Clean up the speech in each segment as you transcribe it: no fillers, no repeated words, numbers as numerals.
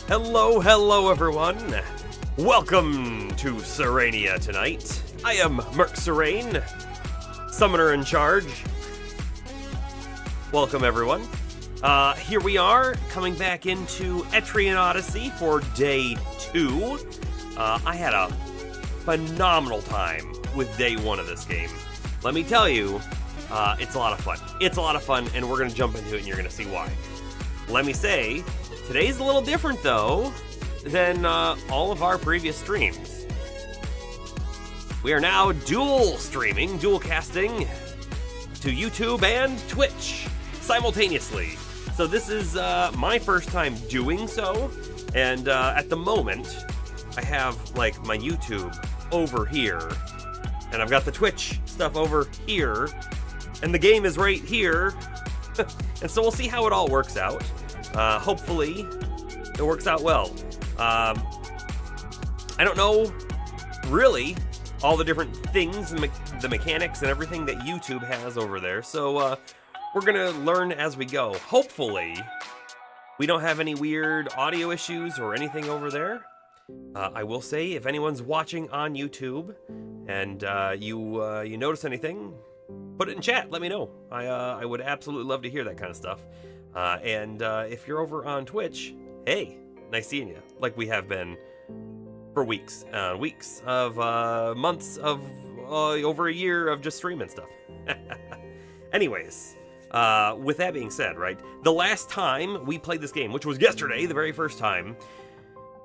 Hello, hello everyone. Welcome to Serenia tonight. I am Merc Serene, Summoner in charge. Welcome everyone. Here we are, coming back into Etrian Odyssey for day 2. I had a phenomenal time with day 1 of this game. Let me tell you, it's a lot of fun. It's a lot of fun, and we're going to jump into it, and you're going to see why. Let me say, today's a little different, though, than all of our previous streams. We are now dual streaming, dual casting to YouTube and Twitch simultaneously. So this is my first time doing so, and at the moment, I have like my YouTube over here, and I've got the Twitch stuff over here, and the game is right here, and so we'll see how it all works out. Hopefully, it works out well. I don't know, really, all the different things, the mechanics and everything that YouTube has over there, so we're gonna learn as we go. Hopefully, we don't have any weird audio issues or anything over there. I will say, if anyone's watching on YouTube and you notice anything, put it in chat, let me know. I would absolutely love to hear that kind of stuff. And if you're over on Twitch, hey, nice seeing you, like we have been for weeks of months of over a year of just streaming stuff. Anyways, with that being said, right, the last time we played this game, which was yesterday, the very first time,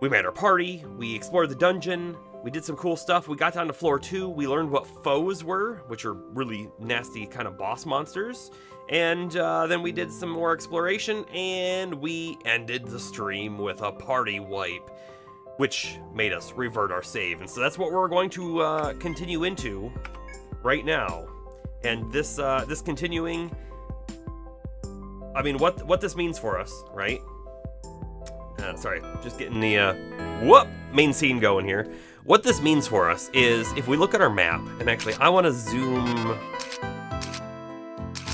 we made our party, we explored the dungeon, we did some cool stuff, we got down to floor 2, we learned what F.O.E.s were, which are really nasty kind of boss monsters, and then we did some more exploration, and we ended the stream with a party wipe, which made us revert our save. And so that's what we're going to continue into right now. And this continuing, I mean, what this means for us, right? Sorry, just getting the main scene going here. What this means for us is, if we look at our map, and actually I want to zoom.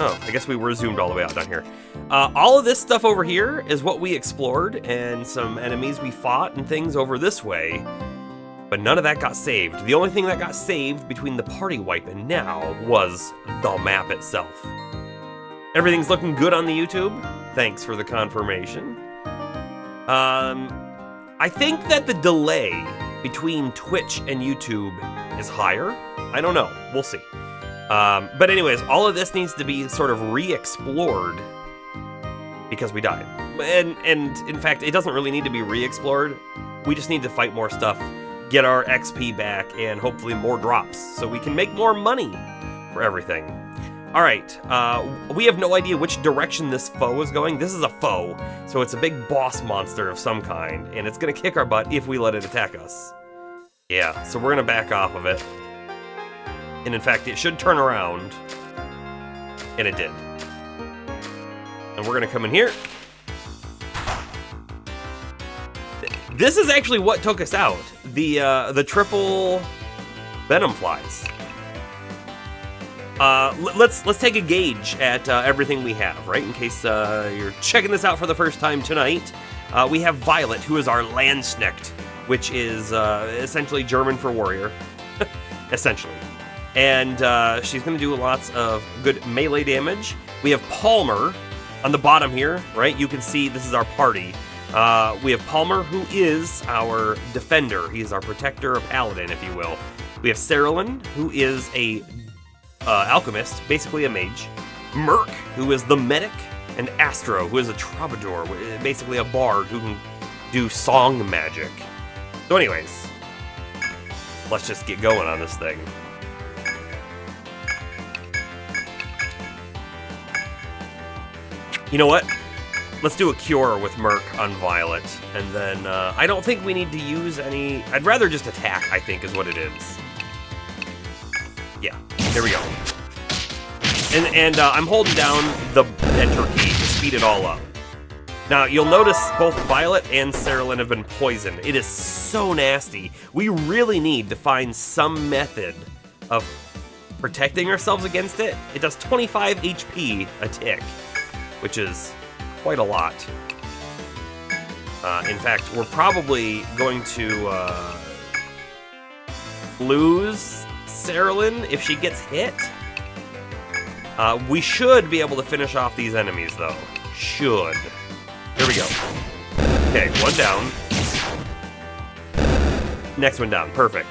Oh, I guess we were zoomed all the way out down here. All of this stuff over here is what we explored, and some enemies we fought and things over this way, but none of that got saved. The only thing that got saved between the party wipe and now was the map itself. Everything's looking good on the YouTube. Thanks for the confirmation. I think that the delay between Twitch and YouTube is higher. I don't know. We'll see. But anyways, all of this needs to be sort of re-explored because we died. And in fact, it doesn't really need to be re-explored. We just need to fight more stuff, get our XP back, and hopefully more drops so we can make more money for everything. All right, we have no idea which direction this foe is going. This is a foe, so it's a big boss monster of some kind, and it's gonna kick our butt if we let it attack us. Yeah, so we're gonna back off of it. And in fact, it should turn around, and it did. And we're gonna come in here. This is actually what took us out. The triple venom flies. Let's take a gauge at everything we have, right? In case you're checking this out for the first time tonight, we have Violet, who is our Landsknecht, which is essentially German for warrior, essentially. And she's going to do lots of good melee damage. We have Palmer on the bottom here, right? You can see this is our party. We have Palmer, who is our defender. He's our protector, a paladin, if you will. We have Cerulean, who is a alchemist, basically a mage. Merc, who is the medic. And Astro, who is a troubadour, basically a bard who can do song magic. So anyways, let's just get going on this thing. You know what? Let's do a cure with Merc on Violet, and then I don't think we need to use any. I'd rather just attack, I think, is what it is. Yeah, there we go. And I'm holding down the enter key to speed it all up. Now, you'll notice both Violet and Cerulean have been poisoned. It is so nasty. We really need to find some method of protecting ourselves against it. It does 25 HP a tick, which is quite a lot. In fact, we're probably going to lose Cerilyn if she gets hit. We should be able to finish off these enemies, though. Should. Here we go. Okay, one down. Next one down. Perfect.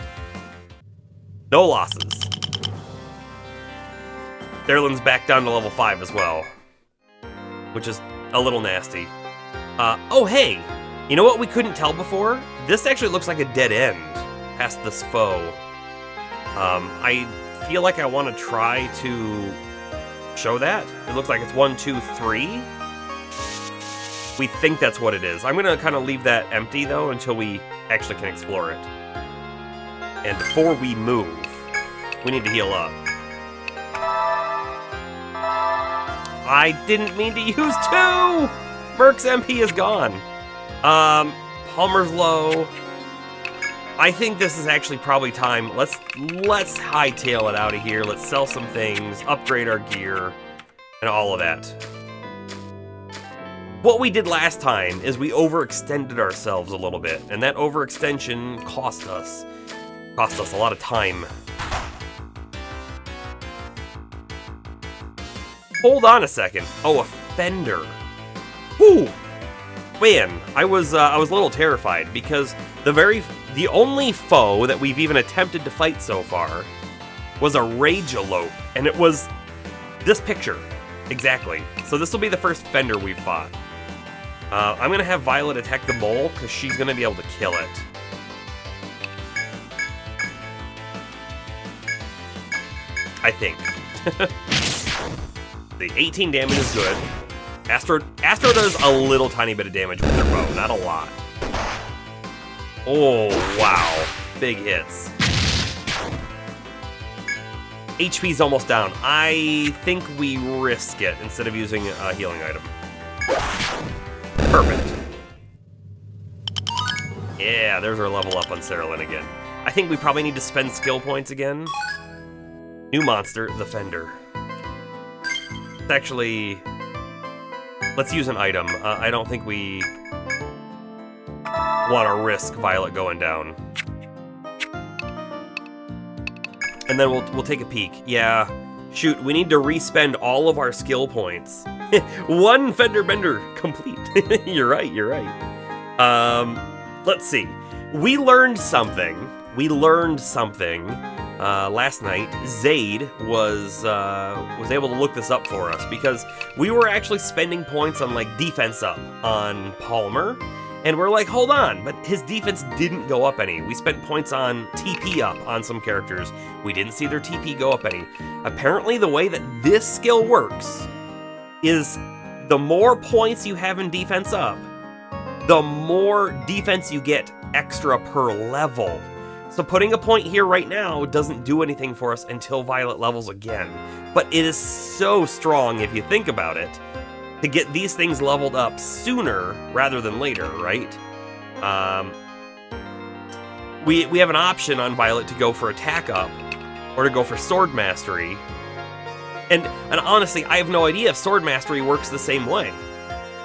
No losses. Cerilyn's back down to level 5 as well, which is a little nasty. Oh, hey! You know what we couldn't tell before? This actually looks like a dead end past this foe. I feel like I want to try to show that. It looks like it's 1, 2, 3. We think that's what it is. I'm going to kind of leave that empty, though, until we actually can explore it. And before we move, we need to heal up. I didn't mean to use 2! Merc's MP is gone. Palmer's low. I think this is actually probably time. Let's hightail it out of here. Let's sell some things, upgrade our gear, and all of that. What we did last time is we overextended ourselves a little bit, and that overextension cost us a lot of time. Hold on a second. Oh, a fender. Whew. Man, I was a little terrified because the only foe that we've even attempted to fight so far was a rage elope, and it was this picture exactly. So this will be the first fender we've fought. I'm gonna have Violet attack the mole because she's gonna be able to kill it. I think. The 18 damage is good. Astro does a little tiny bit of damage with their bow, not a lot. Oh, wow. Big hits. HP's almost down. I think we risk it instead of using a healing item. Perfect. Yeah, there's our level up on Cerilyn again. I think we probably need to spend skill points again. New monster, the Fender. Actually, let's use an item. I don't think we want to risk Violet going down. And then we'll take a peek. Yeah, shoot, we need to respend all of our skill points. One Fender Bender complete. You're right. Let's see. We learned something. Last night. Zaid was able to look this up for us because we were actually spending points on like defense up on Palmer, and we're like, hold on, but his defense didn't go up any. We spent points on TP up on some characters. We didn't see their TP go up any. Apparently, the way that this skill works is the more points you have in defense up, the more defense you get extra per level. So putting a point here right now doesn't do anything for us until Violet levels again. But it is so strong if you think about it, to get these things leveled up sooner rather than later, right? We have an option on Violet to go for attack up or to go for sword mastery. And honestly, I have no idea if sword mastery works the same way.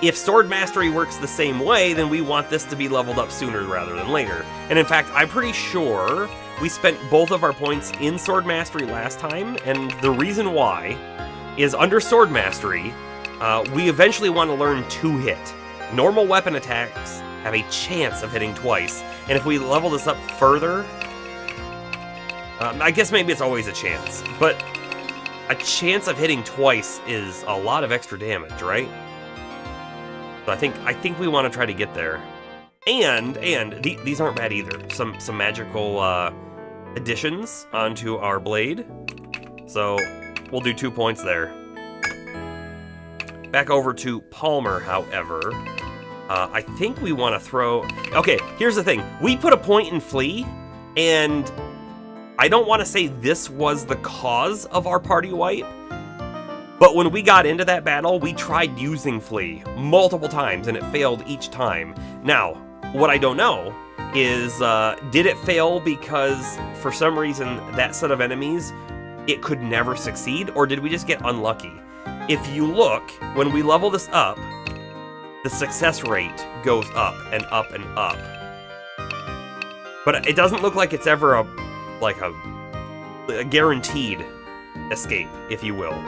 If sword mastery works the same way, then we want this to be leveled up sooner rather than later. And in fact, I'm pretty sure we spent both of our points in sword mastery last time, and the reason why is under sword mastery, we eventually want to learn 2-hit. Normal weapon attacks have a chance of hitting twice, and if we level this up further, I guess maybe it's always a chance, but a chance of hitting twice is a lot of extra damage, right? So I think we want to try to get there, and these aren't bad either. Some magical additions onto our blade, so we'll do 2 points there. Back over to Palmer, however, I think we want to throw. Okay, here's the thing: we put a point in F.O.E., and I don't want to say this was the cause of our party wipe. But when we got into that battle, we tried using F.O.E. multiple times, and it failed each time. Now, what I don't know is, did it fail because, for some reason, that set of enemies, it could never succeed, or did we just get unlucky? If you look, when we level this up, the success rate goes up and up and up. But it doesn't look like it's ever a guaranteed escape, if you will.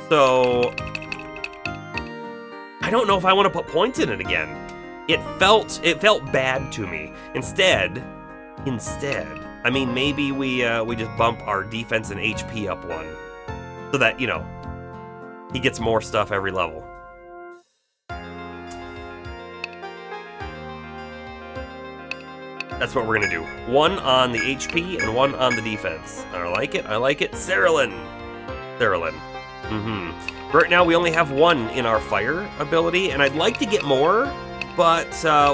So I don't know if I want to put points in it again. It felt bad to me. Instead, I mean, maybe we just bump our defense and HP up one, so that, you know, he gets more stuff every level. That's what we're gonna do. One on the HP and one on the defense. I like it. I like it. Cerulean. Right now we only have one in our fire ability, and I'd like to get more, but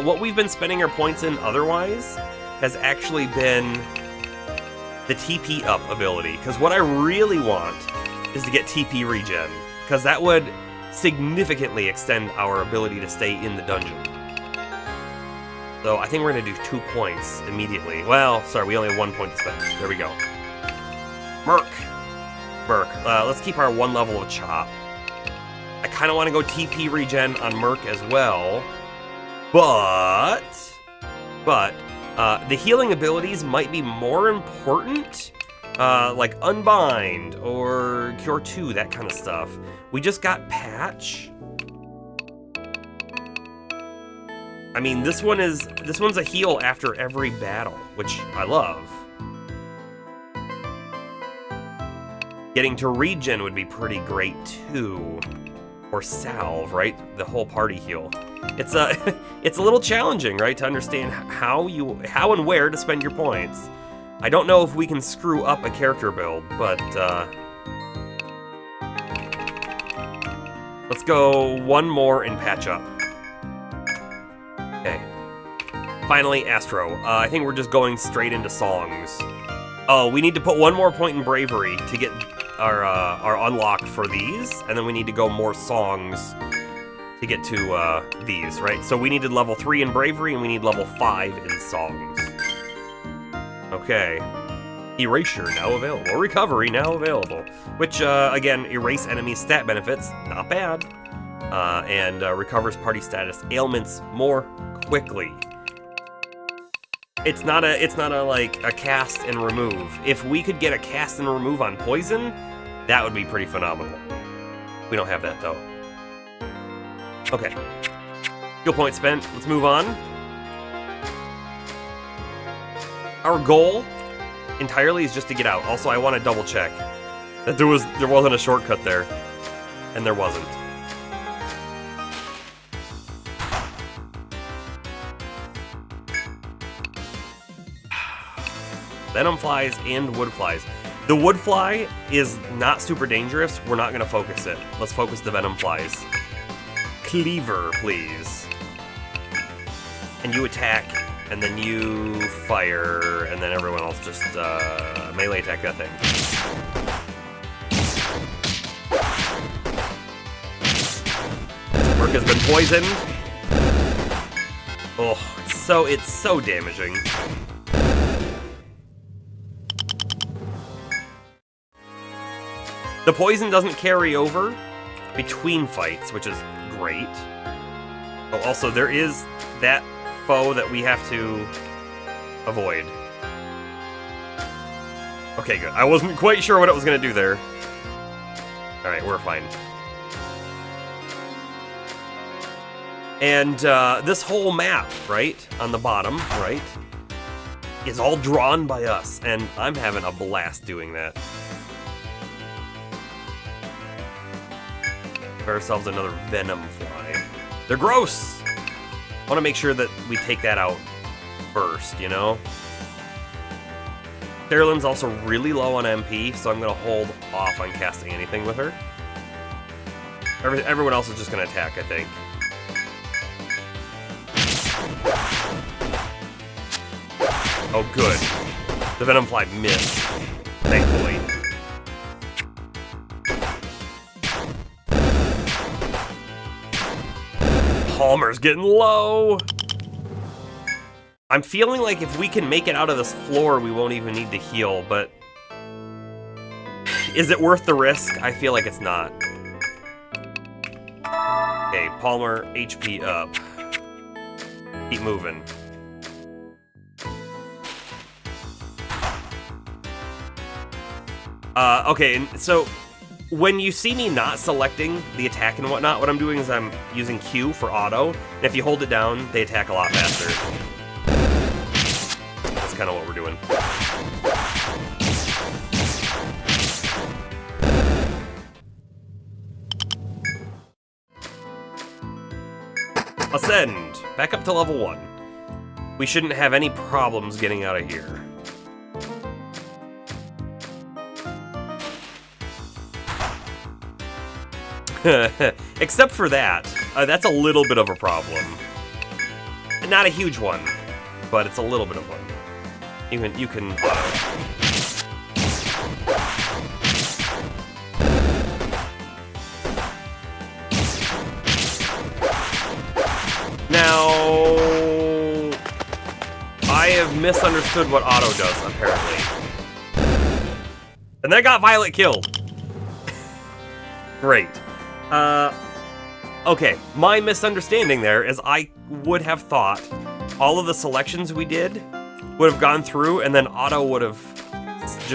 what we've been spending our points in otherwise has actually been the TP up ability. Because what I really want is to get TP regen, because that would significantly extend our ability to stay in the dungeon. So I think we're going to do 2 points immediately. Well, sorry, we only have 1 point to spend. There we go. Merc. Let's keep our 1 level of chop. I kind of want to go TP regen on Merc as well. But the healing abilities might be more important. Like Unbind or Cure 2, that kind of stuff. We just got Patch. I mean, this one's a heal after every battle, which I love. Getting to regen would be pretty great too. Or salve, right? The whole party heal. It's a little challenging, right, to understand how and where to spend your points. I don't know if we can screw up a character build, but let's go 1 more and patch up. Okay. Finally, Astro. I think we're just going straight into songs. Oh, we need to put 1 more point in bravery to get our unlock for these, and then we need to go more songs to get to these, right? So we needed level 3 in bravery, and we need level 5 in songs. Okay. Erasure now available. Recovery now available. Which, again, erase enemy stat benefits. Not bad. And recovers party status ailments more quickly. It's not a like a cast and remove. If we could get a cast and remove on poison, that would be pretty phenomenal. We don't have that though. Okay. Skill point spent. Let's move on. Our goal entirely is just to get out. Also, I want to double check that there wasn't a shortcut there, and there wasn't. Venom flies and wood flies. The wood fly is not super dangerous. We're not gonna focus it. Let's focus the venom flies. Cleaver, please. And you attack, and then you fire, and then everyone else just melee attack that thing. Merc has been poisoned. Oh, it's so damaging. The poison doesn't carry over between fights, which is great. Oh, also, there is that foe that we have to avoid. Okay, good. I wasn't quite sure what it was going to do there. Alright, we're fine. And this whole map, right, on the bottom, right, is all drawn by us, and I'm having a blast doing that. Ourselves another venom fly. They're gross! I want to make sure that we take that out first, you know? Carolyn's also really low on MP, so I'm going to hold off on casting anything with her. Everyone else is just going to attack, I think. Oh, good. The venom fly missed, thankfully. Palmer's getting low. I'm feeling like if we can make it out of this floor, we won't even need to heal, but is it worth the risk? I feel like it's not. Okay, Palmer, HP up. Keep moving. Okay, and so when you see me not selecting the attack and whatnot, what I'm doing is I'm using Q for auto, and if you hold it down, they attack a lot faster. That's kind of what we're doing. Ascend! Back up to level 1. We shouldn't have any problems getting out of here. Except for that. That's a little bit of a problem. Not a huge one, but it's a little bit of one. You can Now, I have misunderstood what auto does, apparently. And that got Violet killed. Great. Okay, my misunderstanding there is I would have thought all of the selections we did would have gone through, and then auto would have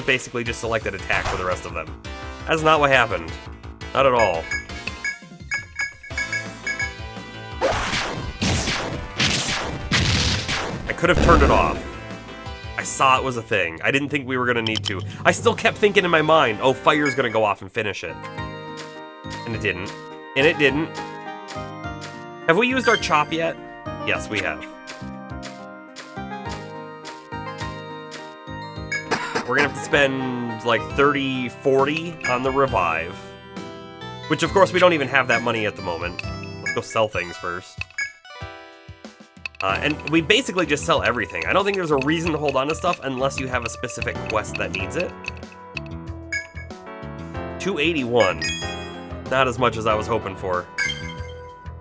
basically just selected attack for the rest of them. That's not what happened. Not at all. I could have turned it off. I saw it was a thing. I didn't think we were gonna need to. I still kept thinking in my mind, oh, fire's gonna go off and finish it. And it didn't. And it didn't. Have we used our chop yet? Yes, we have. We're gonna have to spend like 30, 40 on the revive. Which of course we don't even have that money at the moment. Let's go sell things first. And we basically just sell everything. I don't think there's a reason to hold on to stuff unless you have a specific quest that needs it. 281. Not as much as I was hoping for.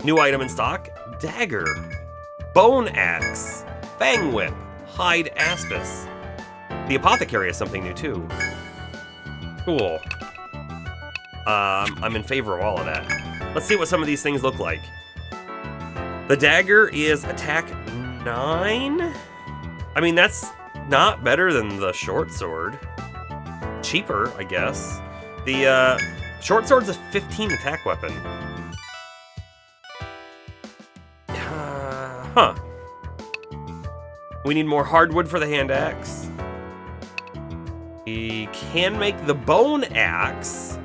New item in stock. Dagger. Bone Axe. Fang Whip. Hide Aspis. The Apothecary is something new too. Cool. I'm in favor of all of that. Let's see what some of these things look like. The dagger is attack 9? I mean, that's not better than the short sword. Cheaper, I guess. The short sword's a 15 attack weapon. Huh. We need more hardwood for the hand axe. We can make the bone axe.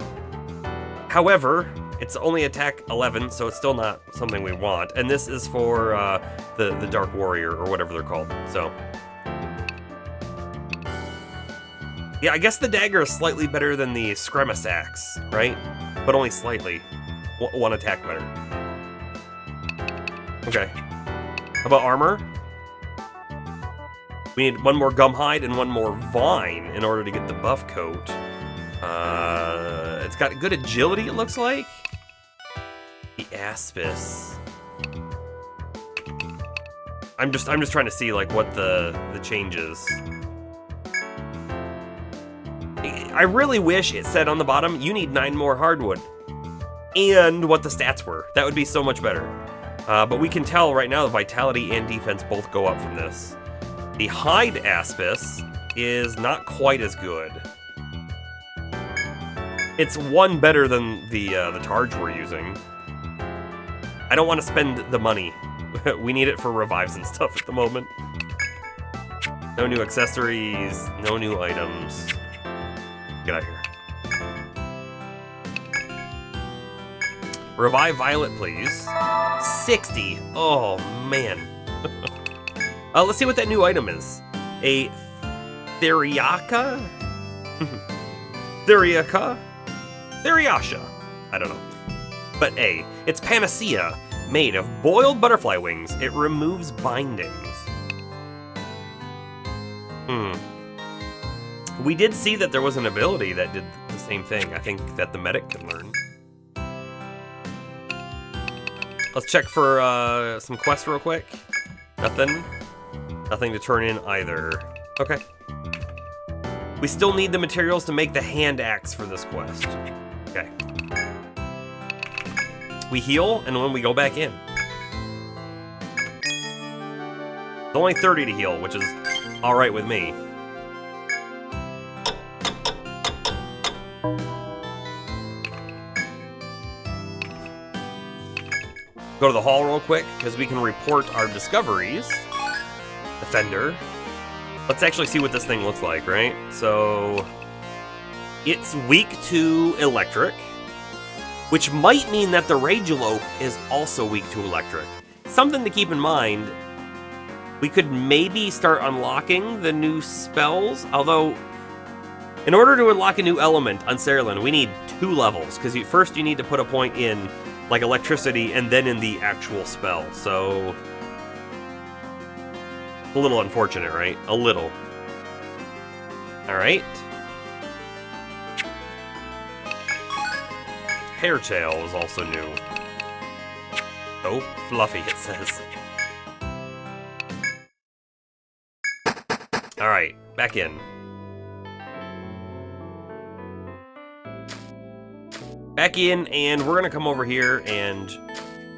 However, it's only attack 11, so it's still not something we want. And this is for the Dark Warrior, or whatever they're called, so. Yeah, I guess the dagger is slightly better than the Scremus axe, right? But only slightly. One attack better. Okay. How about armor? We need one more gum hide and one more vine in order to get the buff coat. It's got good agility, it looks like. The Aspis. I'm just trying to see like what the change is. I really wish it said on the bottom, you need 9 more hardwood. And what the stats were. That would be so much better. But we can tell right now the vitality and defense both go up from this. The hide Aspis is not quite as good. It's one better than the Targe we're using. I don't want to spend the money. We need it for revives and stuff at the moment. No new accessories, no new items. Get out of here. Revive Violet, please. 60. Oh, man. Let's see what that new item is. A Theriaka? Theriasha. I don't know. But A. It's Panacea, made of boiled butterfly wings. It removes bindings. We did see that there was an ability that did the same thing. I think that the medic can learn. Let's check for some quests real quick. Nothing. Nothing to turn in either. Okay. We still need the materials to make the hand axe for this quest. Okay. We heal, and then we go back in. It's only 30 to heal, which is alright with me. Go to the hall real quick, because we can report our discoveries. Defender. Let's actually see what this thing looks like, right? So, it's weak to electric, which might mean that the Ragelope is also weak to electric. Something to keep in mind, we could maybe start unlocking the new spells, although, in order to unlock a new element on Cerulean, we need 2 levels, because first you need to put a point in, like electricity, and then in the actual spell, so... a little unfortunate, right? A little. Alright. Hairtail is also new. Oh, fluffy, it says. Alright, back in. Back in, and we're gonna come over here and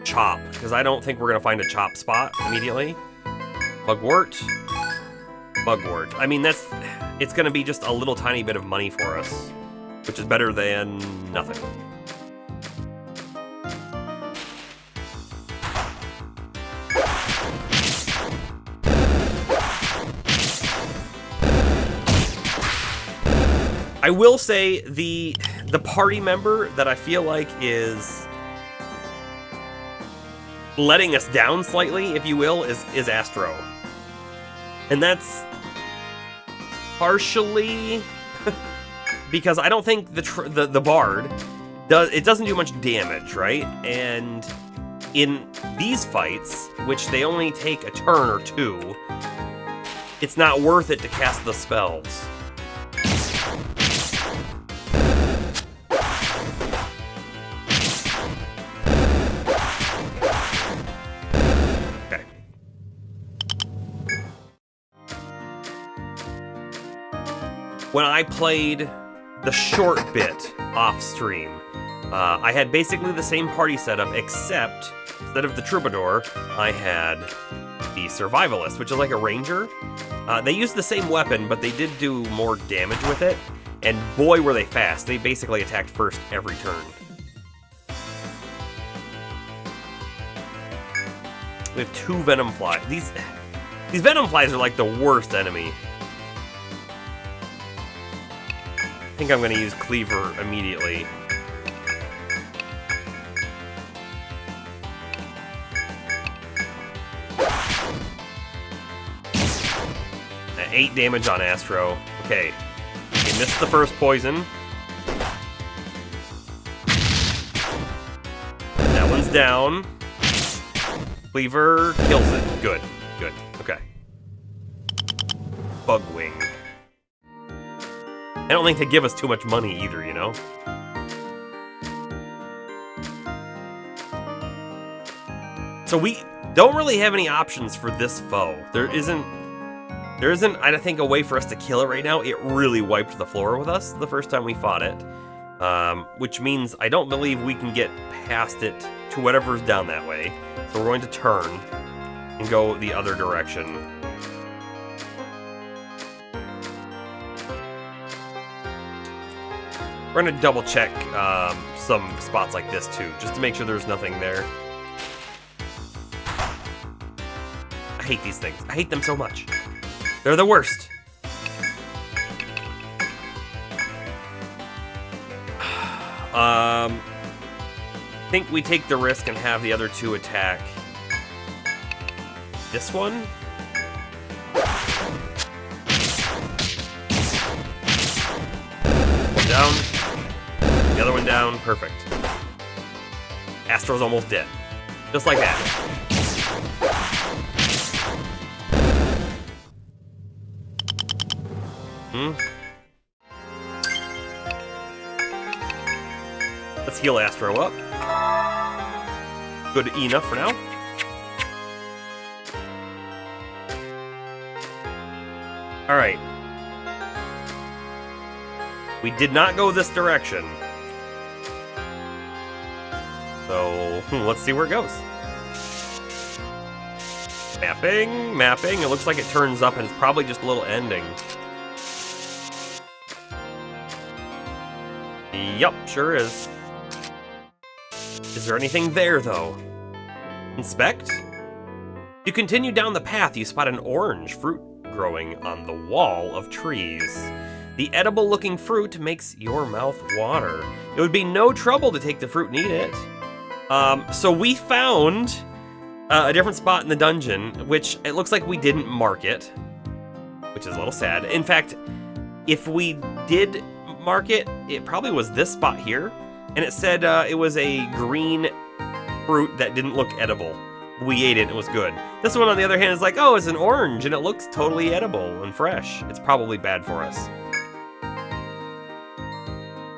chop, because I don't think we're gonna find a chop spot immediately. Bugwort. Bugwort. I mean, it's gonna be just a little tiny bit of money for us, which is better than nothing. I will say the party member that I feel like is letting us down slightly, if you will, is Astro. And that's partially because I don't think the Bard doesn't do much damage, right? And in these fights, which they only take a turn or 2, it's not worth it to cast the spells. When I played the short bit off stream, I had basically the same party setup, except instead of the Troubadour, I had the Survivalist, which is like a ranger. They used the same weapon, but they did do more damage with it, and boy were they fast. They basically attacked first every turn. We have 2 Venom Flies. These Venom Flies are like the worst enemy. I think I'm going to use Cleaver immediately. At 8 damage on Astro. Okay. We missed the first poison. That one's down. Cleaver kills it. Good. Good. Okay. Bugwing. I don't think they give us too much money either, you know? So we don't really have any options for this foe. There isn't, I don't think, a way for us to kill it right now. It really wiped the floor with us the first time we fought it. Which means I don't believe we can get past it to whatever's down that way. So we're going to turn and go the other direction. We're gonna double check some spots like this too, just to make sure there's nothing there. I hate these things. I hate them so much. They're the worst. I think we take the risk and have the other 2 attack this one. One down. The other one down. Perfect. Astro's almost dead. Just like that. Let's heal Astro up. Good enough for now. Alright. We did not go this direction. So let's see where it goes. Mapping, mapping. It looks like it turns up and it's probably just a little ending. Yup, sure is. Is there anything there, though? Inspect? You continue down the path, you spot an orange fruit growing on the wall of trees. The edible-looking fruit makes your mouth water. It would be no trouble to take the fruit and eat it. So we found a different spot in the dungeon, which it looks like we didn't mark it, which is a little sad. In fact, if we did mark it, it probably was this spot here, and it said it was a green fruit that didn't look edible. We ate it and it was good. This one, on the other hand, is like, oh, it's an orange and it looks totally edible and fresh. It's probably bad for us.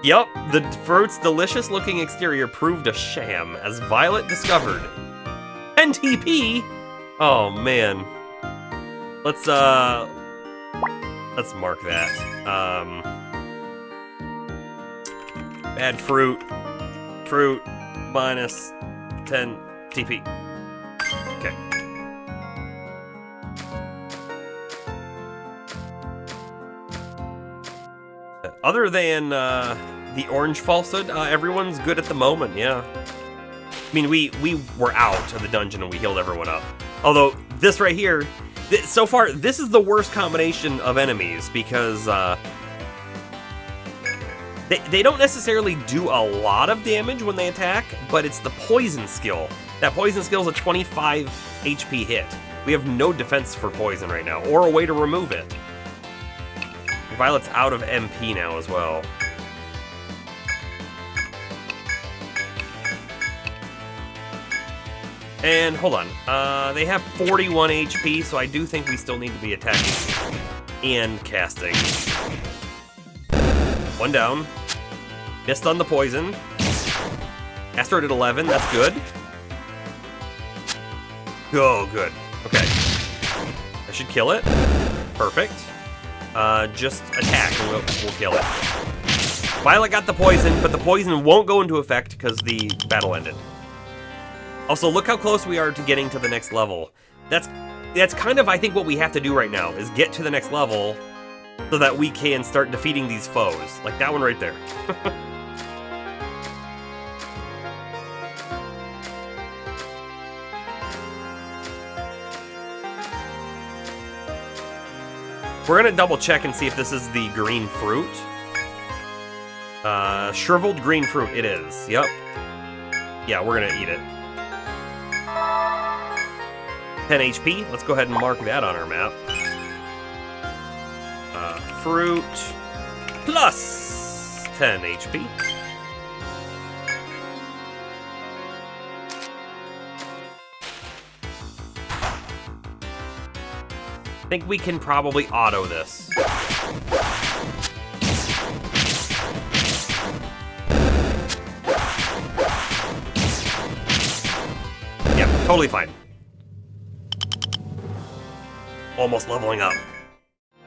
Yup, the fruit's delicious looking exterior proved a sham, as Violet discovered. 10 TP? Oh man. Let's mark that. Bad fruit. Fruit minus 10 TP. Okay. Other than the orange falsehood, everyone's good at the moment, yeah. I mean, we were out of the dungeon and we healed everyone up. Although, this right here, so far, this is the worst combination of enemies because they don't necessarily do a lot of damage when they attack, but it's the poison skill. That poison skill is a 25 HP hit. We have no defense for poison right now, or a way to remove it. Violet's out of MP now as well. And hold on, they have 41 HP, so I do think we still need to be attacking and casting. One down. Missed on the poison. Asteroid at 11, that's good. Oh, good. Okay. I should kill it. Perfect. Just attack and we'll kill it. Violet got the poison, but the poison won't go into effect because the battle ended. Also, look how close we are to getting to the next level. That's kind of, I think, what we have to do right now, is get to the next level so that we can start defeating these foes. Like that one right there. We're gonna double check and see if this is the green fruit. Shriveled green fruit, it is. Yep. Yeah, we're gonna eat it. 10 HP. Let's go ahead and mark that on our map. Fruit plus 10 HP. I think we can probably auto this. Yeah, totally fine. Almost leveling up.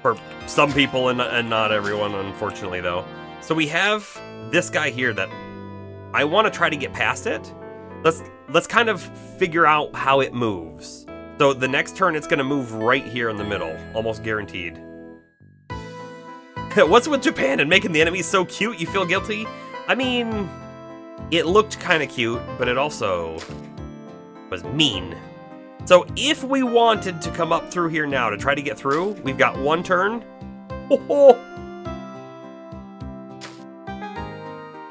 For some people and not everyone, unfortunately, though. So we have this guy here that I want to try to get past it. Let's kind of figure out how it moves. So the next turn, it's going to move right here in the middle, almost guaranteed. What's with Japan and making the enemies so cute? You feel guilty? I mean, it looked kind of cute, but it also was mean. So if we wanted to come up through here now to try to get through, we've got one turn. Oh.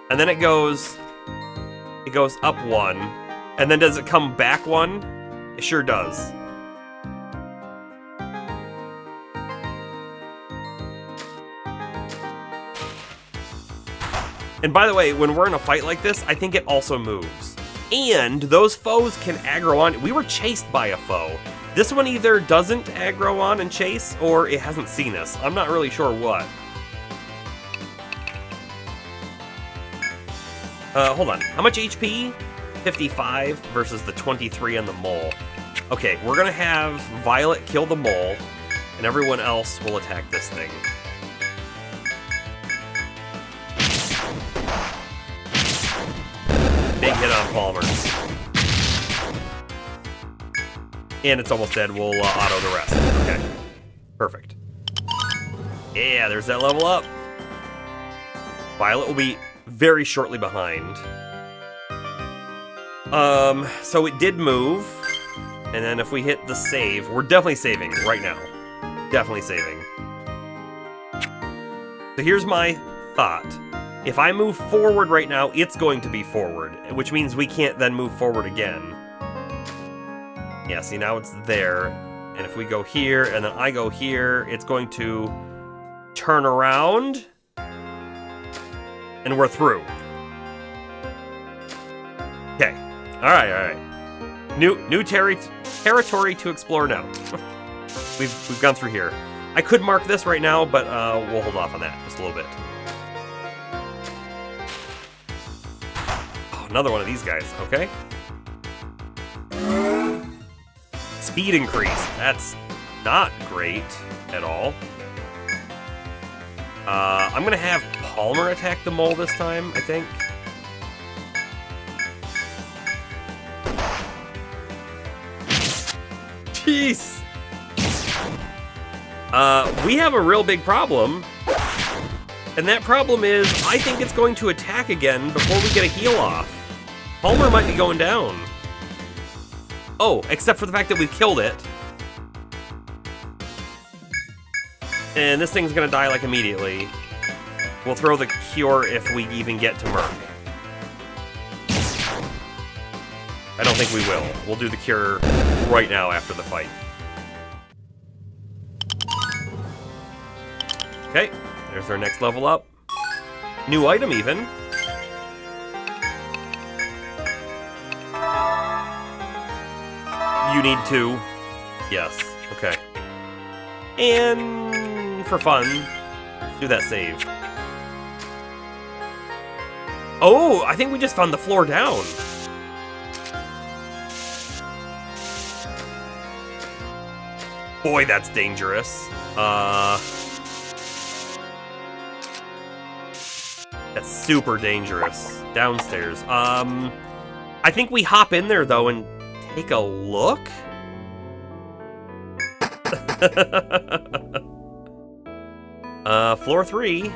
And then it goes up one. And then does it come back one? It sure does. And by the way, when we're in a fight like this, I think it also moves. And those foes can aggro on. We were chased by a foe. This one either doesn't aggro on and chase, or it hasn't seen us. I'm not really sure what. Hold on. How much HP? 55 versus the 23 on the mole. Okay, we're gonna have Violet kill the mole, and everyone else will attack this thing. big hit on Palmer. And it's almost dead. We'll auto the rest. Okay. Perfect. Yeah, there's that level up. Violet will be very shortly behind. So it did move. And then if we hit the save, we're definitely saving right now. Definitely saving. So here's my thought. If I move forward right now, it's going to be forward, which means we can't then move forward again. Yeah, see, now it's there. And if we go here, and then I go here, it's going to turn around. And we're through. Okay. Alright, alright. New territory to explore now. We've gone through here. I could mark this right now, but we'll hold off on that just a little bit. Oh, another one of these guys. Okay. Speed increase. That's not great at all. I'm gonna have Palmer attack the mole this time, I think. Jeez. We have a real big problem. And that problem is, I think it's going to attack again before we get a heal off. Palmer might be going down. Oh, except for the fact that we've killed it. And this thing's gonna die, like, immediately. We'll throw the cure if we even get to Merc. I don't think we will. We'll do the cure right now after the fight. Okay, there's our next level up. New item, even. You need 2. Yes, okay. And for fun, do that save. Oh, I think we just found the floor down. Boy, that's dangerous. That's super dangerous. Downstairs. I think we hop in there, though, and take a look? Floor 3.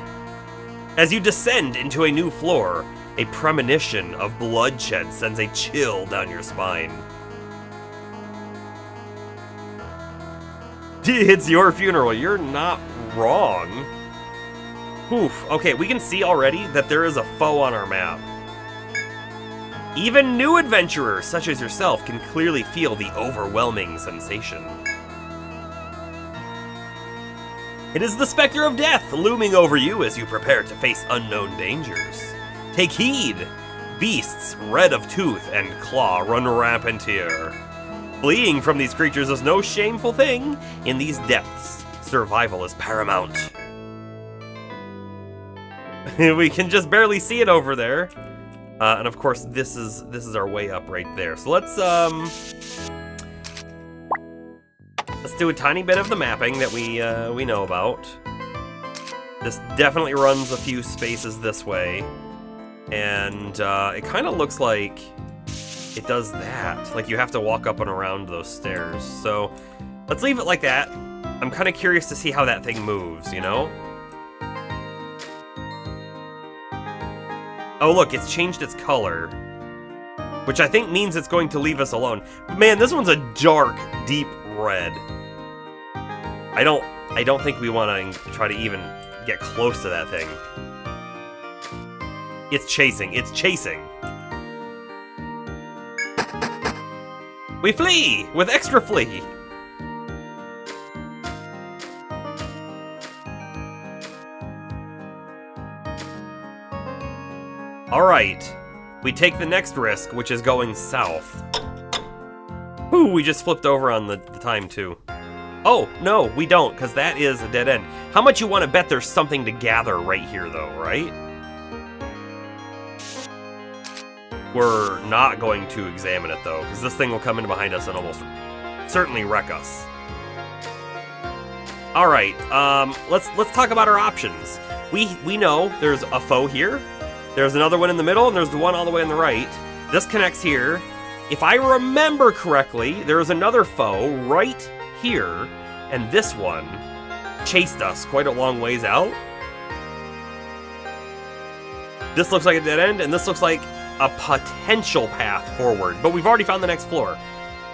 As you descend into a new floor, a premonition of bloodshed sends a chill down your spine. It's your funeral. You're not wrong. Oof. Okay, we can see already that there is a foe on our map. Even new adventurers, such as yourself, can clearly feel the overwhelming sensation. It is the specter of death looming over you as you prepare to face unknown dangers. Take heed! Beasts, red of tooth and claw, run rampant here. Fleeing from these creatures is no shameful thing. In these depths, survival is paramount. We can just barely see it over there. And of course, this is our way up right there. So let's do a tiny bit of the mapping that we know about. This definitely runs a few spaces this way, and it kind of looks like it does that. Like you have to walk up and around those stairs. So let's leave it like that. I'm kind of curious to see how that thing moves, you know? Oh look, it's changed its color, which I think means it's going to leave us alone. But man, this one's a dark, deep red. I don't think we want to try to even get close to that thing. It's chasing. It's chasing. We flee with extra flee. All right, we take the next risk, which is going south. Ooh, we just flipped over on the time too. Oh, no, we don't, because that is a dead end. How much you want to bet there's something to gather right here, though, right? We're not going to examine it, though, because this thing will come in behind us and almost certainly wreck us. All right, let's talk about our options. We know there's a foe here. There's another one in the middle, and there's the one all the way on the right. This connects here. If I remember correctly, there is another foe right here, and this one chased us quite a long ways out. This looks like a dead end, and this looks like a potential path forward. But we've already found the next floor.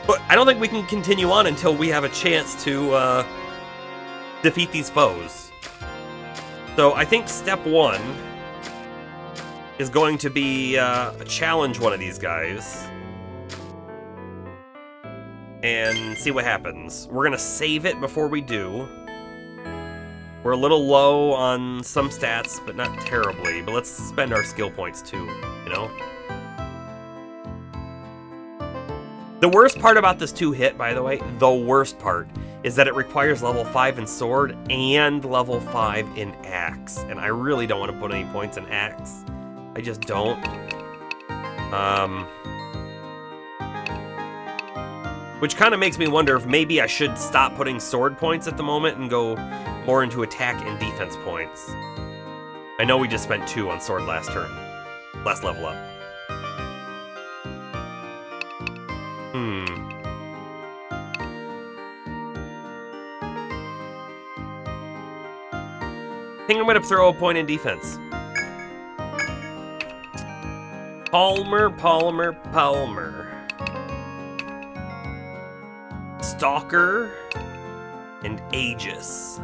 But I don't think we can continue on until we have a chance to defeat these foes. So I think step one is going to be challenge one of these guys and see what happens. We're gonna save it before we do. We're a little low on some stats, but not terribly. But let's spend our skill points too, you know? The worst part about this 2-hit, by the way, the worst part, is that it requires level 5 in sword and level 5 in axe. And I really don't want to put any points in axe. I just don't. Which kind of makes me wonder if maybe I should stop putting sword points at the moment and go more into attack and defense points. I know we just spent 2 on sword last turn. Last level up. I think I'm gonna throw a point in defense. Palmer. Stalker and Aegis.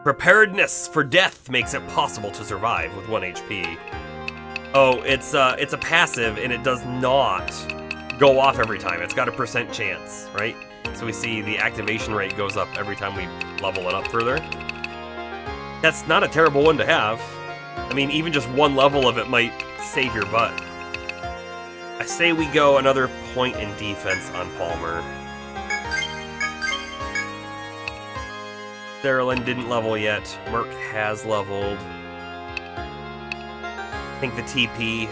Preparedness for death makes it possible to survive with 1 HP. Oh, it's a passive and it does not go off every time. It's got a % chance, right? So we see the activation rate goes up every time we level it up further. That's not a terrible one to have. I mean, even just 1 level of it might save your butt. I say we go another point in defense on Palmer. Saralyn didn't level yet. Merc has leveled. I think the TP.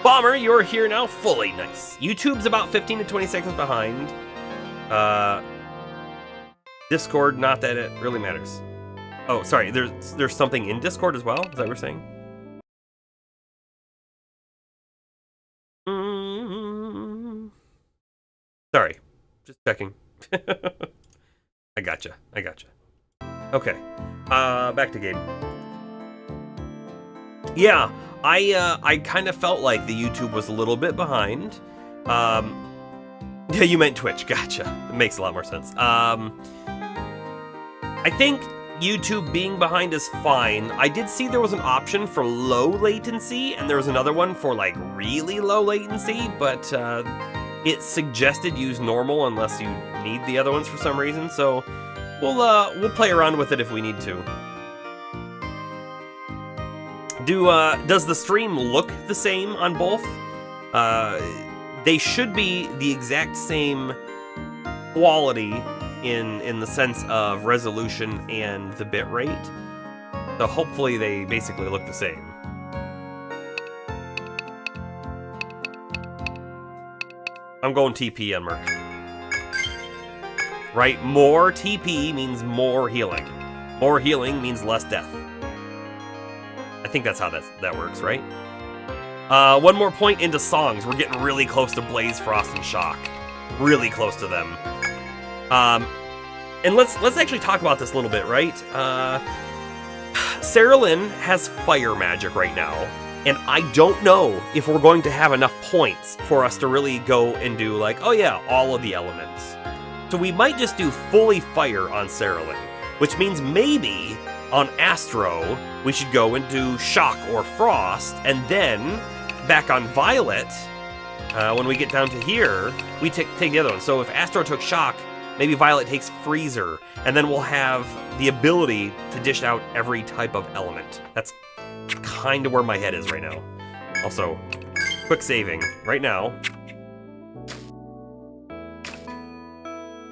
Bomber, you're here now fully. Nice. YouTube's about 15 to 20 seconds behind. Discord, not that it really matters. Oh, sorry, there's something in Discord as well? Is that what we're saying? Sorry, just checking. I gotcha. Okay, back to game. Yeah, I kind of felt like the YouTube was a little bit behind. Yeah, you meant Twitch, gotcha. It makes a lot more sense. I think YouTube being behind is fine. I did see there was an option for low latency, and there was another one for like really low latency, but it suggested use normal unless you need the other ones for some reason. So we'll play around with it if we need to. Does the stream look the same on both? They should be the exact same quality in the sense of resolution and the bit rate. So hopefully they basically look the same. I'm going TP on Merc. Right, more TP means more healing. More healing means less death. I think that's how that works, right? 1 more point into songs. We're getting really close to Blaze, Frost, and Shock. Really close to them. And let's actually talk about this a little bit, right? Saralyn has fire magic right now, and I don't know if we're going to have enough points for us to really go and do like, oh yeah, all of the elements. So we might just do fully fire on Saralyn, which means maybe on Astro we should go and do Shock or Frost, and then back on Violet, when we get down to here, we take the other one. So if Astro took Shock, maybe Violet takes Freezer, and then we'll have the ability to dish out every type of element. That's kind of where my head is right now. Also, quick saving right now.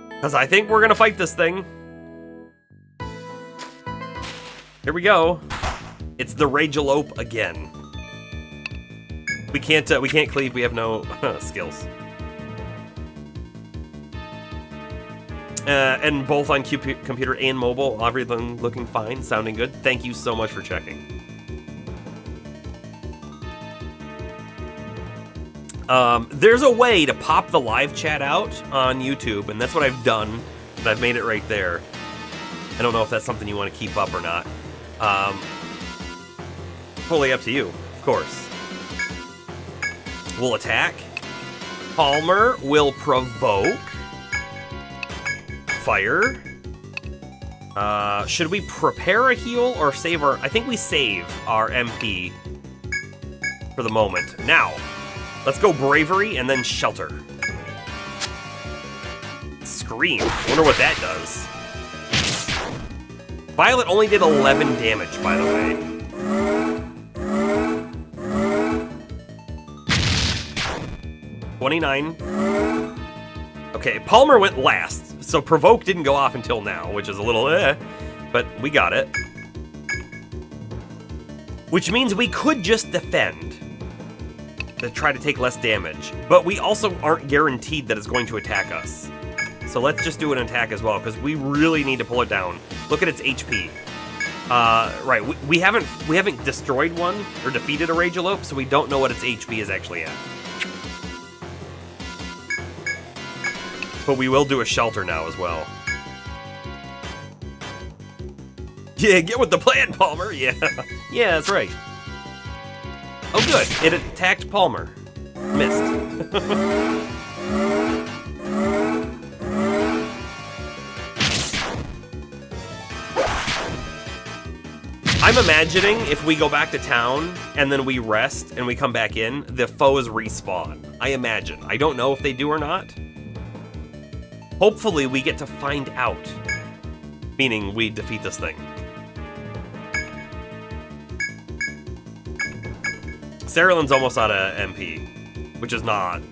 Because I think we're going to fight this thing. Here we go. It's the Rage-a-lope again. We can't cleave, we have no skills. And both on computer and mobile, everything looking fine, sounding good. Thank you so much for checking. There's a way to pop the live chat out on YouTube, and that's what I've done. And I've made it right there. I don't know if that's something you want to keep up or not. Fully up to you, of course. We'll attack. Palmer will provoke. Fire. Should we prepare a heal or save our... I think we save our MP for the moment. Now, let's go Bravery and then Shelter. Scream. Wonder what that does. Violet only did 11 damage, by the way. $29. Okay, Palmer went last, so Provoke didn't go off until now, which is a little but we got it. Which means we could just defend to try to take less damage, but we also aren't guaranteed that it's going to attack us. So let's just do an attack as well, because we really need to pull it down. Look at its HP. Right, we haven't destroyed one or defeated a Ragalope, so we don't know what its HP is actually at. But we will do a Shelter now as well. Yeah, get with the plan, Palmer. Yeah, yeah, that's right. Oh, good. It attacked Palmer. Missed. I'm imagining if we go back to town and then we rest and we come back in, the foes respawn. I imagine. I don't know if they do or not. Hopefully we get to find out. Meaning we defeat this thing. Cerulean's almost out of MP, which is not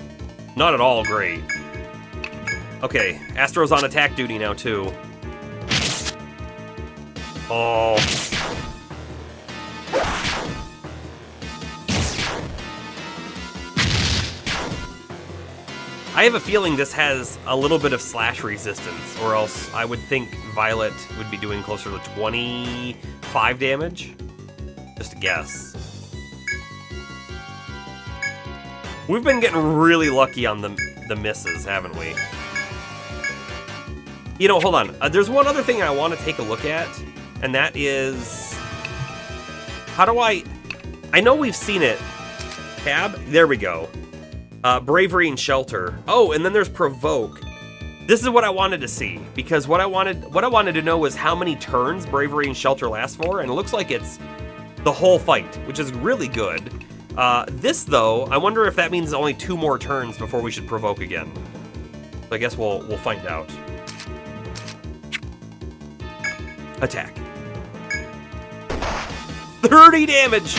at all great. Okay, Astro's on attack duty now too. Oh. I have a feeling this has a little bit of slash resistance, or else I would think Violet would be doing closer to 25 damage. Just a guess. We've been getting really lucky on the misses, haven't we? You know, hold on. There's one other thing I want to take a look at, and that is... How do I know we've seen it. Tab? There we go. Bravery and Shelter. Oh, and then there's Provoke. This is what I wanted to see, because what I wanted to know was how many turns Bravery and Shelter last for, and it looks like it's the whole fight, which is really good. This, though, I wonder if that means only 2 more turns before we should Provoke again. So I guess we'll find out. Attack. 30 damage!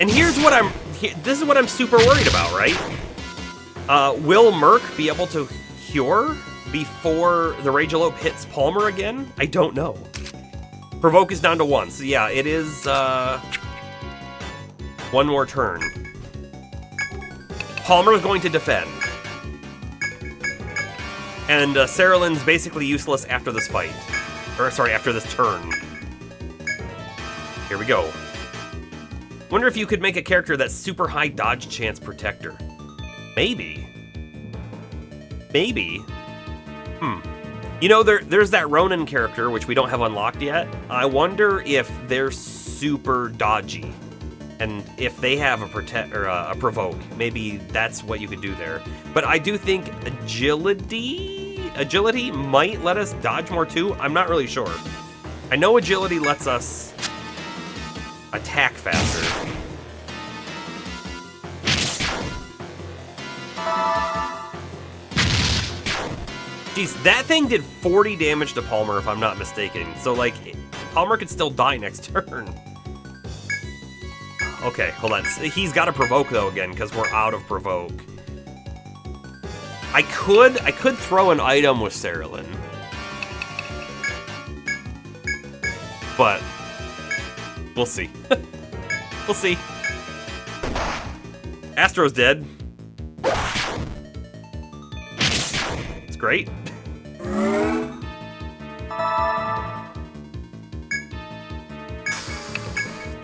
And here's what this is what I'm super worried about, right? Will Merc be able to cure before the Ragalope hits Palmer again? I don't know. Provoke is down to 1, so yeah, it is, 1 more turn. Palmer is going to defend. And, Cerulean's basically useless after this fight. Or, sorry, after this turn. Here we go. Wonder if you could make a character that's super high dodge chance protector. Maybe. Maybe. You know, there's that Ronin character, which we don't have unlocked yet. I wonder if they're super dodgy. And if they have a Provoke, maybe that's what you could do there. But I do think agility might let us dodge more too. I'm not really sure. I know agility lets us attack faster. Jeez, that thing did 40 damage to Palmer, if I'm not mistaken. So, like, Palmer could still die next turn. Okay, hold on. He's got to Provoke, though, again, because we're out of Provoke. I could throw an item with Cerulean. But we'll see. We'll see. Astro's dead. It's great.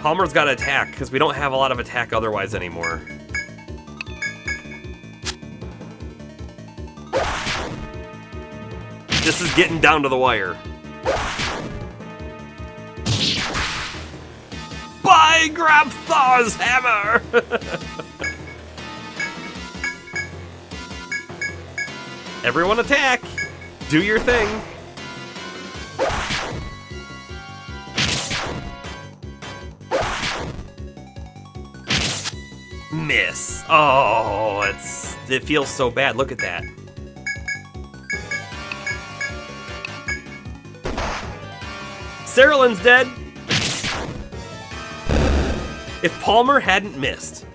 Palmer's got to attack, because we don't have a lot of attack otherwise anymore. This is getting down to the wire. Bye, grab Thor's hammer! Everyone attack! Do your thing! Miss. Oh, it feels so bad. Look at that. Cerulean's dead. If Palmer hadn't missed.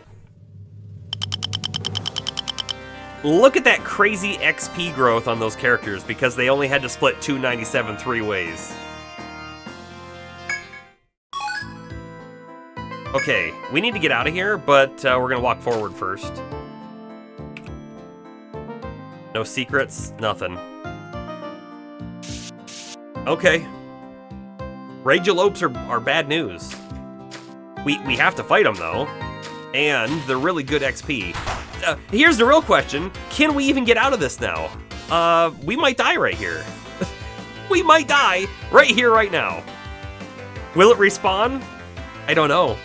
Look at that crazy XP growth on those characters because they only had to split 297 3 ways. Okay, we need to get out of here, but we're gonna walk forward first. No secrets, nothing. Okay. Radiolopes are bad news. We have to fight them though, and they're really good XP. Here's the real question: can we even get out of this now? We might die right here. We might die right here, right now. Will it respawn? I don't know.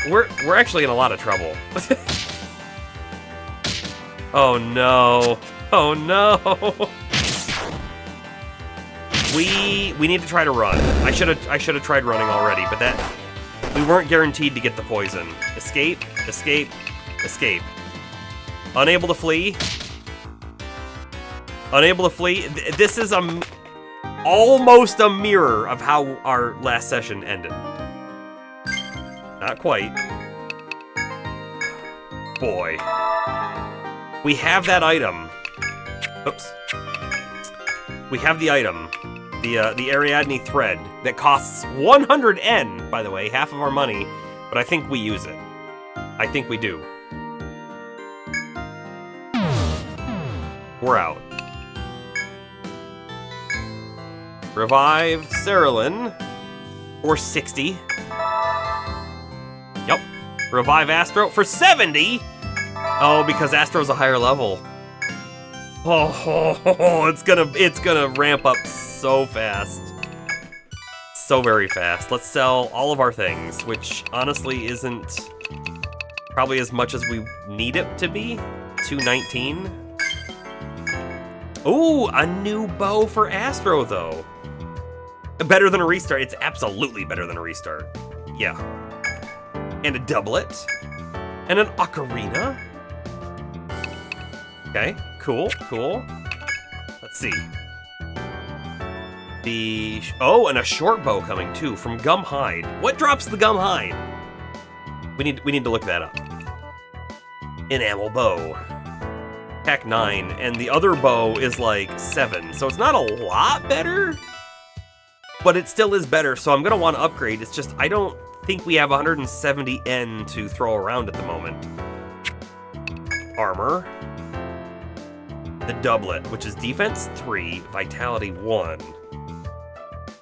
We're actually in a lot of trouble. Oh no! Oh no! We need to try to run. I should have tried running already, but that we weren't guaranteed to get the poison. Escape, escape, escape. Unable to flee. Unable to flee. This is almost a mirror of how our last session ended. Not quite. Boy. We have that item. Oops. We have the item. The Ariadne thread that costs 100 N, by the way, half of our money, but I think we use it. I think we do. We're out. Revive Cerulean for 60. Yep. Revive Astro for 70. Oh, because Astro's a higher level. Oh, it's gonna ramp up so fast. So very fast. Let's sell all of our things, which honestly isn't probably as much as we need it to be. 219. Ooh, a new bow for Astro though. Better than a restart. It's absolutely better than a restart. Yeah. And a doublet. And an ocarina. Okay, cool, cool. Let's see. And a short bow coming too from Gum Hide. What drops the Gum Hide? We need to look that up. Enamel bow. Pack 9, and the other bow is like 7, so it's not a lot better, but it still is better. So I'm gonna want to upgrade. It's just I don't think we have 170 N to throw around at the moment. Armor. The doublet, which is defense 3, vitality 1.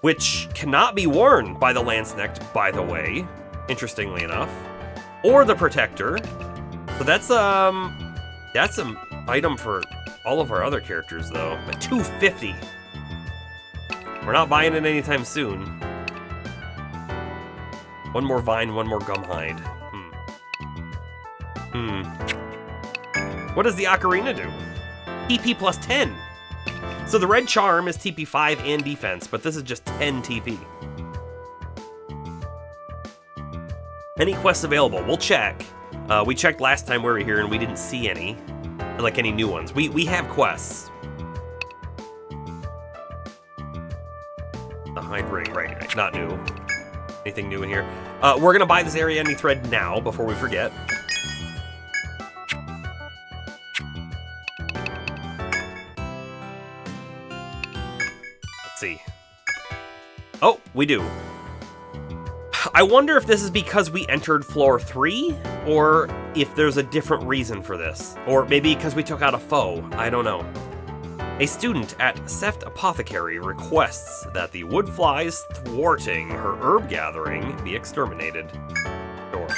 Which cannot be worn by the Lancenecked, by the way, interestingly enough. Or the protector. So that's an item for all of our other characters though. But 250. We're not buying it anytime soon. One more vine, one more Gum Hide. What does the ocarina do? TP plus 10. So the red charm is TP 5 and defense, but this is just 10 TP. Any quests available? We'll check. We checked last time we were here and we didn't see any, like any new ones. We have quests. The hide ring, right, not new. Anything new in here? We're gonna buy this Ariadne thread now before we forget. See. Oh, we do. I wonder if this is because we entered floor 3, or if there's a different reason for this. Or maybe because we took out a foe. I don't know. A student at F.O.E.s Apothecary requests that the wood flies thwarting her herb gathering be exterminated. Sure.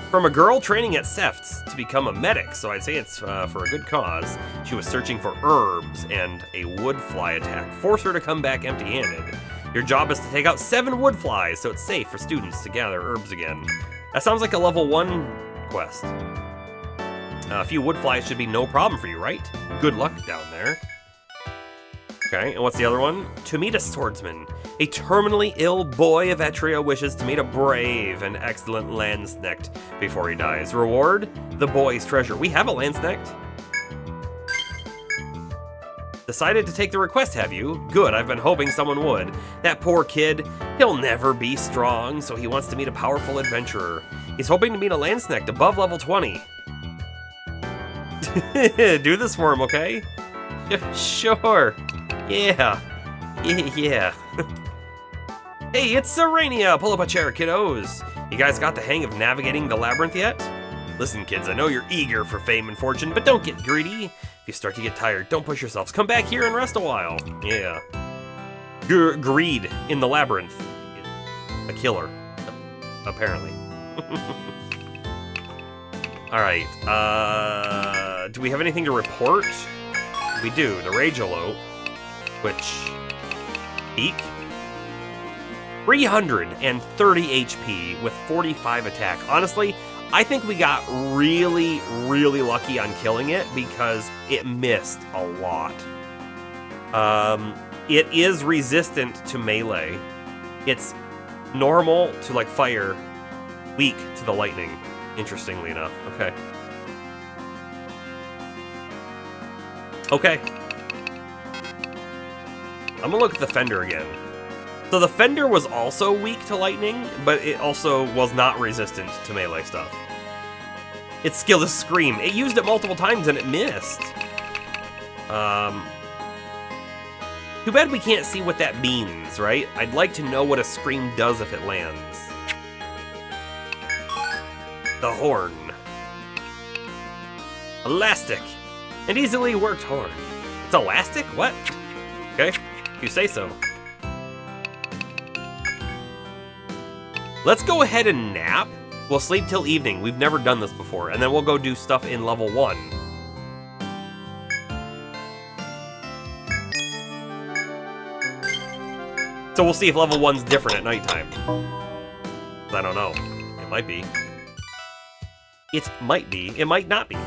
From a girl training at F.O.E.s to become a medic, so I'd say it's for a good cause. She was searching for herbs, and a wood fly attack forced her to come back empty-handed. Your job is to take out 7 wood flies, so it's safe for students to gather herbs again. That sounds like a level 1 quest. A few wood flies should be no problem for you, right? Good luck down there. Okay, and what's the other one? To meet a swordsman. A terminally ill boy of Etria wishes to meet a brave and excellent Landsknecht before he dies. Reward? The boy's treasure. We have a Landsknecht. Decided to take the request, have you? Good, I've been hoping someone would. That poor kid, he'll never be strong, so he wants to meet a powerful adventurer. He's hoping to meet a Landsknecht above level 20. Do this for him, okay? Sure. Yeah. Yeah. Hey, it's Serenia! Pull up a chair, kiddos. You guys got the hang of navigating the labyrinth yet? Listen, kids, I know you're eager for fame and fortune, but don't get greedy. If you start to get tired, don't push yourselves. Come back here and rest a while. Yeah. Greed in the labyrinth. A killer. Apparently. Alright, do we have anything to report? We do, the Rage Elope, which, peak, 330 HP with 45 attack. Honestly, I think we got really, really lucky on killing it because it missed a lot. It is resistant to melee. It's normal to, like, fire, weak to the lightning. Interestingly enough. Okay. Okay. I'm gonna look at the Fender again. So the Fender was also weak to lightning, but it also was not resistant to melee stuff. Its skill is Scream. It used it multiple times and it missed. Too bad we can't see what that means, right? I'd like to know what a Scream does if it lands. The horn. Elastic. An easily worked horn. It's elastic? What? Okay, if you say so. Let's go ahead and nap. We'll sleep till evening. We've never done this before. And then we'll go do stuff in level 1. So we'll see if level 1's different at nighttime. I don't know. It might be. It might be. It might not be.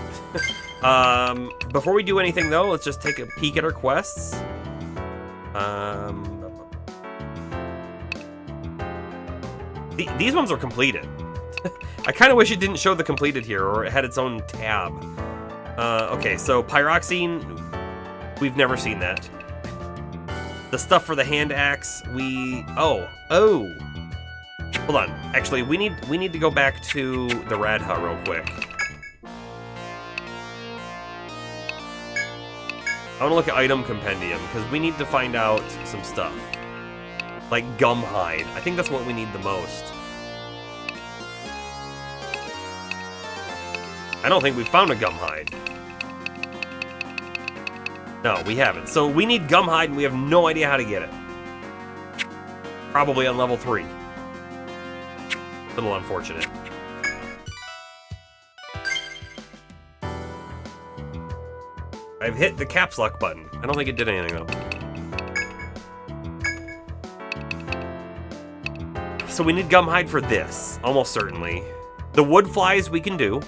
Before we do anything, though, let's just take a peek at our quests. These ones are completed. I kind of wish it didn't show the completed here, or it had its own tab. Okay, so Pyroxene, we've never seen that. The stuff for the hand axe, oh. Hold on. Actually, we need to go back to the Radha real quick. I want to look at item compendium because we need to find out some stuff. Like gum hide. I think that's what we need the most. I don't think we found a gum hide. No, we haven't. So we need gum hide and we have no idea how to get it. Probably on level 3. A little unfortunate. I've hit the caps lock button. I don't think it did anything though. So we need gum hide for this, almost certainly. The wood flies we can do.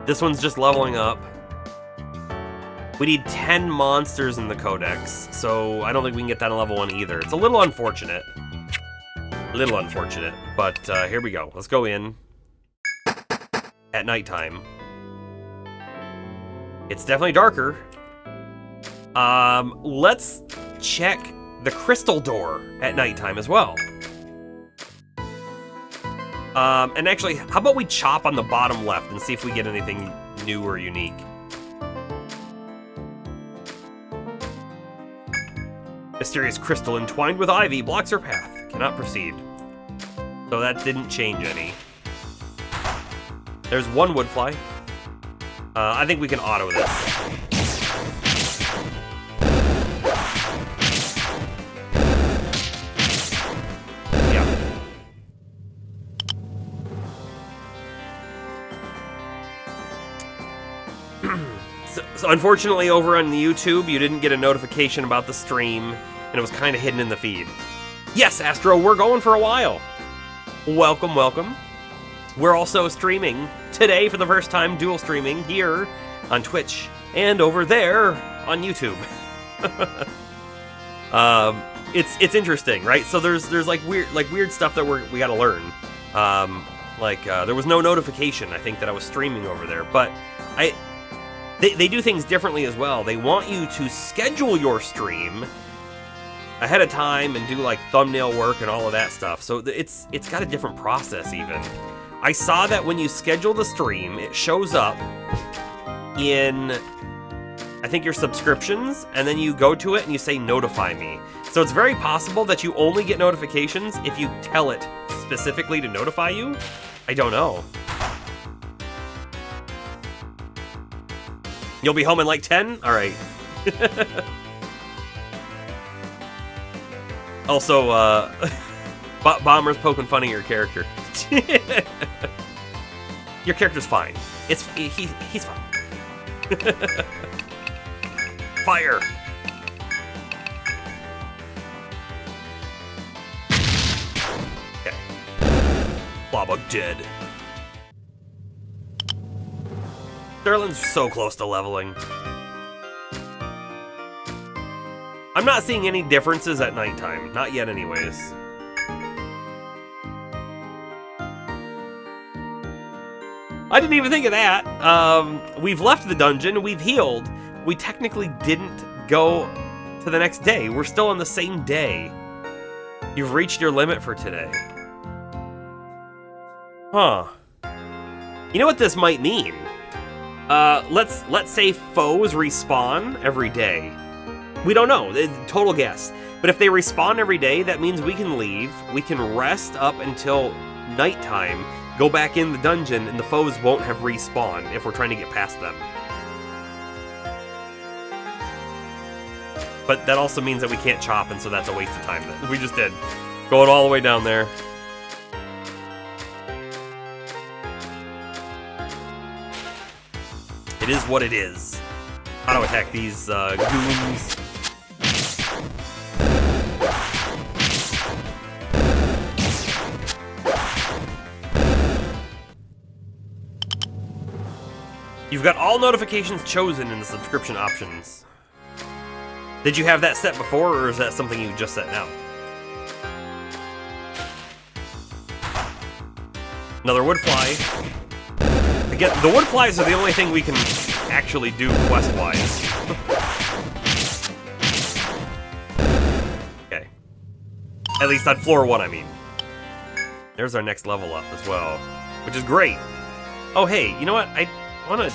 This one's just leveling up. We need 10 monsters in the codex, so I don't think we can get that on level 1 either. It's a little unfortunate. But here we go. Let's go in at nighttime. It's definitely darker. Let's check the crystal door at nighttime as well. And actually, how about we chop on the bottom left and see if we get anything new or unique. Mysterious crystal entwined with ivy blocks her path. Cannot proceed. So that didn't change any. There's one wood fly. I think we can auto this. Yeah. So unfortunately, over on the YouTube, you didn't get a notification about the stream, and it was kind of hidden in the feed. Yes, Astro, we're going for a while. Welcome, welcome. We're also streaming today for the first time, dual streaming here on Twitch and over there on YouTube. It's interesting, right? So there's like weird stuff that we got to learn. There was no notification, I think, that I was streaming over there, but they do things differently as well. They want you to schedule your stream ahead of time and do like thumbnail work and all of that stuff. So it's got a different process even. I saw that when you schedule the stream, it shows up in, I think, your subscriptions, and then you go to it and you say notify me. So it's very possible that you only get notifications if you tell it specifically to notify you. I don't know. You'll be home in like 10? All right. Also, Bomber's poking fun at your character. Your character's fine. He's fine. Fire! Okay. Blobug dead. Sterling's so close to leveling. I'm not seeing any differences at nighttime. Not yet, anyways. I didn't even think of that. We've left the dungeon. We've healed. We technically didn't go to the next day. We're still on the same day. You've reached your limit for today. Huh. You know what this might mean? Let's say F.O.E.s respawn every day. We don't know, total guess. But if they respawn every day, that means we can leave, we can rest up until nighttime, go back in the dungeon, and the F.O.E.s won't have respawned if we're trying to get past them. But that also means that we can't chop, and so that's a waste of time that we just did. Going all the way down there. It is what it is. How to attack these goons. You've got all notifications chosen in the subscription options. Did you have that set before, or is that something you just set now? Another wood fly. Again, the wood flies are the only thing we can actually do quest-wise. Okay. At least on floor 1, I mean. There's our next level up as well, which is great. Oh, hey, you know what? I want to...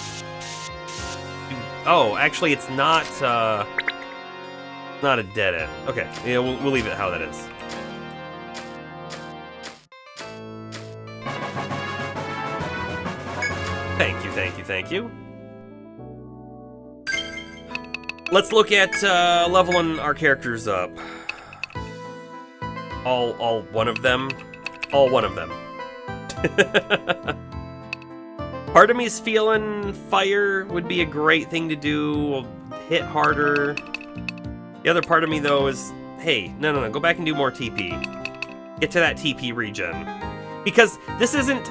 Oh, actually, it's not a dead end. Okay, yeah, we'll leave it how that is. Thank you, thank you, thank you. Let's look at leveling our characters up. All one of them. All one of them. Part of me's feeling fire would be a great thing to do. Hit harder. The other part of me, though, is, hey, no, go back and do more TP. Get to that TP regen. Because this isn't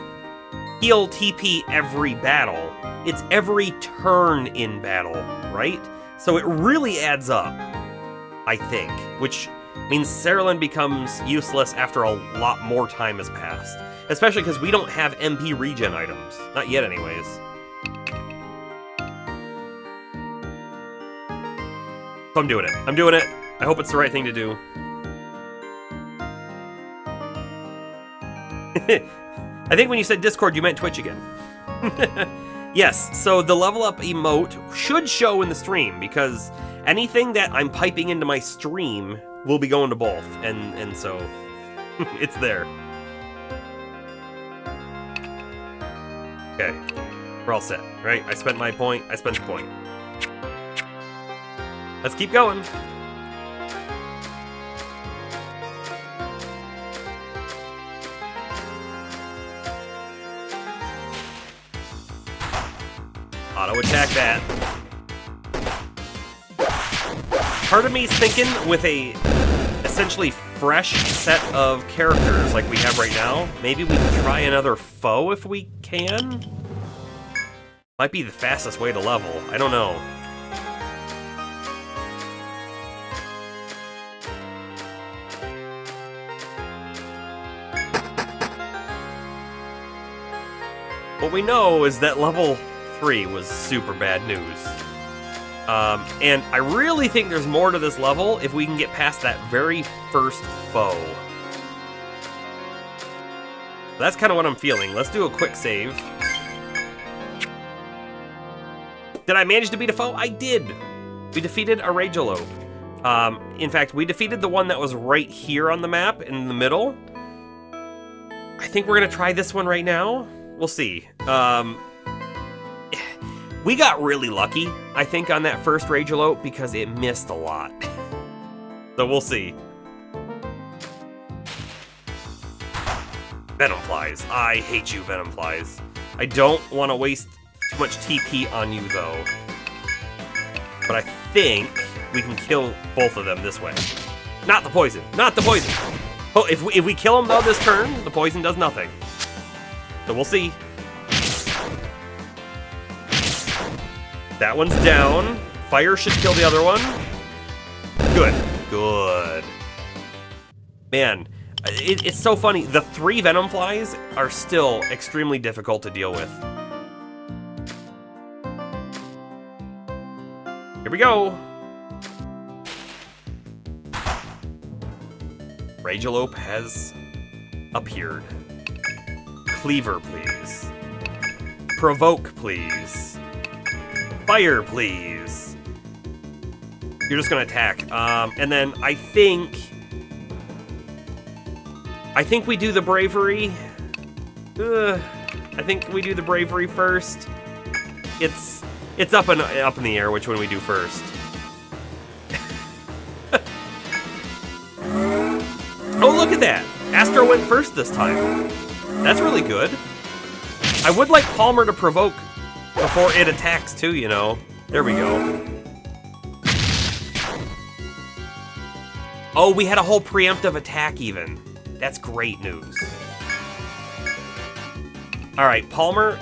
heal TP every battle. It's every turn in battle, right? So it really adds up, I think. Which means Cerulean becomes useless after a lot more time has passed. Especially because we don't have MP regen items. Not yet, anyways. So I'm doing it. I'm doing it. I hope it's the right thing to do. I think when you said Discord, you meant Twitch again. Yes, so the level up emote should show in the stream, because anything that I'm piping into my stream we'll be going to both, and so it's there. Okay, we're all set, right? I spent my point, I spent the point. Let's keep going. Auto attack that. Part of me's thinking with a essentially fresh set of characters like we have right now, maybe we can try another foe if we can? Might be the fastest way to level. I don't know. What we know is that level 3 was super bad news. And I really think there's more to this level if we can get past that very first foe. That's kind of what I'm feeling. Let's do a quick save. Did I manage to beat a foe? I did! We defeated a Ragalope. In fact, we defeated the one that was right here on the map, in the middle. I think we're gonna try this one right now. We'll see. We got really lucky, I think, on that first Ragalope because it missed a lot. So we'll see. Venom Flies. I hate you, Venom Flies. I don't want to waste too much TP on you, though. But I think we can kill both of them this way. Not the poison. Not the poison. Oh, if we kill them, though, this turn, the poison does nothing. So we'll see. That one's down. Fire should kill the other one. Good. Good. Man, it's so funny. The 3 Venom Flies are still extremely difficult to deal with. Here we go. Ragalope has appeared. Cleaver, please. Provoke, please. Fire, please. You're just gonna attack. And then I think we do the bravery. I think we do the bravery first. It's up in the air which one we do first. Oh, look at that! Astro went first this time. That's really good. I would like Palmer to provoke before it attacks too, you know. There we go. Oh, we had a whole preemptive attack even. That's great news. All right, Palmer,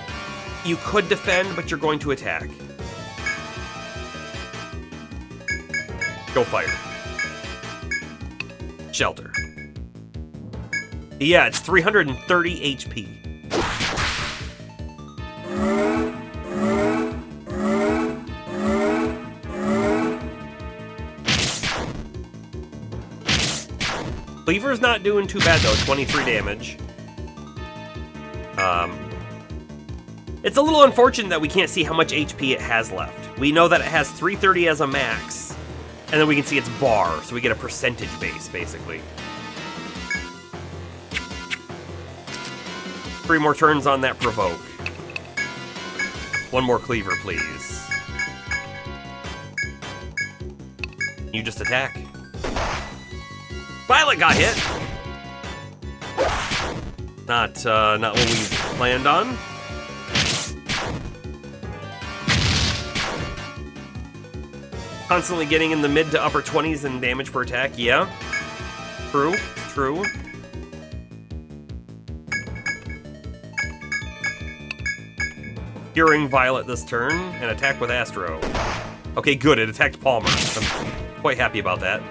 you could defend, but you're going to attack. Go fire. Shelter. Yeah, it's 330 HP. Cleaver's not doing too bad though, 23 damage. It's a little unfortunate that we can't see how much HP it has left. We know that it has 330 as a max, and then we can see its bar, so we get a percentage base, basically. 3 more turns on that provoke. 1 more cleaver, please. You just attack. Violet got hit. Not what we planned on. Constantly getting in the mid to upper 20s in damage per attack. Yeah, true, true. Curing Violet this turn and attack with Astro. Okay, good. It attacked Palmer. I'm quite happy about that.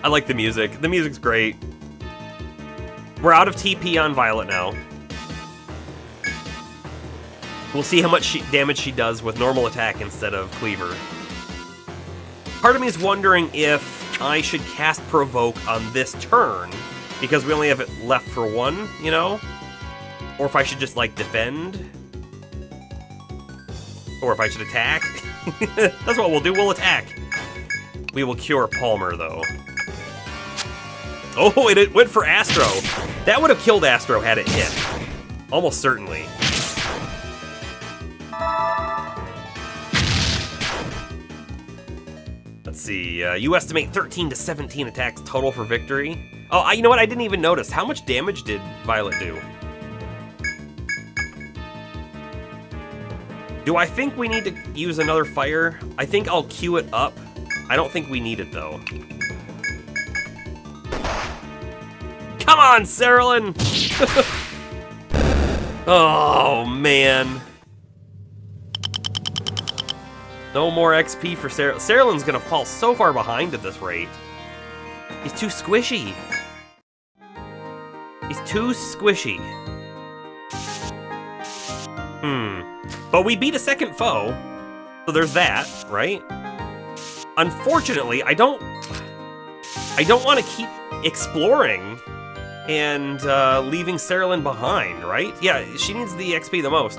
I like the music. The music's great. We're out of TP on Violet now. We'll see how much damage she does with normal attack instead of Cleaver. Part of me is wondering if I should cast Provoke on this turn, because we only have it left for 1, you know? Or if I should just, like, defend. Or if I should attack. That's what we'll do, we'll attack. We will cure Palmer, though. Oh, it went for Astro. That would have killed Astro had it hit. Almost certainly. Let's see, you estimate 13 to 17 attacks total for victory. Oh, you know what, I didn't even notice. How much damage did Violet do? Do I think we need to use another fire? I think I'll queue it up. I don't think we need it, though. Come on, Cerulean! Oh, man. No more XP for Cerulean. Cerulean's gonna fall so far behind at this rate. He's too squishy. He's too squishy. But we beat a second foe, so there's that, right? Unfortunately, I don't want to keep exploring and leaving Cerulean behind, right? Yeah, she needs the XP the most.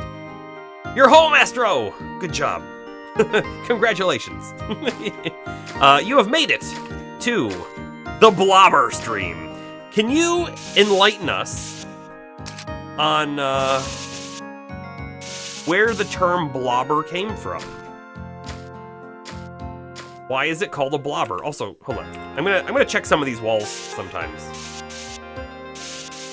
You're home, Astro! Good job. Congratulations. You have made it to the Blobber Stream. Can you enlighten us on where the term blobber came from? Why is it called a blobber? Also, hold on. I'm gonna check some of these walls sometimes.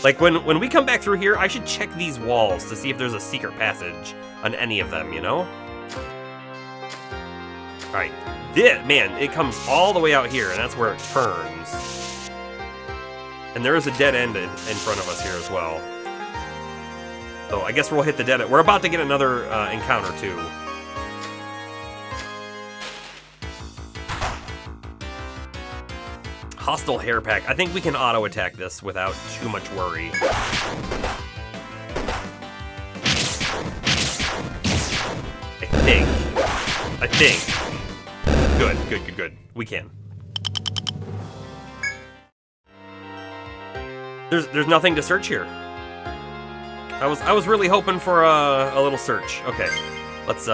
Like when we come back through here, I should check these walls to see if there's a secret passage on any of them, you know? Alright, man, it comes all the way out here, and that's where it turns. And there is a dead end in front of us here as well. So I guess we'll hit the dead end. We're about to get another encounter, too. Hostile hair pack. I think we can auto-attack this without too much worry. I think. Good. We can. There's nothing to search here. I was really hoping for a little search. Okay, let's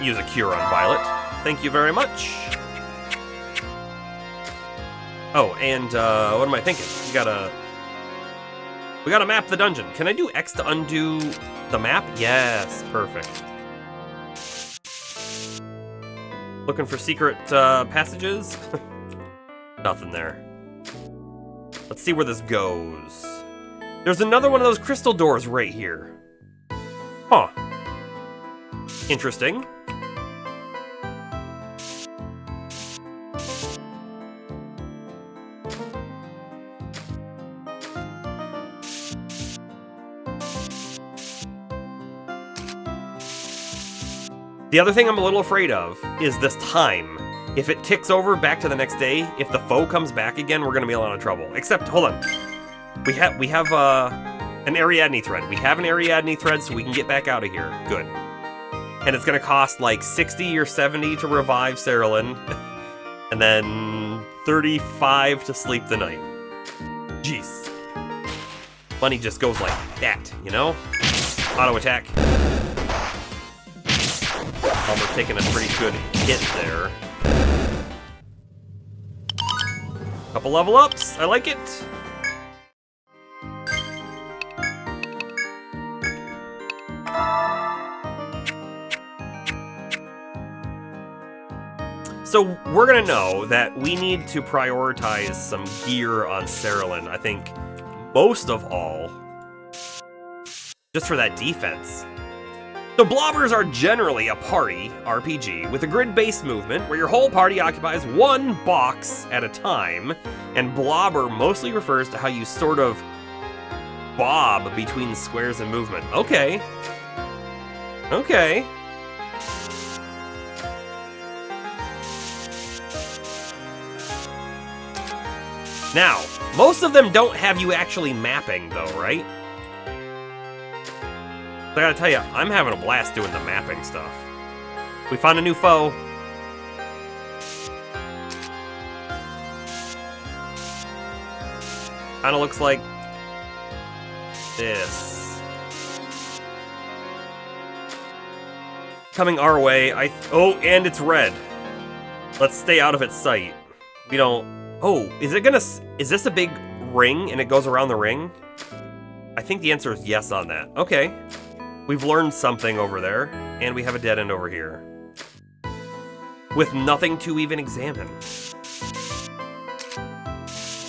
use a cure on Violet. Thank you very much. Oh, and what am I thinking? We gotta map the dungeon. Can I do X to undo the map? Yes, perfect. Looking for secret passages? Nothing there. Let's see where this goes. There's another one of those crystal doors right here. Huh. Interesting. The other thing I'm a little afraid of is this time. If it ticks over back to the next day, if the foe comes back again, we're gonna be in a lot of trouble. Except, hold on. We have an Ariadne thread. We have an Ariadne thread, so we can get back out of here. Good. And it's gonna cost like 60 or 70 to revive Cerulean, and then 35 to sleep the night. Jeez. Money just goes like that, you know? Auto attack. We're taking a pretty good hit there. Couple level ups. I like it. So we're gonna know that we need to prioritize some gear on Cerulean, I think, most of all, just for that defense. So blobbers are generally a party RPG with a grid-based movement where your whole party occupies one box at a time, and blobber mostly refers to how you sort of bob between squares and movement. Okay. Okay. Now, most of them don't have you actually mapping though, right? I gotta tell you, I'm having a blast doing the mapping stuff. We found a new foe. Kinda looks like this. coming our way. Oh, and it's red. Let's stay out of its sight. We don't... Oh, is this a big ring and it goes around the ring? I think the answer is yes on that. Okay. We've learned something over there, and we have a dead end over here. With nothing to even examine.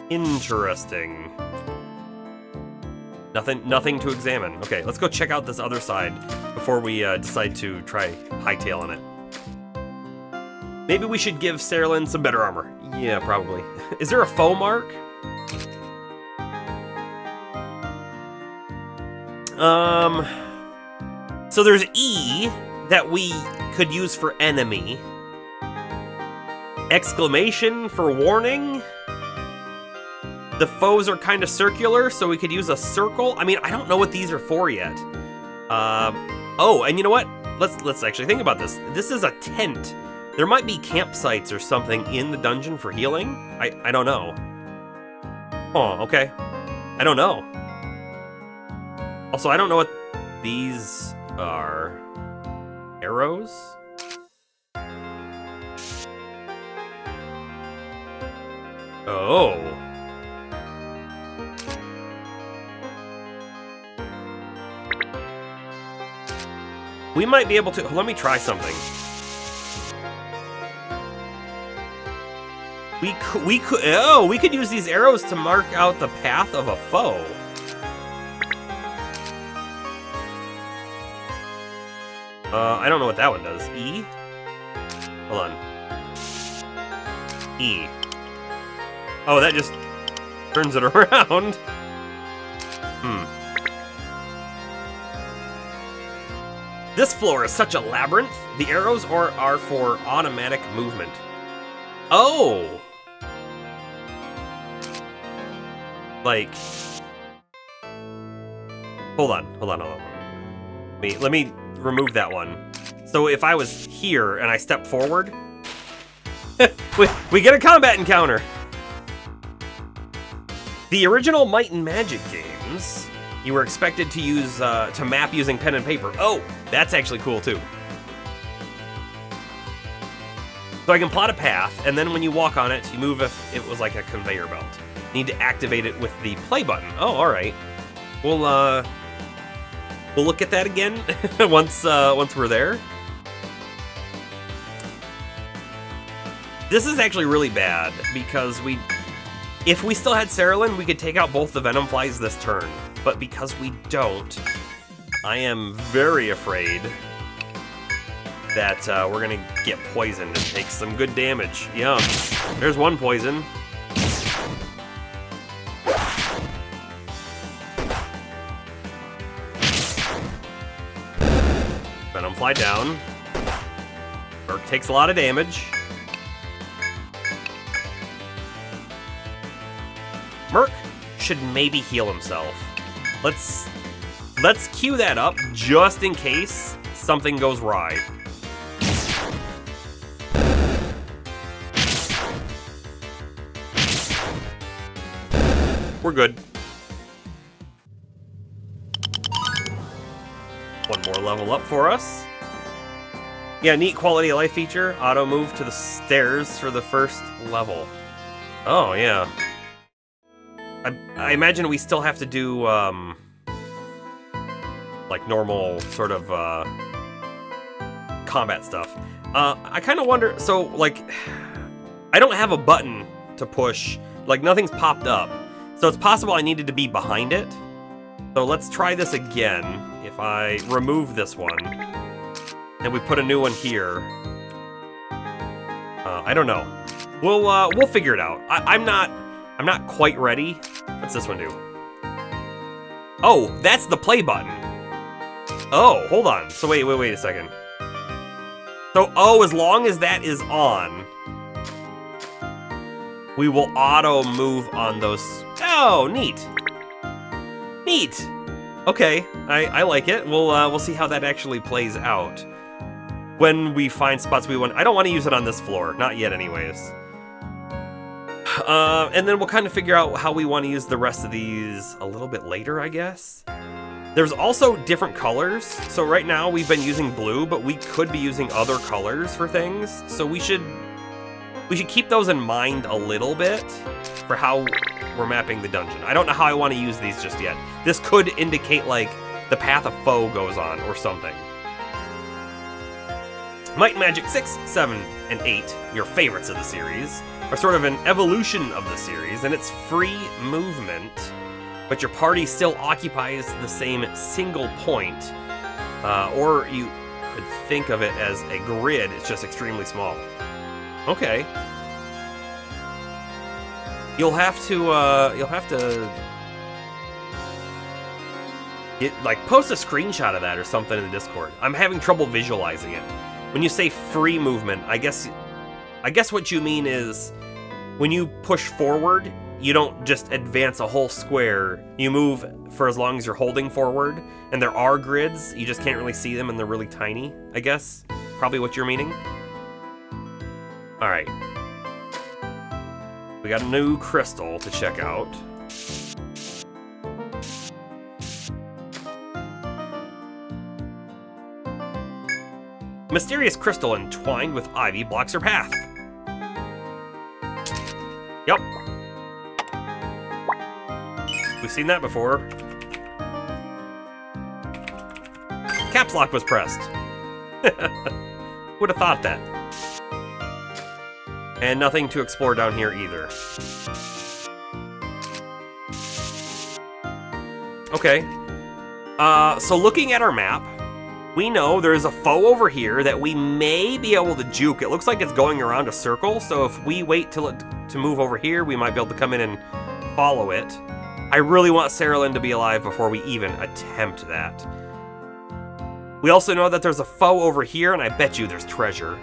Interesting. Nothing to examine. Okay, let's go check out this other side before we decide to try hightailing it. Maybe we should give Saralyn some better armor. Yeah, probably. Is there a foe mark? So there's E that we could use for enemy. Exclamation for warning. The foes are kind of circular, so we could use a circle. I mean, I don't know what these are for yet. Oh, and you know what? Let's actually think about this. This is a tent. There might be campsites or something in the dungeon for healing. I don't know. Oh, okay. I don't know. Also, I don't know what these are. Arrows? Oh. We might be able to... Let me try something. We could use these arrows to mark out the path of a foe. I don't know what that one does. E? Hold on. E. Oh, that just turns it around. This floor is such a labyrinth. The arrows are for automatic movement. Oh! Like... Hold on. Let me remove that one. So if I was here and I step forward, we get a combat encounter. The original Might and Magic games, you were expected to use to map using pen and paper. Oh, that's actually cool too. So I can plot a path, and then when you walk on it, you move if it was like a conveyor belt. Need to activate it with the play button. Oh, all right. We'll look at that again once we're there. This is actually really bad because if we still had Saralyn, we could take out both the Venom Flies this turn. But because we don't, I am very afraid that we're gonna get poisoned and take some good damage. Yeah, there's one poison. Venom Fly down. Merc takes a lot of damage. Merc should maybe heal himself. Let's queue that up just in case something goes awry. We're good. One more level up for us. Yeah, neat quality of life feature. Auto move to the stairs for the first level. Oh, yeah. I imagine we still have to do, like, normal sort of, combat stuff. I kind of wonder, so, like, I don't have a button to push. Like, nothing's popped up. So it's possible I needed to be behind it. So let's try this again. If I remove this one, and we put a new one here. I don't know. We'll figure it out. I'm not quite ready. What's this one do? Oh, that's the play button. Oh, hold on. So wait a second. So, as long as that is on, we will auto move on those. Oh, neat. Neat. Okay, I like it. We'll see how that actually plays out when we find spots we want. I don't want to use it on this floor, not yet, anyways. And then we'll kind of figure out how we want to use the rest of these a little bit later, I guess. There's also different colors. So right now we've been using blue, but we could be using other colors for things. So we should keep those in mind a little bit for how we're mapping the dungeon. I don't know how I want to use these just yet. This could indicate like the path a foe goes on or something. Might and Magic 6, 7, and 8, your favorites of the series, are sort of an evolution of the series, and it's free movement, but your party still occupies the same single point, or you could think of it as a grid. It's just extremely small. Okay. You'll have to post a screenshot of that or something in the Discord. I'm having trouble visualizing it. When you say free movement, I guess what you mean is when you push forward, you don't just advance a whole square. You move for as long as you're holding forward, and there are grids. You just can't really see them, and they're really tiny, I guess. Probably what you're meaning. All right. We got a new crystal to check out. Mysterious crystal entwined with ivy blocks your path. Yep. We've seen that before. Caps lock was pressed. Would have thought that. And nothing to explore down here either. Okay. So looking at our map, we know there's a foe over here that we may be able to juke. It looks like it's going around a circle, so if we wait to move over here, we might be able to come in and follow it. I really want Sarah Lynn to be alive before we even attempt that. We also know that there's a foe over here, and I bet you there's treasure.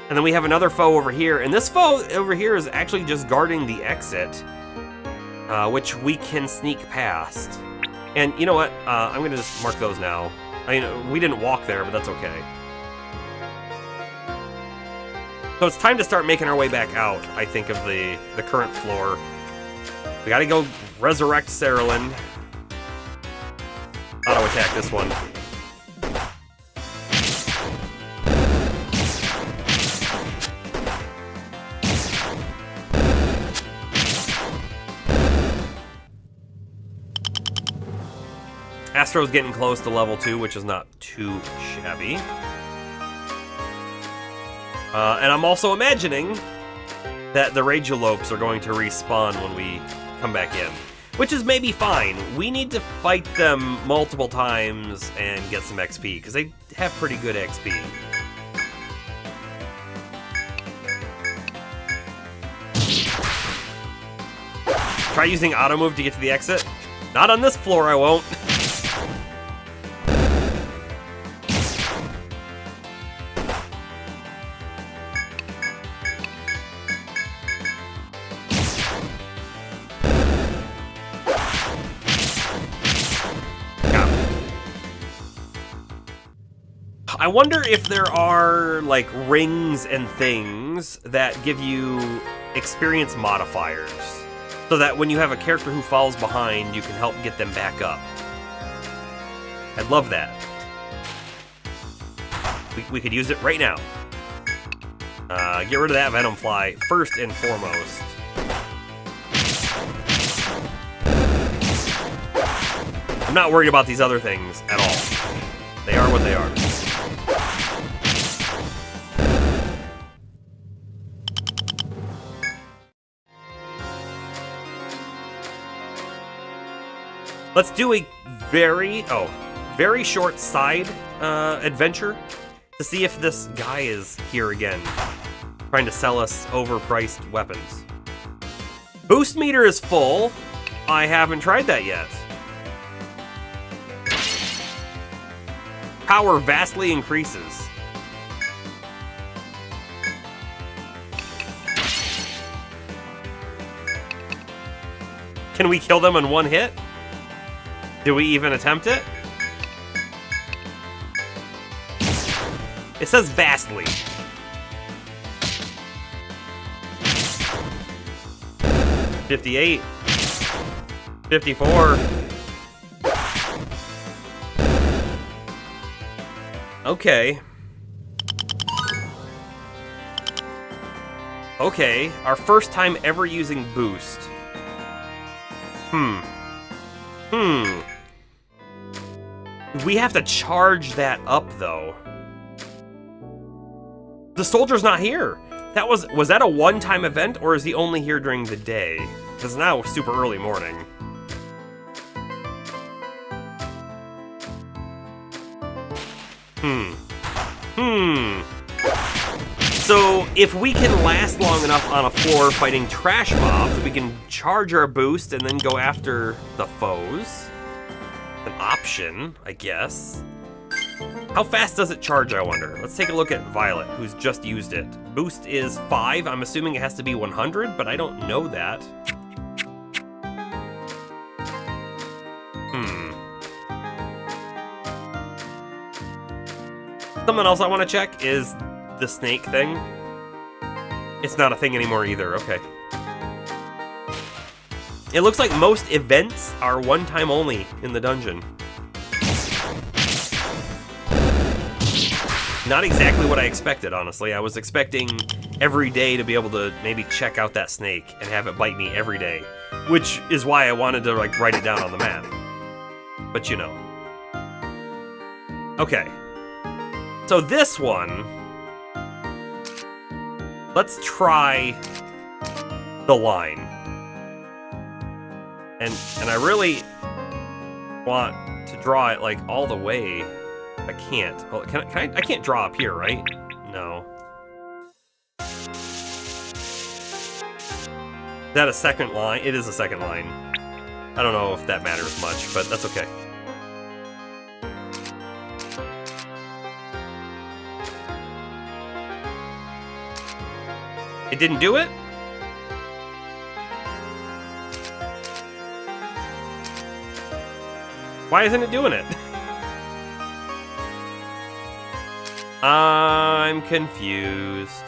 And then we have another foe over here, and this foe over here is actually just guarding the exit, which we can sneak past. And you know what? I'm gonna just mark those now. I mean, we didn't walk there, but that's okay. So it's time to start making our way back out, I think, of the current floor. We gotta go resurrect Sarah Lynn. Auto-attack this one. Astro's getting close to level 2, which is not too shabby. And I'm also imagining that the Ragulopes are going to respawn when we come back in, which is maybe fine. We need to fight them multiple times and get some XP, because they have pretty good XP. Try using auto move to get to the exit. Not on this floor, I won't. I wonder if there are, like, rings and things that give you experience modifiers, so that when you have a character who falls behind, you can help get them back up. I'd love that. We could use it right now. Get rid of that Venom Fly, first and foremost. I'm not worried about these other things at all. They are what they are. Let's do a very short side adventure to see if this guy is here again, trying to sell us overpriced weapons. Boost meter is full. I haven't tried that yet. Power vastly increases. Can we kill them in one hit? Do we even attempt it? It says vastly. $58. $54. Okay. Okay, our first time ever using boost. We have to charge that up, though. The soldier's not here. Was that a one-time event, or is he only here during the day? Because now it's super early morning. So, if we can last long enough on a floor fighting trash mobs, we can charge our boost and then go after the foes. An option, I guess. How fast does it charge, I wonder? Let's take a look at Violet, who's just used it. Boost is 5. I'm assuming it has to be 100, but I don't know that. Something else I want to check is the snake thing. It's not a thing anymore either, okay. It looks like most events are one time only in the dungeon. Not exactly what I expected, honestly. I was expecting every day to be able to maybe check out that snake and have it bite me every day, which is why I wanted to like write it down on the map. But you know. Okay. So this one, let's try the line. And I really want to draw it like all the way. I can't. Well, can I can't draw up here, right? No. Is that a second line? It is a second line. I don't know if that matters much, but that's okay. It didn't do it? Why isn't it doing it? I'm confused.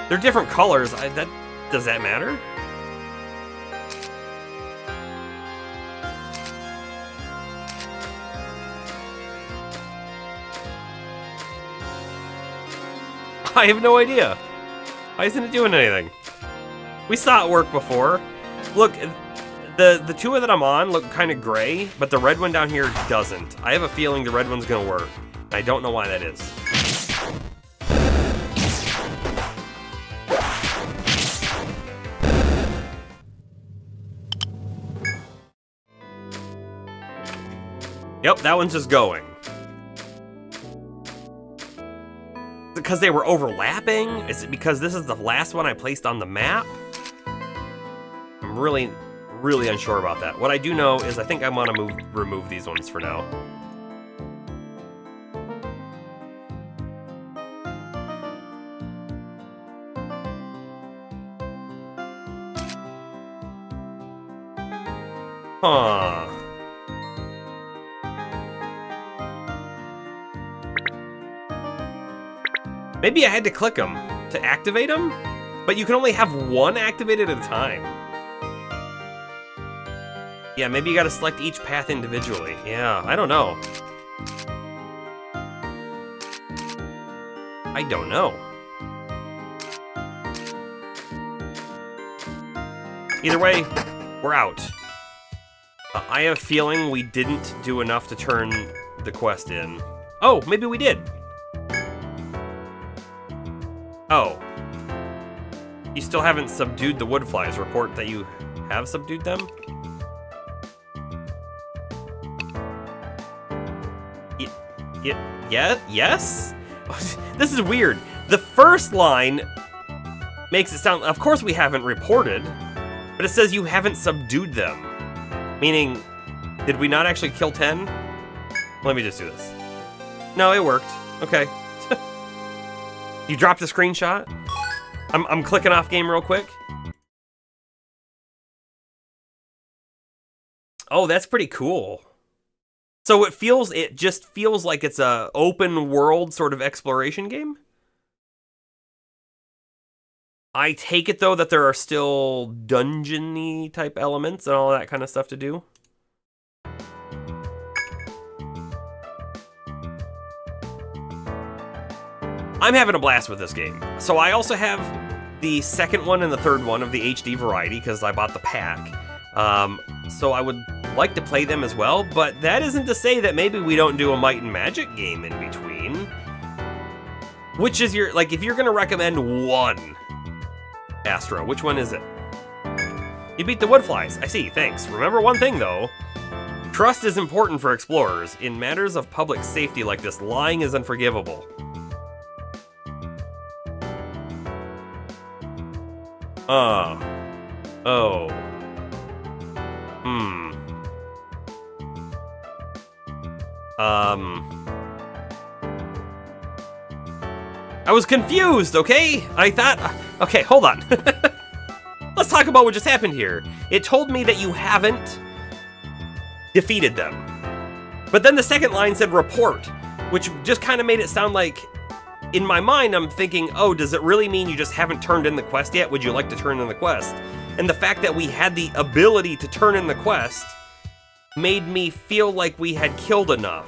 They're different colors. Does that matter? I have no idea. Why isn't it doing anything? We saw it work before. Look, the two that I'm on look kind of gray, but the red one down here doesn't. I have a feeling the red one's gonna work. I don't know why that is. Yep, that one's just going. Because they were overlapping? Is it because this is the last one I placed on the map? I'm really unsure about that. What I do know is I think I want to remove these ones for now. Huh. Maybe I had to click them to activate them, but you can only have one activated at a time. Yeah, maybe you gotta select each path individually. Yeah, I don't know. I don't know. Either way, we're out. I have a feeling we didn't do enough to turn the quest in. Oh, maybe we did. Oh. You still haven't subdued the wood flies. Report that you have subdued them? Yes? This is weird. The first line makes it sound... Of course we haven't reported, but it says you haven't subdued them. Meaning, did we not actually kill 10? Let me just do this. No, it worked. Okay. You dropped a screenshot? I'm clicking off game real quick. Oh, that's pretty cool. So it just feels like it's a open world sort of exploration game? I take it though that there are still dungeon-y type elements and all that kind of stuff to do. I'm having a blast with this game. So I also have the second one and the third one of the HD variety because I bought the pack. So I would like to play them as well, but that isn't to say that maybe we don't do a Might and Magic game in between. Which is your, like, if you're gonna recommend one Astro, which one is it? You beat the Woodflies. I see, thanks. Remember one thing though. Trust is important for explorers. In matters of public safety like this, lying is unforgivable. Oh. I was confused, okay? I thought... Okay, hold on. Let's talk about what just happened here. It told me that you haven't defeated them. But then the second line said report, which just kind of made it sound like... In my mind, I'm thinking, oh, does it really mean you just haven't turned in the quest yet? Would you like to turn in the quest? And the fact that we had the ability to turn in the quest made me feel like we had killed enough.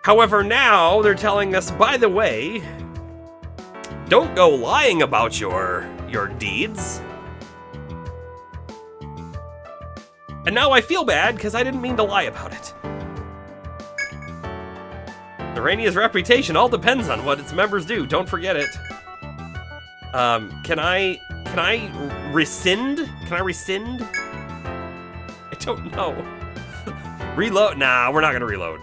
However, now they're telling us, by the way, don't go lying about your deeds. And now I feel bad because I didn't mean to lie about it. Irania's reputation all depends on what its members do. Don't forget it. Can I rescind? Can I rescind? I don't know. Reload? Nah, we're not gonna reload.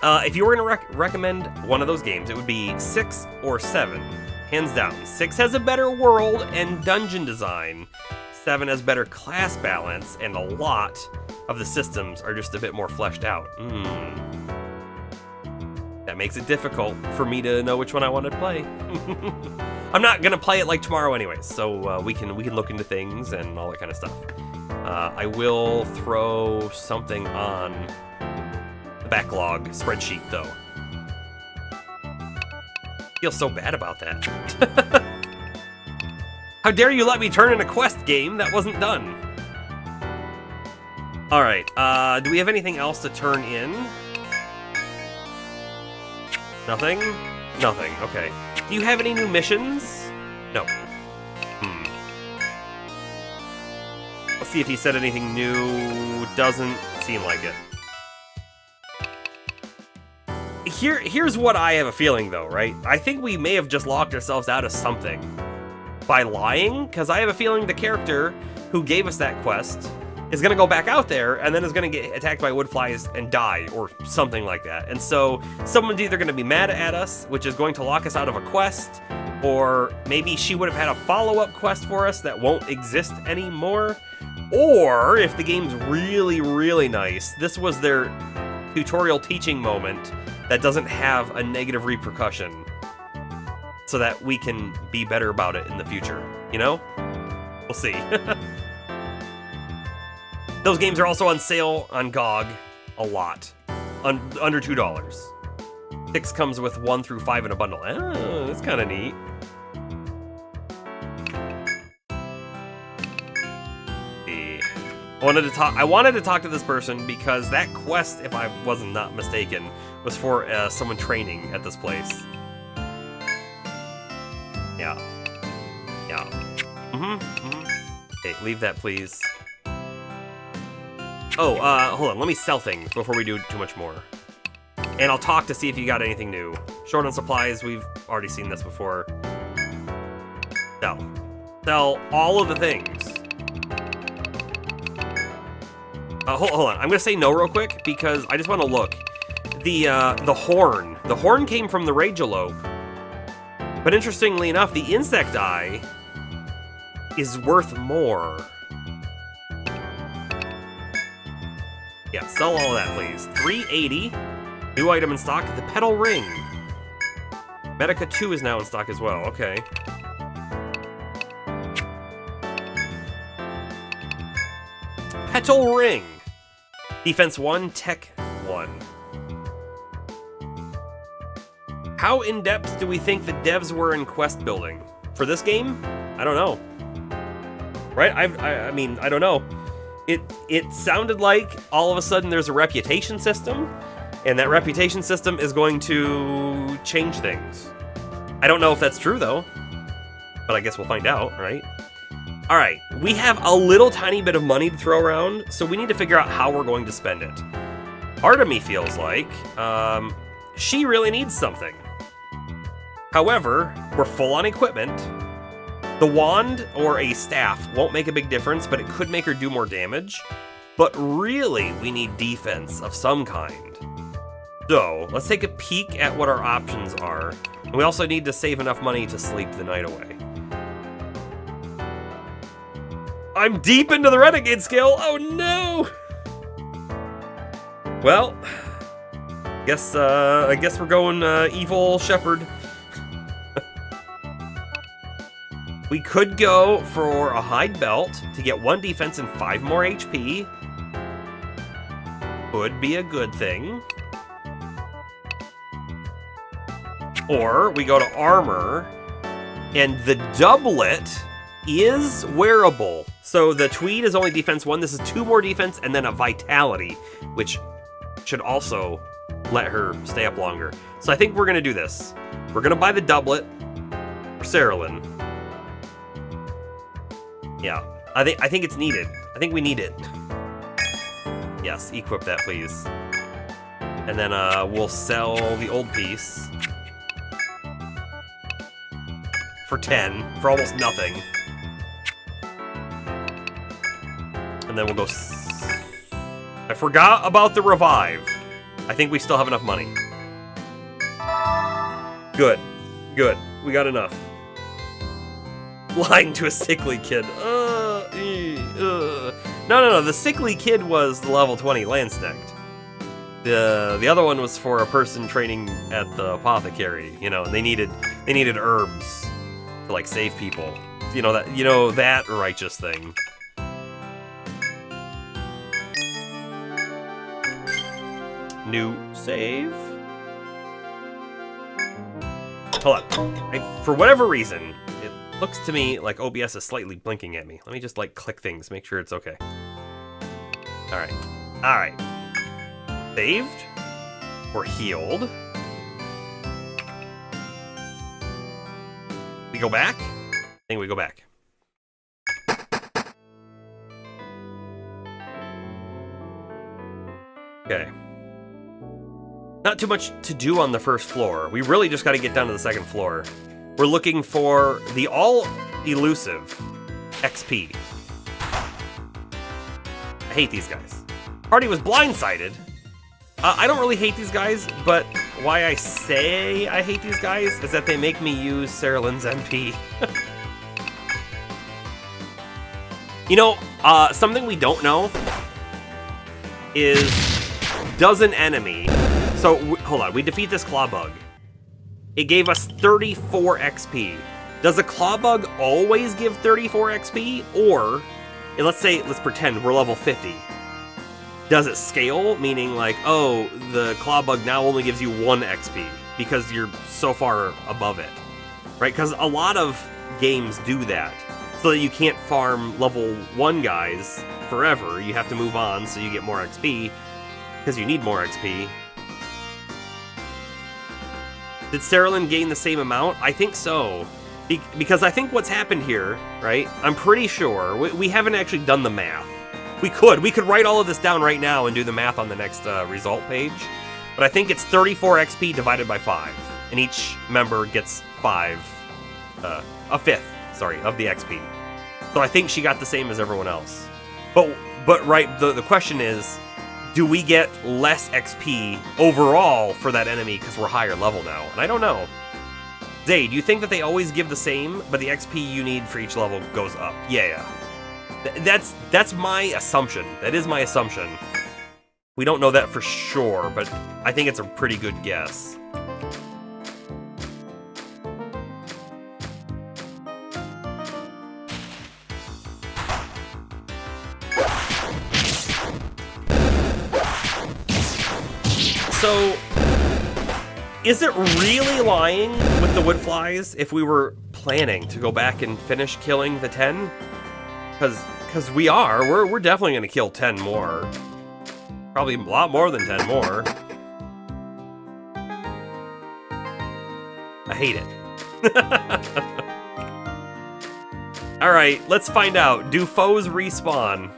If you were gonna recommend one of those games, it would be 6 or 7, hands down. 6 has a better world and dungeon design. 7 has better class balance, and a lot of the systems are just a bit more fleshed out. That makes it difficult for me to know which one I want to play. I'm not gonna play it like tomorrow anyways, so we can look into things and all that kind of stuff. I will throw something on the backlog spreadsheet though. I feel so bad about that. How dare you let me turn in a quest game that wasn't done? All right, do we have anything else to turn in? Nothing? Nothing, okay. Do you have any new missions? No. Let's see if he said anything new. Doesn't seem like it. Here's what I have a feeling though, right? I think we may have just locked ourselves out of something by lying, because I have a feeling the character who gave us that quest is going to go back out there and then is going to get attacked by woodflies and die or something like that. And so someone's either going to be mad at us, which is going to lock us out of a quest, or maybe she would have had a follow-up quest for us that won't exist anymore. Or if the game's really, really nice, this was their tutorial teaching moment that doesn't have a negative repercussion so that we can be better about it in the future, you know? We'll see. Those games are also on sale on GOG a lot, under $2. 6 comes with 1 through 5 in a bundle. Oh, that's kind of neat. I wanted to talk to this person because that quest, if I wasn't not mistaken, was for someone training at this place. Yeah. Okay, leave that, please. Oh, hold on. Let me sell things before we do too much more. And I'll talk to see if you got anything new. Short on supplies. We've already seen this before. Sell. Sell all of the things. Hold on. I'm gonna say no real quick because I just want to look. The horn. The horn came from the Ragalope. But interestingly enough, the insect eye is worth more. Yeah, sell all of that, please. $380. New item in stock, the Petal Ring. Medica 2 is now in stock as well, okay. Petal Ring. Defense 1, Tech 1. How in-depth do we think the devs were in quest building? For this game? I don't know. Right? I mean, I don't know. It sounded like all of a sudden there's a reputation system, And that reputation system is going to change things. I don't know if that's true, though. But I guess we'll find out, right? Alright, we have a little tiny bit of money to throw around, so we need to figure out how we're going to spend it. Part of me feels like she really needs something. However, we're full on equipment. The wand or a staff won't make a big difference, but it could make her do more damage. But really, we need defense of some kind. So, let's take a peek at what our options are. And we also need to save enough money to sleep the night away. I'm deep into the Renegade skill! Oh no! Well, I guess we're going Evil Shepherd. We could go for a hide belt to get 1 defense and 5 more HP. Could be a good thing. Or we go to armor, and the doublet is wearable. So the tweed is only defense 1. This is 2 more defense and then a vitality, which should also let her stay up longer. So I think we're going to do this. We're going to buy the doublet for Cerulean. Yeah, I think it's needed. I think we need it. Yes, equip that, please. And then we'll sell the old piece for 10, for almost nothing. And then we'll go... I forgot about the revive. I think we still have enough money. Good. Good. We got enough. Lying to a sickly kid. No. The sickly kid was the level 20 Landsknecht. The other one was for a person training at the apothecary, you know, and they needed herbs to like save people. You know that righteous thing. New save. Hold on. For whatever reason, it looks to me like OBS is slightly blinking at me. Let me just like click things, make sure it's okay. Alright. Alright. Saved. We're healed. We go back? I think we go back. Okay. Not too much to do on the first floor. We really just got to get down to the second floor. We're looking for the all-elusive XP. I hate these guys. Party was blindsided. I don't really hate these guys, but why I say I hate these guys is that they make me use Cerulean's MP. You know, something we don't know is, does an enemy... So, hold on, we defeat this claw bug. It gave us 34 XP. Does a claw bug always give 34 XP? Or, let's pretend we're level 50. Does it scale? Meaning like, oh, the claw bug now only gives you 1 XP because you're so far above it. Right? Because a lot of games do that. So that you can't farm level 1 guys forever. You have to move on so you get more XP. Because you need more XP. Did Cerulean gain the same amount? I think so. Because I think what's happened here, right? I'm pretty sure. We haven't actually done the math. We could write all of this down right now and do the math on the next result page. But I think it's 34 XP divided by 5. And each member gets 5, a fifth, sorry, of the XP. So I think she got the same as everyone else. But right, the question is, do we get less XP overall for that enemy because we're higher level now? And I don't know. Zay, do you think that they always give the same, but the XP you need for each level goes up? Yeah. That's my assumption. That is my assumption. We don't know that for sure, but I think it's a pretty good guess. So, is it really lying with the wood flies if we were planning to go back and finish killing the 10? Because we're definitely going to kill 10 more. Probably a lot more than 10 more. I hate it. Alright, let's find out. Do foes respawn?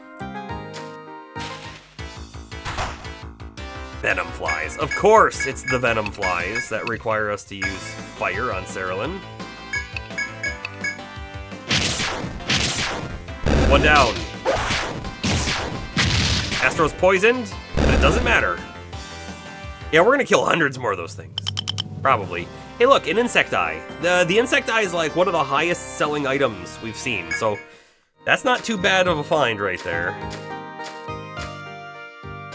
Venom flies. Of course, it's the venom flies that require us to use fire on Cerulean. One down. Astro's poisoned, but it doesn't matter. Yeah, we're gonna kill hundreds more of those things. Probably. Hey look, an insect eye. The insect eye is like one of the highest selling items we've seen, so that's not too bad of a find right there.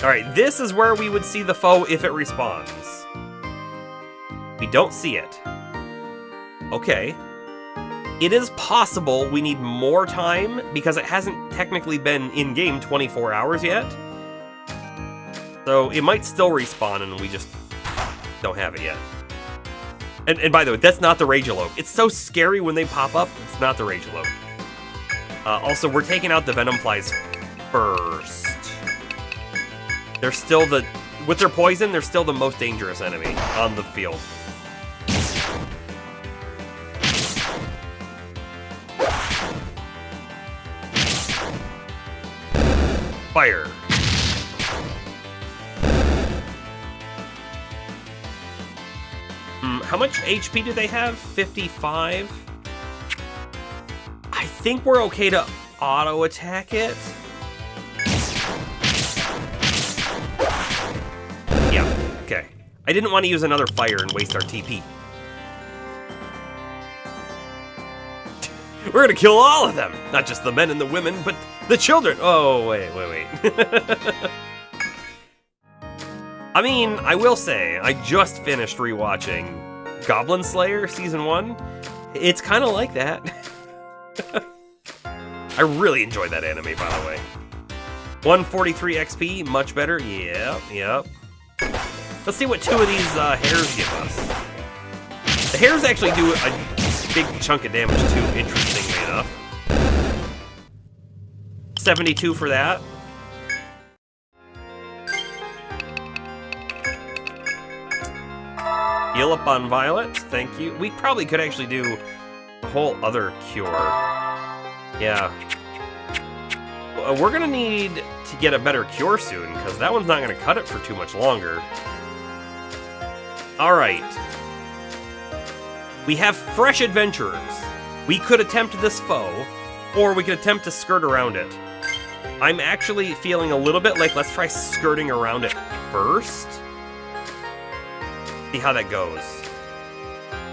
Alright, this is where we would see the foe if it respawns. We don't see it. Okay. It is possible we need more time because it hasn't technically been in-game 24 hours yet. So it might still respawn and we just don't have it yet. And by the way, that's not the Rage-Elope. It's so scary when they pop up, it's not the Rage-Elope. Also, we're taking out the Venom Flies first. They're still with their poison, they're still the most dangerous enemy on the field. Fire. How much HP do they have? 55? I think we're okay to auto-attack it. Yeah, okay. I didn't want to use another fire and waste our TP. We're gonna kill all of them! Not just the men and the women, but the children! Oh, wait. I mean, I will say, I just finished rewatching Goblin Slayer Season 1. It's kind of like that. I really enjoyed that anime, by the way. 143 XP, much better. Yep. Let's see what two of these hairs give us. The hairs actually do a big chunk of damage too, interestingly enough. 72 for that. Heal up on Violet, thank you. We probably could actually do a whole other cure. Yeah. We're gonna need to get a better cure soon, because that one's not gonna cut it for too much longer. Alright. We have fresh adventurers. We could attempt this foe, or we could attempt to skirt around it. I'm actually feeling a little bit like let's try skirting around it first. See how that goes.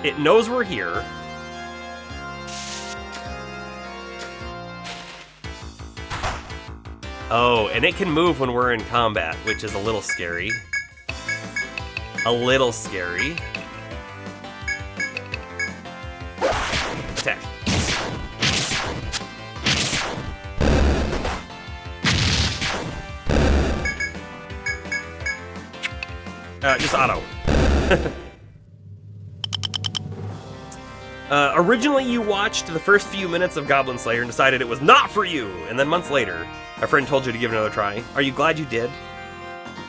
It knows we're here. Oh, and it can move when we're in combat, which is a little scary. A little scary. Attack. Just auto. Originally you watched the first few minutes of Goblin Slayer and decided it was not for you, and then months later, a friend told you to give it another try. Are you glad you did?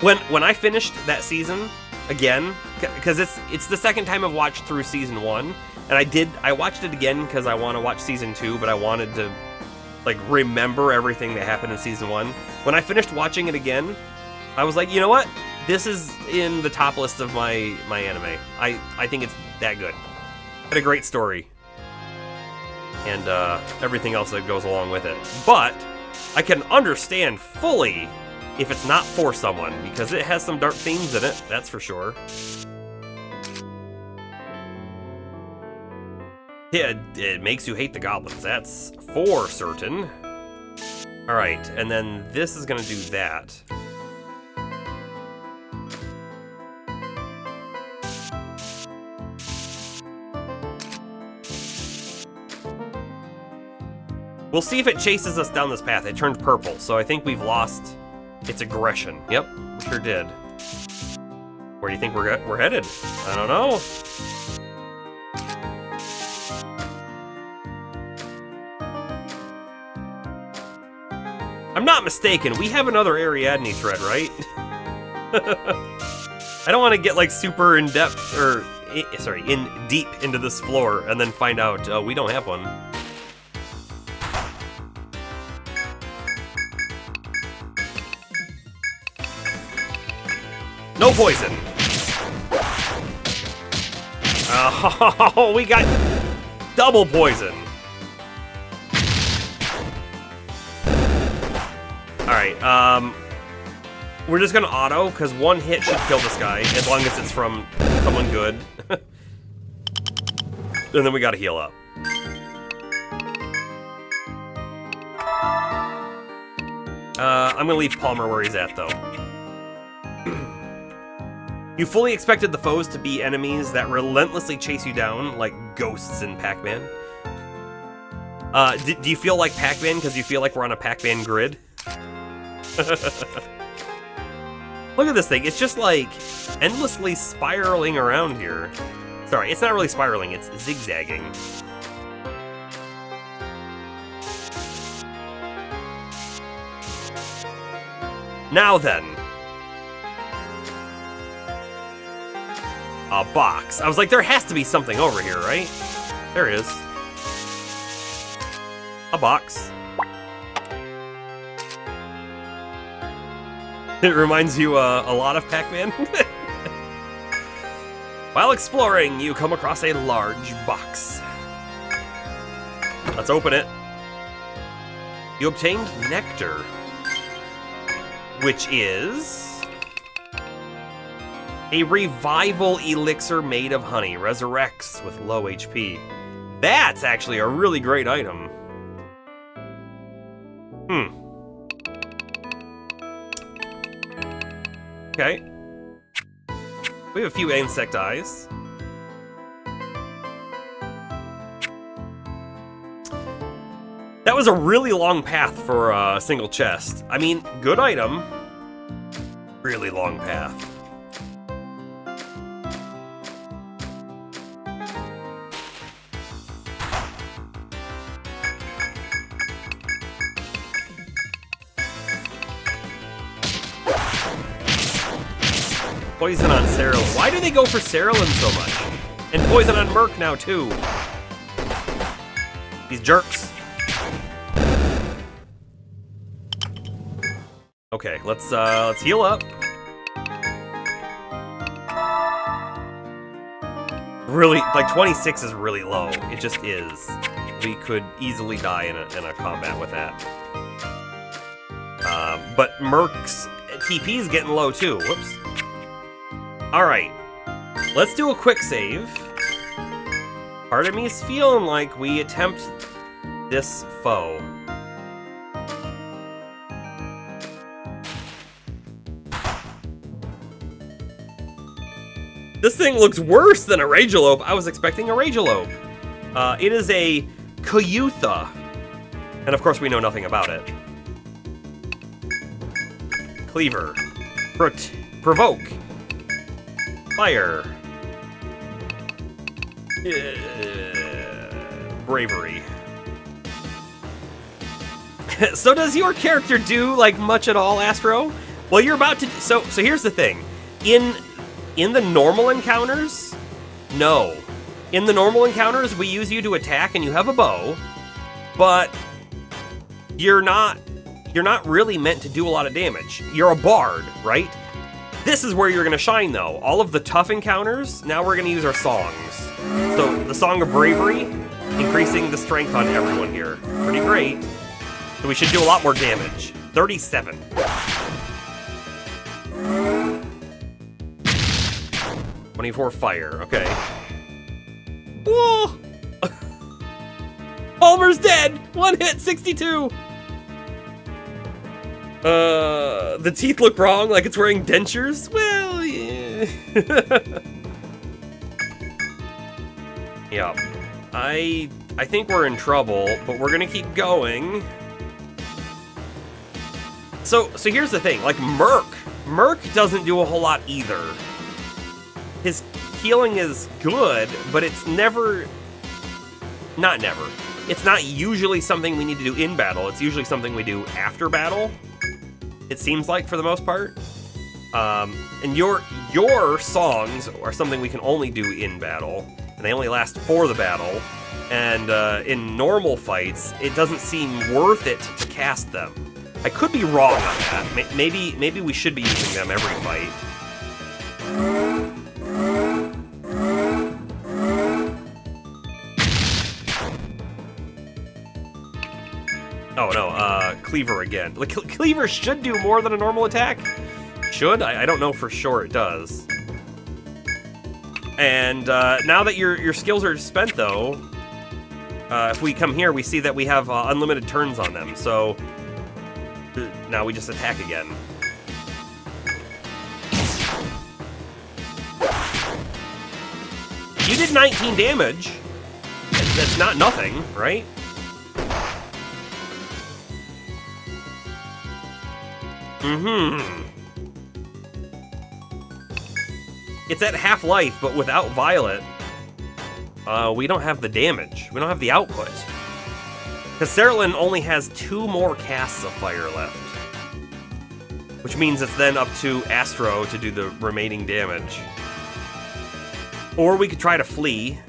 When I finished that season, again, because it's the second time I've watched through Season 1, and I watched it again because I want to watch Season 2, but I wanted to, like, remember everything that happened in Season 1. When I finished watching it again, I was like, you know what? This is in the top list of my anime. I think it's that good. Had a great story. And everything else that goes along with it. But I can understand fully if it's not for someone, because it has some dark themes in it, that's for sure. Yeah, it makes you hate the goblins, that's for certain. Alright, and then this is gonna do that. We'll see if it chases us down this path. It turned purple, so I think we've lost its aggression. Yep, we sure did. Where do you think we're headed? I don't know. I'm not mistaken, we have another Ariadne thread, right? I don't want to get like super in-depth or in deep into this floor, and then find out we don't have one. No poison. Oh, we got double poison. All right, we're just gonna auto, because one hit should kill this guy, as long as it's from someone good. And then we gotta heal up. I'm gonna leave Palmer where he's at, though. You fully expected the foes to be enemies that relentlessly chase you down, like ghosts in Pac-Man. Do you feel like Pac-Man because you feel like we're on a Pac-Man grid? Look at this thing. It's just like endlessly spiraling around here. Sorry, it's not really spiraling, it's zigzagging. Now then. A box. I was like, there has to be something over here, right? There is. A box. It reminds you a lot of Pac-Man. While exploring, you come across a large box. Let's open it. You obtained nectar, which is a revival elixir made of honey. Resurrects with low HP. That's actually a really great item. Okay. We have a few insect eyes. That was a really long path for a single chest. I mean, good item. Really long path. Poison on Cerulean. Why do they go for Cerulean so much? And poison on Merc now too. These jerks. Okay, let's heal up. Really, like 26 is really low. It just is. We could easily die in a combat with that. But Merc's TP is getting low too. Whoops. Alright, let's do a quick save. Part of me is feeling like we attempt this foe. This thing looks worse than a Ragealope. I was expecting a Ragealope. It is a Kayutha. And of course we know nothing about it. Cleaver. Provoke. Fire. Bravery. So does your character do like much at all, Astro? Well, you're about to. So here's the thing. In the normal encounters, no. In the normal encounters, we use you to attack, and you have a bow, but you're not really meant to do a lot of damage. You're a bard, right? This is where you're going to shine, though. All of the tough encounters, now we're going to use our songs. So, the Song of Bravery, increasing the strength on everyone here. Pretty great. So we should do a lot more damage. 37. .24 fire, okay. Whoa! Palmer's dead! One hit, 62! The teeth look wrong, like it's wearing dentures? Well, yeah. Yeah. I think we're in trouble, but we're gonna keep going. So here's the thing, like Merc doesn't do a whole lot either. His healing is good, but it's it's not usually something we need to do in battle. It's usually something we do after battle. It seems like, for the most part. And your songs are something we can only do in battle, and they only last for the battle. And in normal fights, it doesn't seem worth it to cast them. I could be wrong on that. Maybe we should be using them every fight. Oh no, Cleaver again. Cleaver should do more than a normal attack. Should? I don't know for sure it does. And now that your skills are spent, though, if we come here, we see that we have unlimited turns on them. So now we just attack again. You did 19 damage. That's not nothing, right? It's at half life, but without Violet, we don't have the damage. We don't have the output. Because Cerulean only has 2 more casts of fire left. Which means it's then up to Astro to do the remaining damage. Or we could try to flee.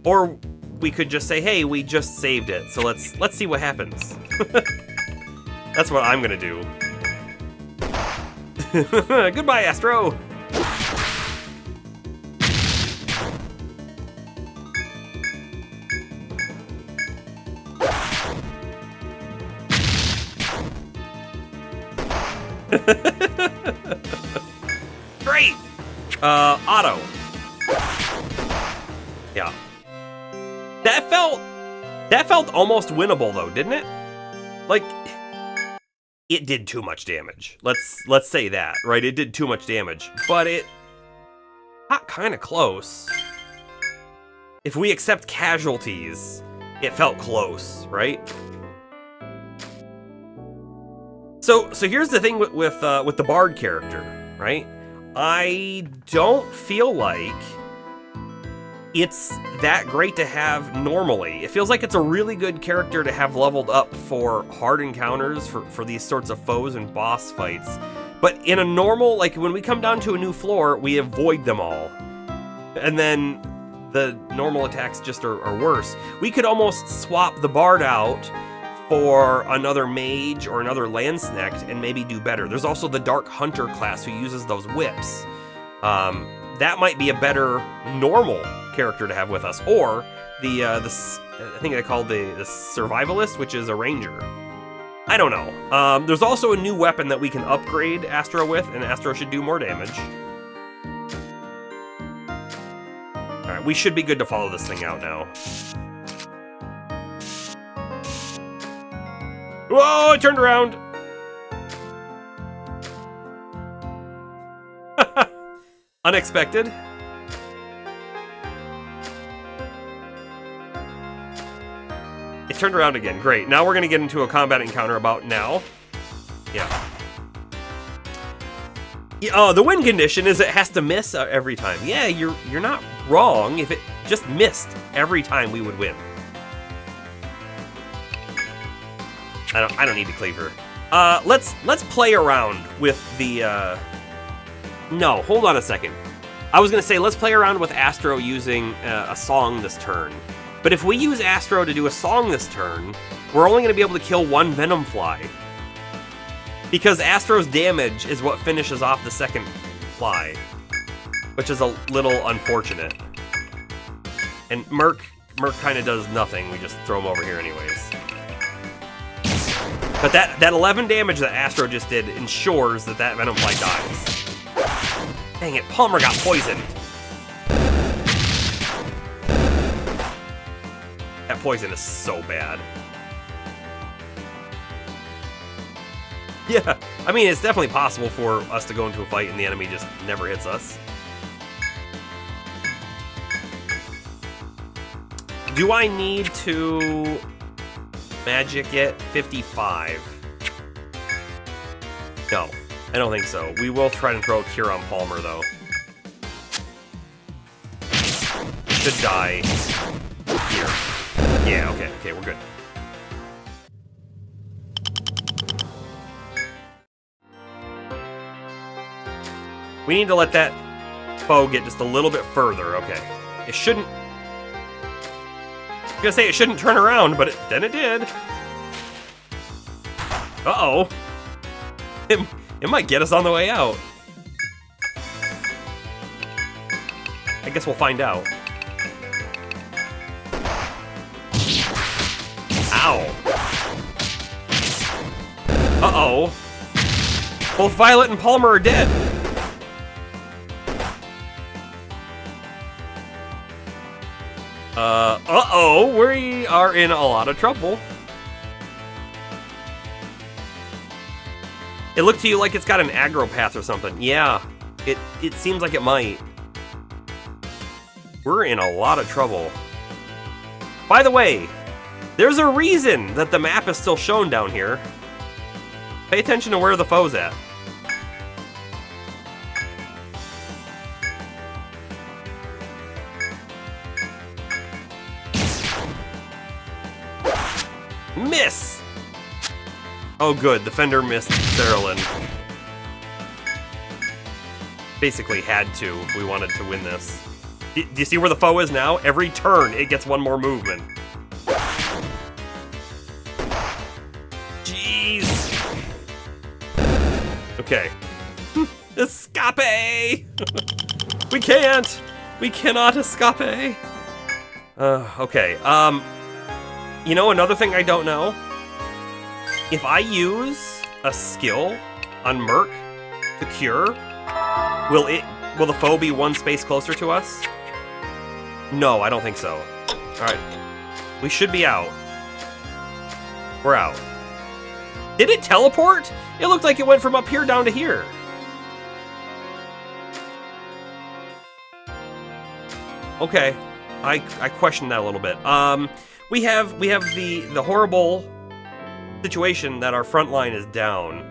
Or we could just say, hey, we just saved it, so let's see what happens. That's what I'm gonna do. Goodbye, Astro! Great! Auto. Yeah. That felt almost winnable though, didn't it? Like, it did too much damage. Let's say that, right? It did too much damage, but it got kind of close. If we accept casualties, it felt close, right? So here's the thing with the Bard character, right? I don't feel like it's that great to have normally. It feels like it's a really good character to have leveled up for hard encounters, for these sorts of foes and boss fights. But in a normal, like when we come down to a new floor, we avoid them all. And then the normal attacks just are worse. We could almost swap the Bard out for another mage or another Landsnecht and maybe do better. There's also the Dark Hunter class who uses those whips. That might be a better normal character to have with us, or the I think they call the Survivalist, which is a ranger. I don't know. There's also a new weapon that we can upgrade Astro with, and Astro should do more damage. All right, we should be good to follow this thing out now. Whoa, I turned around. Unexpected. It turned around again. Great. Now we're going to get into a combat encounter about now. Yeah. Oh, the win condition is it has to miss every time. Yeah, you're not wrong. If it just missed every time, we would win. I don't need to Cleaver. Let's play around with the no, hold on a second. I was gonna say let's play around with Astro using a song this turn. But if we use Astro to do a song this turn, we're only gonna be able to kill 1 Venom Fly. Because Astro's damage is what finishes off the second fly. Which is a little unfortunate. And Merc kinda does nothing, we just throw him over here anyways. But that 11 damage that Astro just did ensures that Venom Fly dies. Dang it, Palmer got poisoned. That poison is so bad. Yeah, I mean, it's definitely possible for us to go into a fight and the enemy just never hits us. Do I need to magic it? 55. No, I don't think so. We will try and throw a cure on Palmer, though. Should die here. Yeah, okay, we're good. We need to let that foe get just a little bit further. Okay. It shouldn't... I was gonna say it shouldn't turn around, but then it did. Uh-oh. It might get us on the way out. I guess we'll find out. Ow. Uh-oh. Both Violet and Palmer are dead. Uh-oh. We are in a lot of trouble. It looked to you like it's got an aggro path or something. Yeah, it seems like it might. We're in a lot of trouble. By the way, there's a reason that the map is still shown down here. Pay attention to where the foe's at. Miss! Oh good, the Fender missed Cerulean. Basically had to if we wanted to win this. Do you see where the foe is now? Every turn, it gets one more movement. Jeez. Okay. Escape! We can't! We cannot escape! Okay, you know another thing I don't know? If I use a skill on Merc to cure, will the foe be one space closer to us? No, I don't think so. Alright. We should be out. We're out. Did it teleport? It looked like it went from up here down to here. Okay. I questioned that a little bit. We have the horrible situation that our front line is down.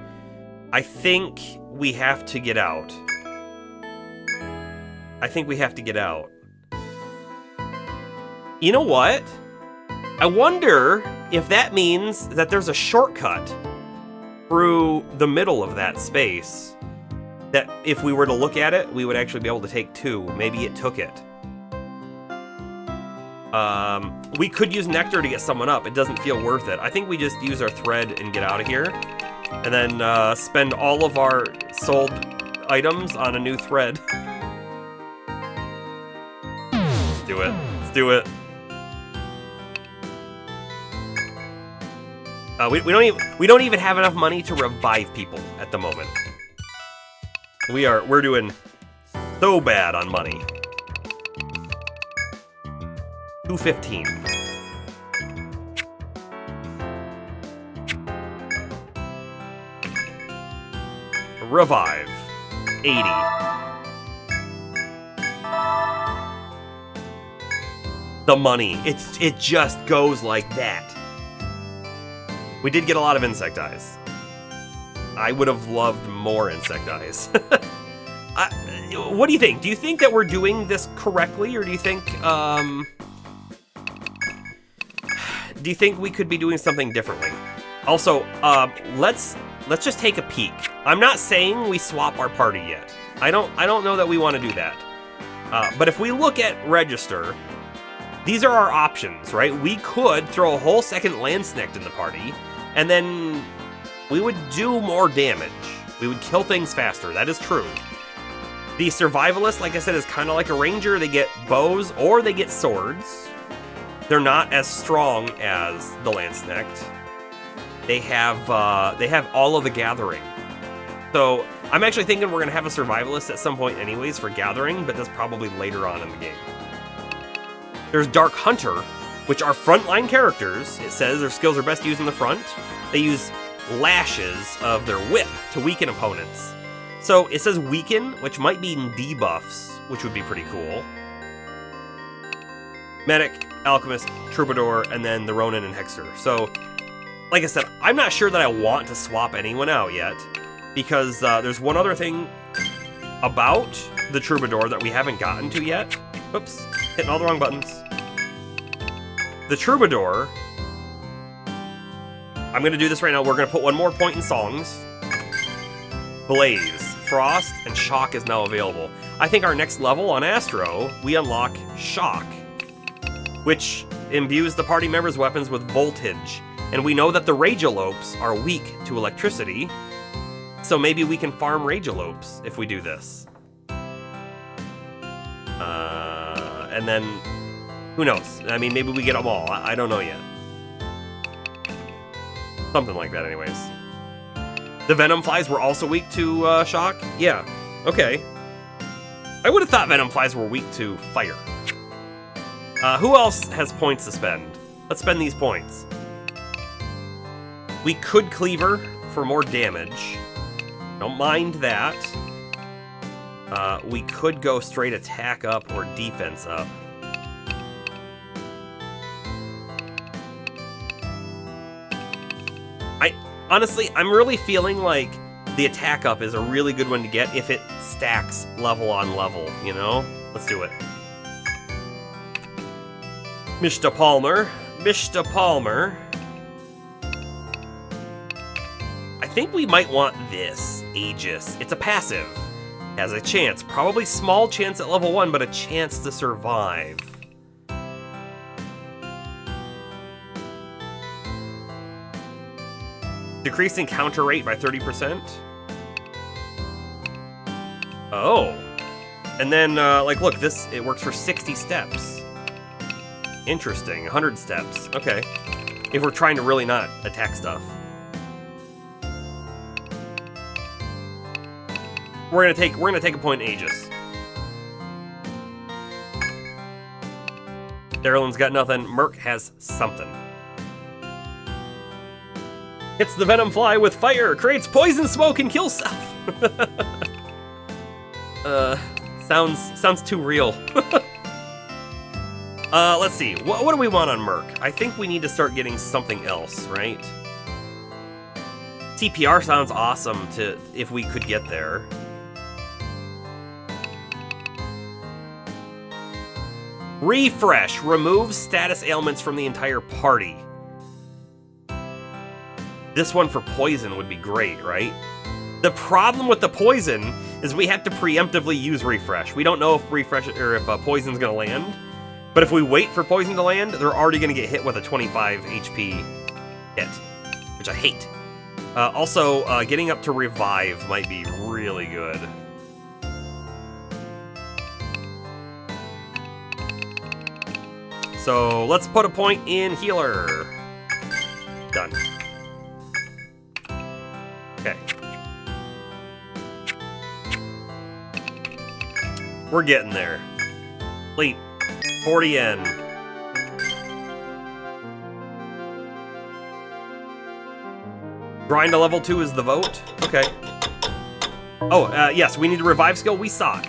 I think we have to get out. I think we have to get out. You know what? I wonder if that means that there's a shortcut through the middle of that space that if we were to look at it, we would actually be able to take two. Maybe it took it. We could use Nectar to get someone up. It doesn't feel worth it. I think we just use our thread and get out of here. And then spend all of our sold items on a new thread. Let's do it. Let's do it. We don't even have enough money to revive people at the moment. We're doing so bad on money. 215. Revive. 80. The money. It just goes like that. We did get a lot of insect eyes. I would have loved more insect eyes. What do you think? Do you think that we're doing this correctly, or do you think we could be doing something differently? Also, let's just take a peek. I'm not saying we swap our party yet. I don't know that we want to do that. But if we look at register, these are our options, right? We could throw a whole second Landsnect in the party, and then we would do more damage. We would kill things faster. That is true. The Survivalist, like I said, is kind of like a Ranger. They get bows or they get swords. They're not as strong as the Landsnect. They have all of the Gathering. So I'm actually thinking we're going to have a Survivalist at some point anyways for Gathering, but that's probably later on in the game. There's Dark Hunter, which are frontline characters. It says their skills are best used in the front. They use lashes of their whip to weaken opponents. So it says weaken, which might be in debuffs, which would be pretty cool. Medic, Alchemist, Troubadour, and then the Ronin and Hexer. So, like I said, I'm not sure that I want to swap anyone out yet, because there's one other thing about the Troubadour that we haven't gotten to yet. Oops, hitting all the wrong buttons. The Troubadour, I'm going to do this right now. We're going to put one more point in songs. Blaze. Frost, and Shock is now available. I think our next level on Astro, we unlock Shock, which imbues the party members' weapons with voltage. And we know that the Rage-a-Lopes are weak to electricity, so maybe we can farm Rage-a-Lopes if we do this. And then, who knows? I mean, maybe we get them all. I don't know yet. Something like that anyways. The Venom Flies were also weak to Shock? Yeah, okay. I would have thought Venom Flies were weak to fire. Who else has points to spend? Let's spend these points. We could Cleaver for more damage. Don't mind that. We could go straight attack up or defense up. Honestly, I'm really feeling like the attack up is a really good one to get if it stacks level on level, you know? Let's do it. Mr. Palmer. Mr. Palmer. I think we might want this, Aegis. It's a passive. Has a chance. Probably small chance at level 1, but a chance to survive. Decreasing counter rate by 30%. Oh. And then, like, look, this, it works for 60 steps. Interesting, 100 steps. Okay. If we're trying to really not attack stuff. We're gonna take a point in Aegis. Darylyn's got nothing. Merc has something. Hits the Venom Fly with fire, creates poison smoke, and kills self. Sounds too real. Let's see. What do we want on Merc? I think we need to start getting something else, right? CPR sounds awesome if we could get there. Refresh removes status ailments from the entire party. This one for poison would be great, right? The problem with the poison is we have to preemptively use refresh. We don't know if refresh or if poison's gonna land, but if we wait for poison to land, they're already gonna get hit with a 25 HP hit, which I hate. Also, getting up to revive might be really good. So let's put a point in healer. Done. Okay. We're getting there. Complete. 40 yen. Grind to level 2 is the vote? Okay. Oh, yes, we need a revive skill. We suck.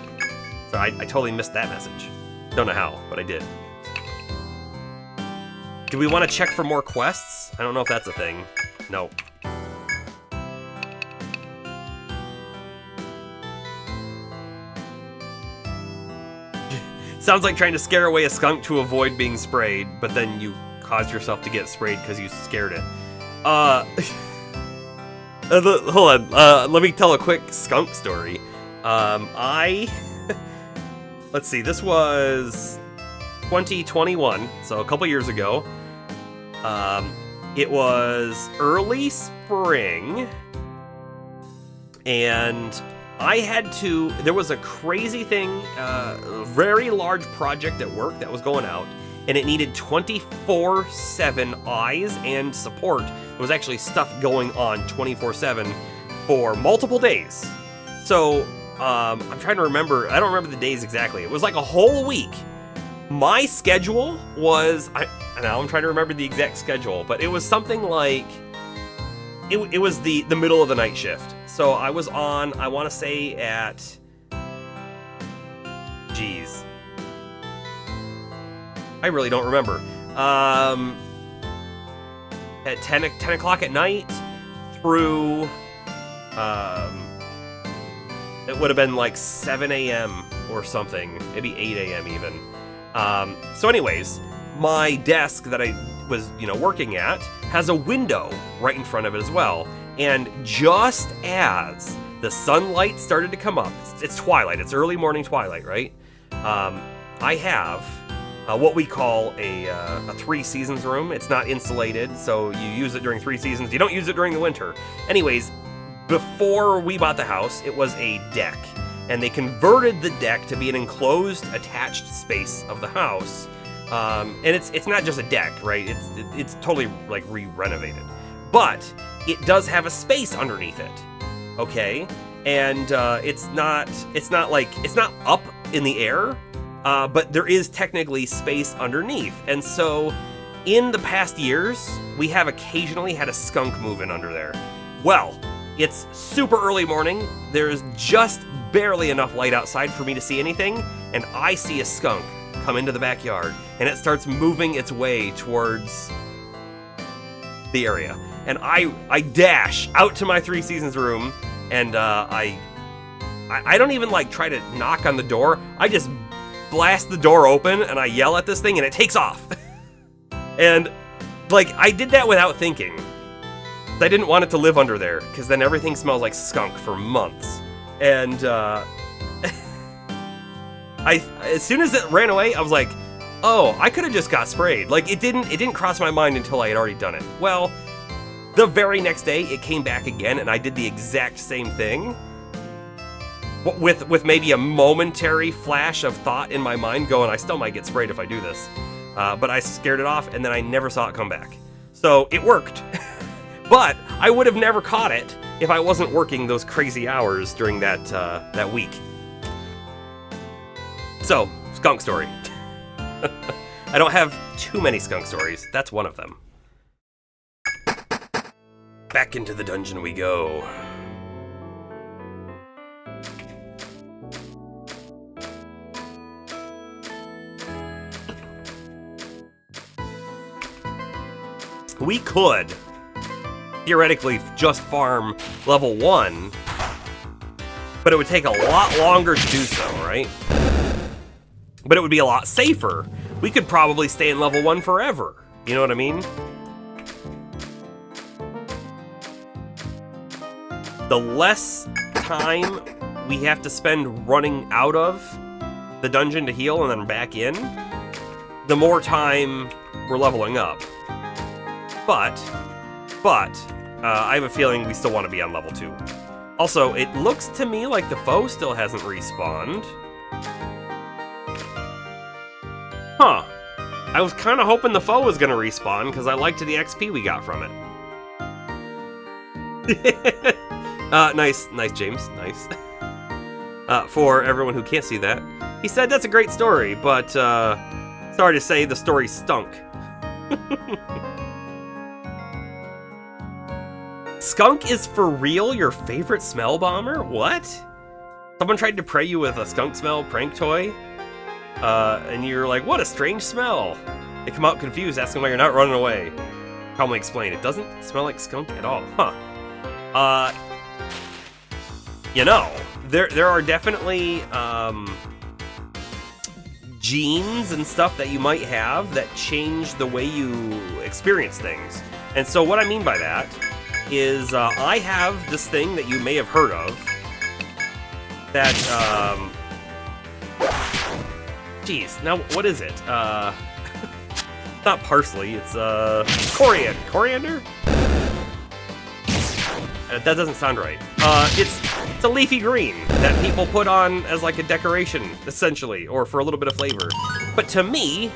So I totally missed that message. Don't know how, but I did. Do we want to check for more quests? I don't know if that's a thing. No. Sounds like trying to scare away a skunk to avoid being sprayed, but then you caused yourself to get sprayed because you scared it. Hold on. Let me tell a quick skunk story. Let's see. This was 2021, so a couple years ago. It was early spring, and I had to, there was a crazy thing, a very large project at work that was going out, and it needed 24/7 eyes and support. There was actually stuff going on 24/7 for multiple days. So, I'm trying to remember, I don't remember the days exactly. It was like a whole week. My schedule was, now I'm trying to remember the exact schedule, but it was something like, it was the middle of the night shift. So I was on, I want to say at, geez, I really don't remember. At 10 o'clock at night through, it would have been like 7 a.m. or something, maybe 8 a.m. even. So anyways, my desk that I was, working at has a window right in front of it as well. And just as the sunlight started to come up. It's twilight. It's early morning twilight, right? I have what we call a 3 seasons room. It's not insulated, so you use it during 3 seasons. You don't use it during the winter. Anyways, before we bought the house, it was a deck, and they converted the deck to be an enclosed, attached space of the house. And it's not just a deck, right? It's totally like re-renovated, but it does have a space underneath it. Okay, and it's not up in the air, but there is technically space underneath. And so, in the past years, we have occasionally had a skunk move in under there. Well, it's super early morning. There's just barely enough light outside for me to see anything, and I see a skunk come into the backyard, and it starts moving its way towards the area. And I dash out to my 3 seasons room, and I don't even like try to knock on the door. I just blast the door open, and I yell at this thing, and it takes off. And like, I did that without thinking. I didn't want it to live under there, because then everything smells like skunk for months. And as soon as it ran away, I was like, oh, I could have just got sprayed. Like, it didn't cross my mind until I had already done it. Well, the very next day, it came back again, and I did the exact same thing. With maybe a momentary flash of thought in my mind going, I still might get sprayed if I do this. But I scared it off, and then I never saw it come back. So it worked. But I would have never caught it if I wasn't working those crazy hours during that week. So, skunk story. I don't have too many skunk stories. That's one of them. Back into the dungeon we go. We could theoretically just farm level 1, but it would take a lot longer to do so, right? But it would be a lot safer. We could probably stay in level 1 forever. You know what I mean? The less time we have to spend running out of the dungeon to heal and then back in, the more time we're leveling up. But I have a feeling we still want to be on level 2. Also, it looks to me like the foe still hasn't respawned. Huh. I was kind of hoping the foe was going to respawn, because I liked the XP we got from it. Nice, James, nice. For everyone who can't see that, he said that's a great story, but sorry to say the story stunk. Skunk is for real your favorite smell bomber? What? Someone tried to prey you with a skunk smell prank toy? And you're like, what a strange smell. They come out confused, asking why you're not running away. Calmly explain, it doesn't smell like skunk at all. Huh. You know, there are definitely genes and stuff that you might have that change the way you experience things. And so what I mean by that is I have this thing that you may have heard of that, geez, now what is it? Not parsley, it's coriander. Coriander? That doesn't sound right. It's a leafy green that people put on as like a decoration, essentially, or for a little bit of flavor. But to me,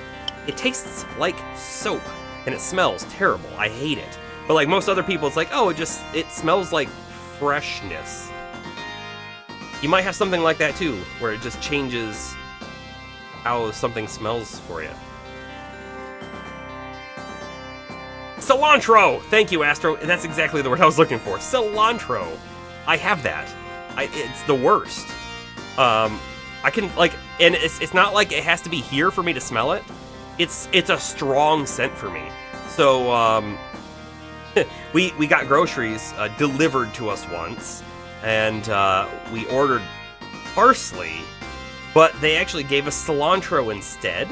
it tastes like soap, and it smells terrible. I hate it. But like most other people, it's like, oh, it smells like freshness. You might have something like that too, where it just changes how something smells for you. Cilantro! Thank you, Astro. That's exactly the word I was looking for. Cilantro. I have that. It's the worst. I can, like, and it's not like it has to be here for me to smell it. It's a strong scent for me. So, we got groceries delivered to us once, and we ordered parsley, but they actually gave us cilantro instead.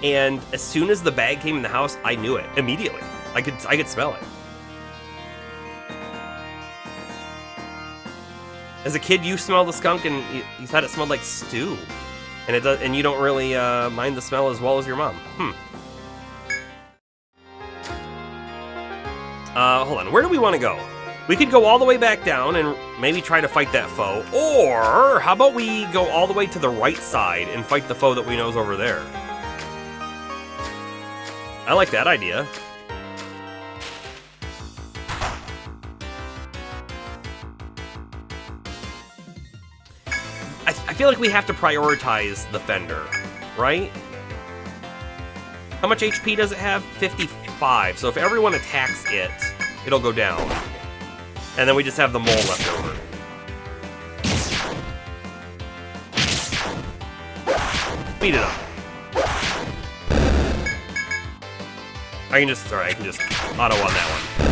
And as soon as the bag came in the house, I knew it immediately. I could smell it. As a kid, you smelled the skunk and you thought it smelled like stew. And it does, and you don't really mind the smell as well as your mom. Hold on. Where do we want to go? We could go all the way back down and maybe try to fight that foe. Or how about we go all the way to the right side and fight the foe that we know is over there? I like that idea. I feel like we have to prioritize the Fender, right? How much HP does it have? 55. So if everyone attacks it, it'll go down. And then we just have the mole left over. Beat it up. I can just auto on that one.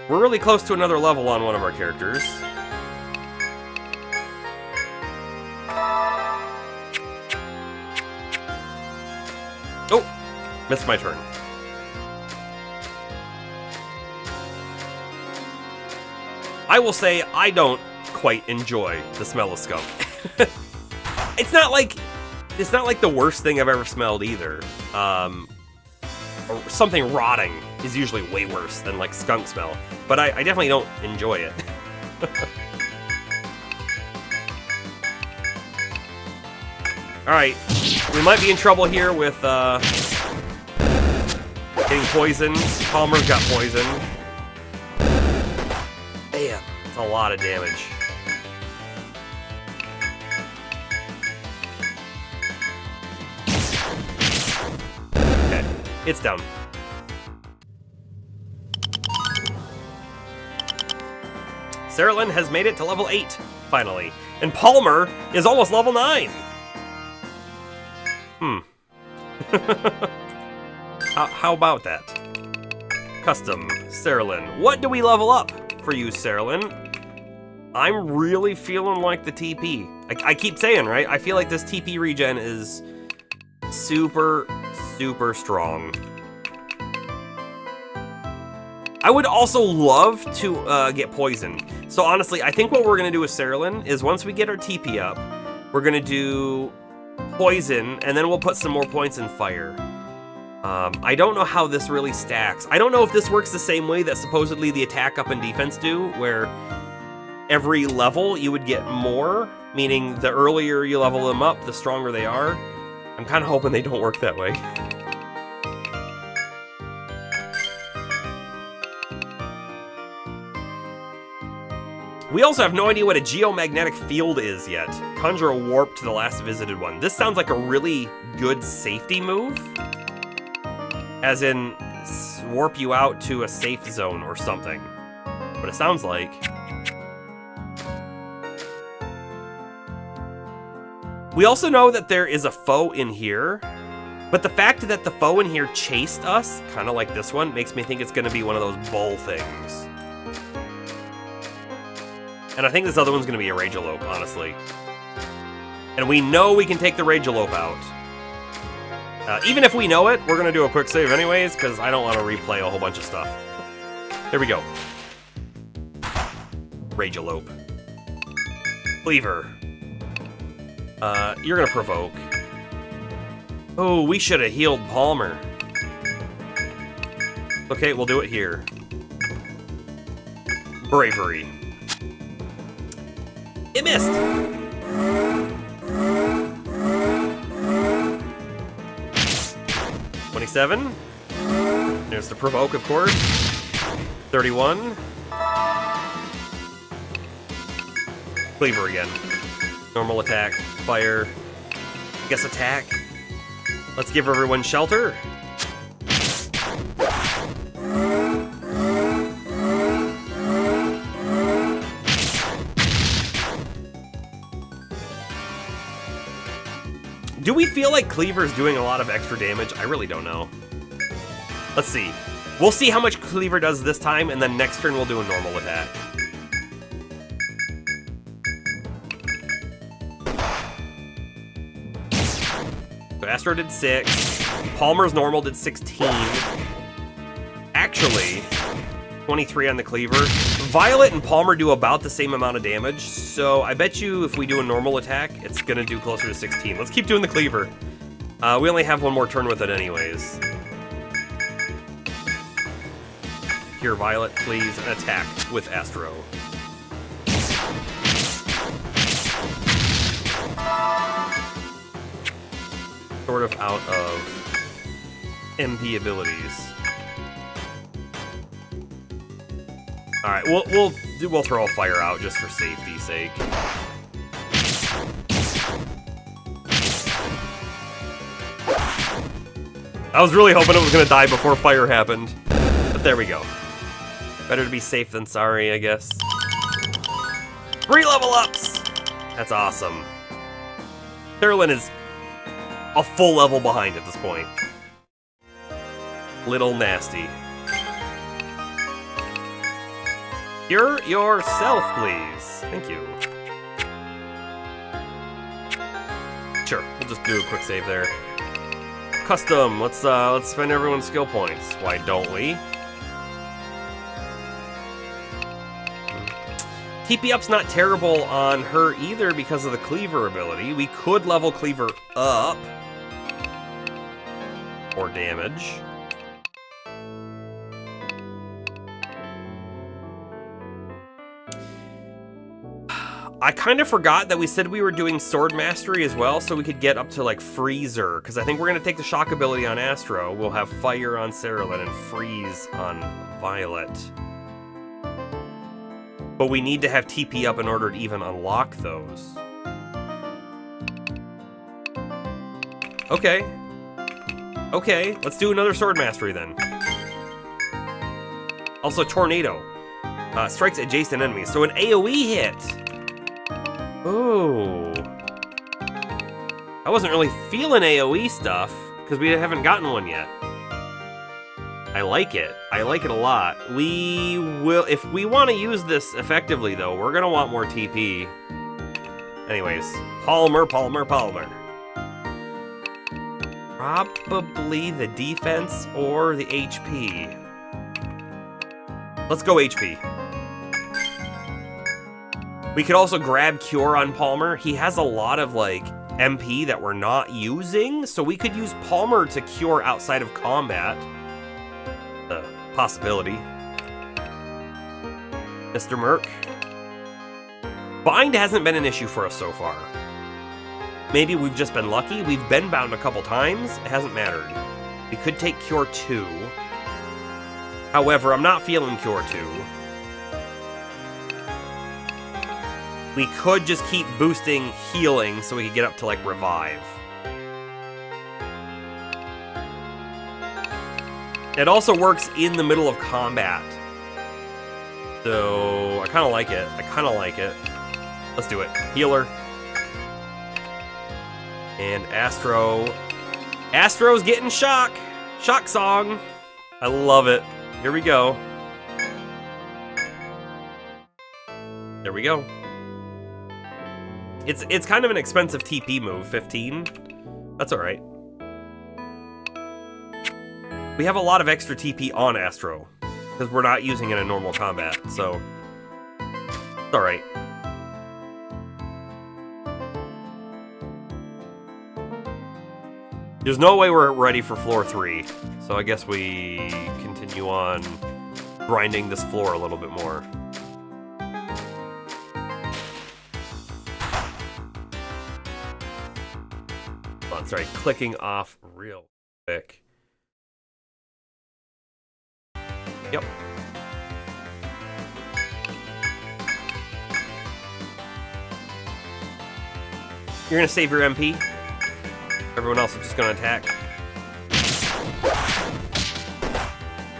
We're really close to another level on one of our characters. Oh, missed my turn. I will say I don't quite enjoy the smell of skunk. It's not like the worst thing I've ever smelled either. Or something rotting is usually way worse than like skunk smell, but I definitely don't enjoy it. All right, we might be in trouble here with getting poisoned. Palmer's got poison. Bam, that's a lot of damage. Okay, it's down. Saralyn has made it to level 8, finally. And Palmer is almost level 9. How about that? Custom, Saralyn. What do we level up for you, Saralyn? I'm really feeling like the TP. I keep saying, right? I feel like this TP regen is super, super strong. I would also love to get poisoned. So honestly, I think what we're going to do with Saralyn is once we get our TP up, we're going to do poison, and then we'll put some more points in fire. I don't know how this really stacks. I don't know if this works the same way that supposedly the attack up and defense do, where every level you would get more, meaning the earlier you level them up, the stronger they are. I'm kind of hoping they don't work that way. We also have no idea what a geomagnetic field is yet. Conjure a warp to the last visited one. This sounds like a really good safety move. As in, warp you out to a safe zone or something. What it sounds like. We also know that there is a foe in here. But the fact that the foe in here chased us, kind of like this one, makes me think it's going to be one of those bull things. And I think this other one's going to be a Rage-a-lope, honestly. And we know we can take the Rage-a-lope out. Even if we know it, we're going to do a quick save anyways, because I don't want to replay a whole bunch of stuff. There we go. Rage-a-lope. Cleaver. You're going to provoke. Oh, we should have healed Palmer. Okay, we'll do it here. Bravery. It missed! 27. There's the provoke, of course. 31. Cleaver again. Normal attack. Fire. Guess attack. Let's give everyone shelter. Do we feel like Cleaver's doing a lot of extra damage? I really don't know. Let's see. We'll see how much Cleaver does this time, and then next turn we'll do a normal attack. So Astro did 6. Palmer's normal did 16. Actually, 23 on the cleaver. Violet and Palmer do about the same amount of damage, so I bet you if we do a normal attack, it's gonna do closer to 16. Let's keep doing the cleaver. We only have one more turn with it anyways. Here, Violet, please, an attack with Astro. Sort of out of MP abilities. All right, we'll throw a fire out just for safety's sake. I was really hoping it was gonna die before fire happened, but there we go. Better to be safe than sorry, I guess. 3 level ups! That's awesome. Thurlin is a full level behind at this point. Little nasty. Cure yourself, please. Thank you. Sure, we'll just do a quick save there. Custom, let's spend everyone's skill points. Why don't we? TP up's not terrible on her either because of the cleaver ability. We could level cleaver up. Or damage. I kind of forgot that we said we were doing Sword Mastery as well, so we could get up to, like, Freezer. Because I think we're going to take the Shock ability on Astro. We'll have Fire on Cerulean and Freeze on Violet. But we need to have TP up in order to even unlock those. Okay. Okay, let's do another Sword Mastery then. Also, Tornado. Strikes adjacent enemies. So an AoE hit. Oh. I wasn't really feeling AoE stuff, because we haven't gotten one yet. I like it. I like it a lot. We will, if we want to use this effectively though, we're going to want more TP. Anyways, Palmer. Probably the defense or the HP. Let's go HP. We could also grab Cure on Palmer. He has a lot of, like, MP that we're not using, so we could use Palmer to cure outside of combat. Possibility. Mr. Merc. Bind hasn't been an issue for us so far. Maybe we've just been lucky. We've been bound a couple times. It hasn't mattered. We could take Cure 2. However, I'm not feeling Cure 2. We could just keep boosting healing so we could get up to, like, Revive. It also works in the middle of combat. So, I kind of like it. Let's do it. Healer. And Astro. Astro's getting shock. Shock song. I love it. Here we go. There we go. It's kind of an expensive TP move, 15. That's alright. We have a lot of extra TP on Astro, because we're not using it in normal combat, so it's alright. There's no way we're ready for floor 3, so I guess we continue on grinding this floor a little bit more. Oh, sorry, clicking off real quick. Yep. You're gonna save your MP. Everyone else is just gonna attack.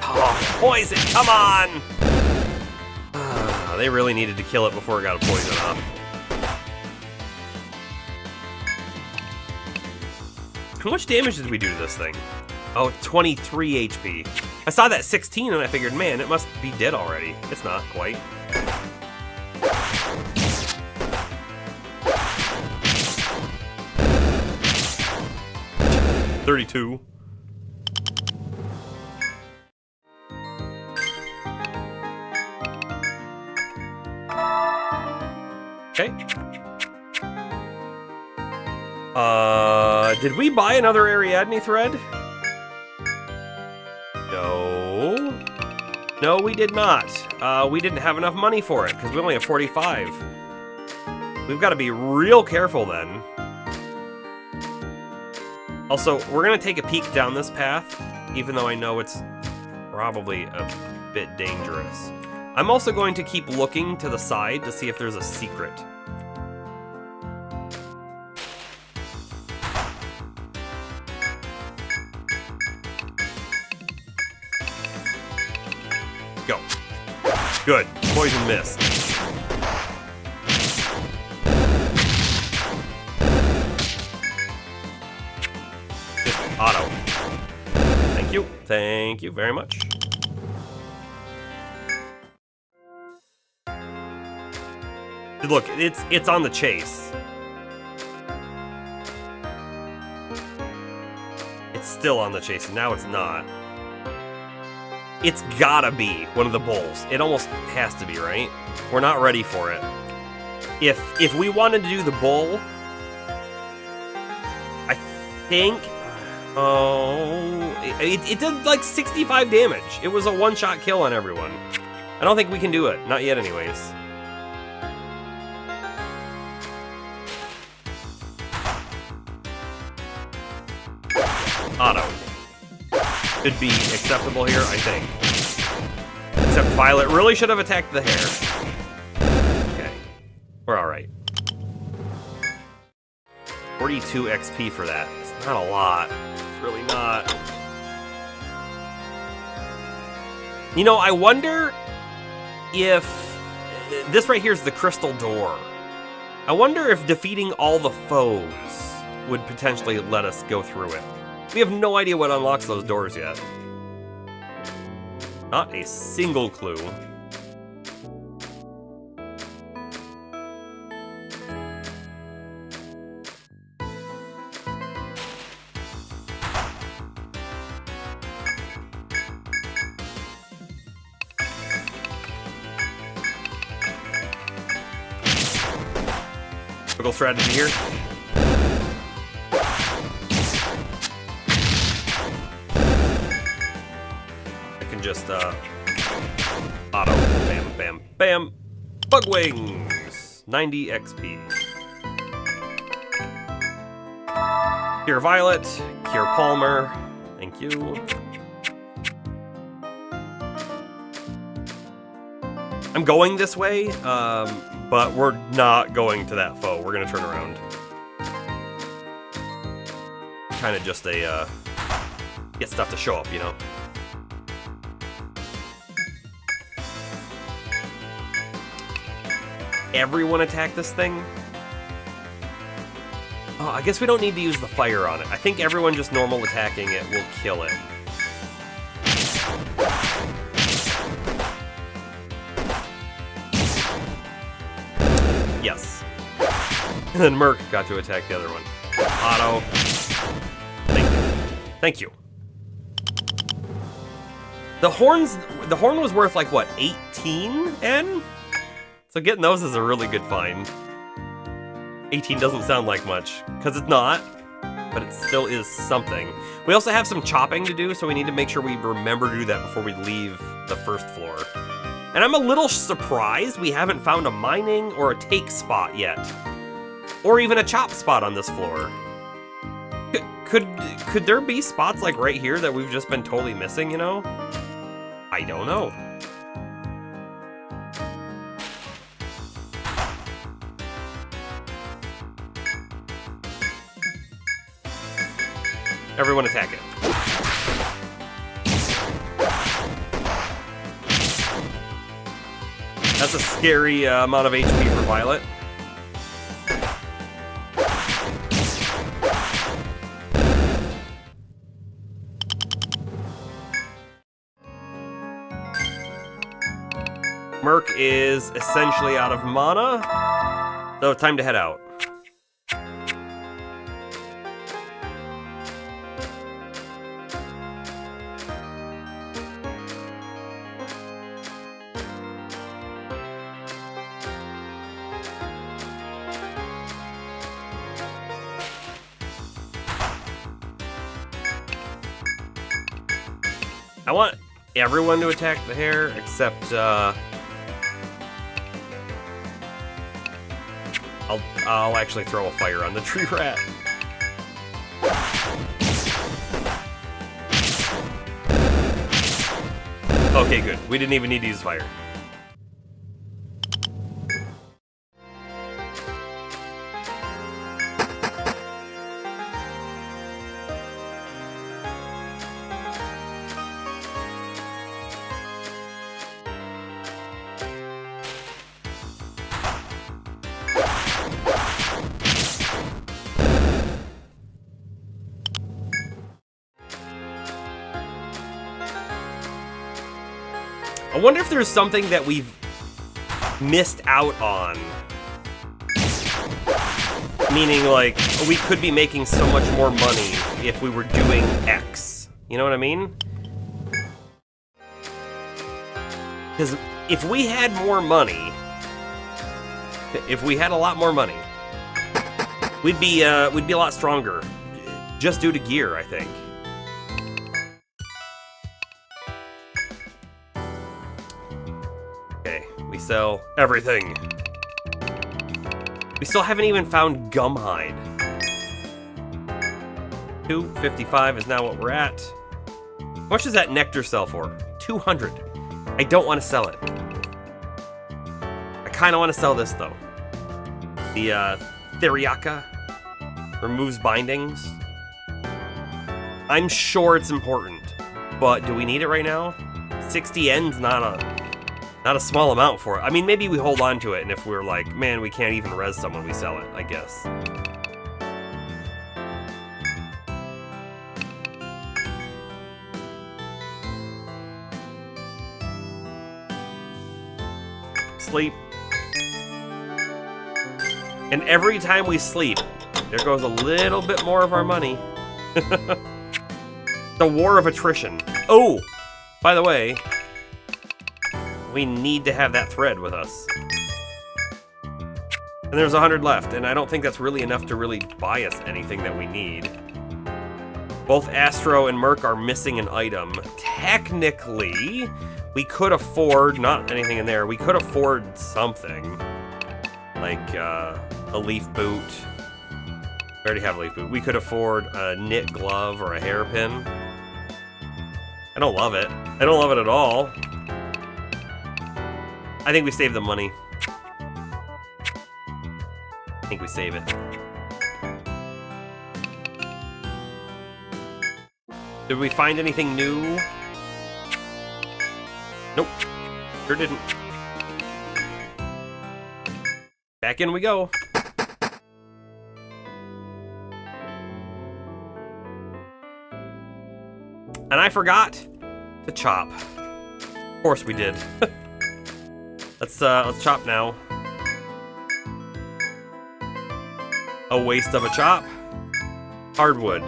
Oh, poison! Come on! They really needed to kill it before it got a poison off. How much damage did we do to this thing? Oh, 23 HP. I saw that 16 and I figured, man, it must be dead already. It's not quite. $32. Did we buy another Ariadne thread? No. No, we did not. We didn't have enough money for it, because we only have 45. We've got to be real careful then. Also, we're going to take a peek down this path, even though I know it's probably a bit dangerous. I'm also going to keep looking to the side to see if there's a secret. Go. Good. Poison mist. Just auto. Thank you. Thank you very much. Look, it's on the chase. It's still on the chase, and now it's not. It's gotta be one of the bulls. It almost has to be, right? We're not ready for it. If we wanted to do the bull, I think... Oh... It did like 65 damage. It was a one-shot kill on everyone. I don't think we can do it. Not yet, anyways. Auto. Should be acceptable here, I think. Except Violet really should have attacked the hair. Okay. We're alright. 42 XP for that. It's not a lot. It's really not. You know, I wonder if... This right here is the crystal door. I wonder if defeating all the foes would potentially let us go through it. We have no idea what unlocks those doors yet. Not a single clue. Typical strategy here. Just auto, bam, bam, bam, bug wings, 90 XP. Cure Violet, Cure Palmer, thank you. I'm going this way, but we're not going to that foe. We're gonna turn around. Kind of just a get stuff to show up, you know. Everyone attack this thing? Oh, I guess we don't need to use the fire on it. I think everyone just normal attacking it will kill it. Yes. And then Merc got to attack the other one. Auto. Thank you. Thank you. The horn was worth like, what, 18 N? So getting those is a really good find. 18 doesn't sound like much, because it's not, but it still is something. We also have some chopping to do, so we need to make sure we remember to do that before we leave the first floor. And I'm a little surprised we haven't found a mining or a take spot yet. Or even a chop spot on this floor. Could there be spots like right here that we've just been totally missing, you know? I don't know. Everyone attack it. That's a scary amount of HP for Violet. Merc is essentially out of mana, so time to head out. I want everyone to attack the hare, except, I'll actually throw a fire on the tree rat. Okay, good. We didn't even need to use fire. I wonder if there's something that we've missed out on. Meaning, like, we could be making so much more money if we were doing X. You know what I mean? Because if we had more money, if we had a lot more money, we'd be a lot stronger. Just due to gear, I think. Okay, we sell everything. We still haven't even found gum hide. 255 is now what we're at. How much does that nectar sell for? 200. I don't want to sell it. I kind of want to sell this though. The Theriaca removes bindings. I'm sure it's important, but do we need it right now? 60 yen's not a small amount for it. I mean, maybe we hold on to it, and if we're like, man, we can't even res someone, we sell it, I guess. Sleep. And every time we sleep, there goes a little bit more of our money. The war of attrition. Oh, by the way, we need to have that thread with us. And there's 100 left, and I don't think that's really enough to really buy us anything that we need. Both Astro and Merc are missing an item. Technically, we could afford, not anything in there, we could afford something. Like a leaf boot. We already have a leaf boot. We could afford a knit glove or a hairpin. I don't love it. I don't love it at all. I think we save the money. I think we save it. Did we find anything new? Nope. Sure didn't. Back in we go. And I forgot to chop. Of course we did. Let's chop now. A waste of a chop. Hardwood.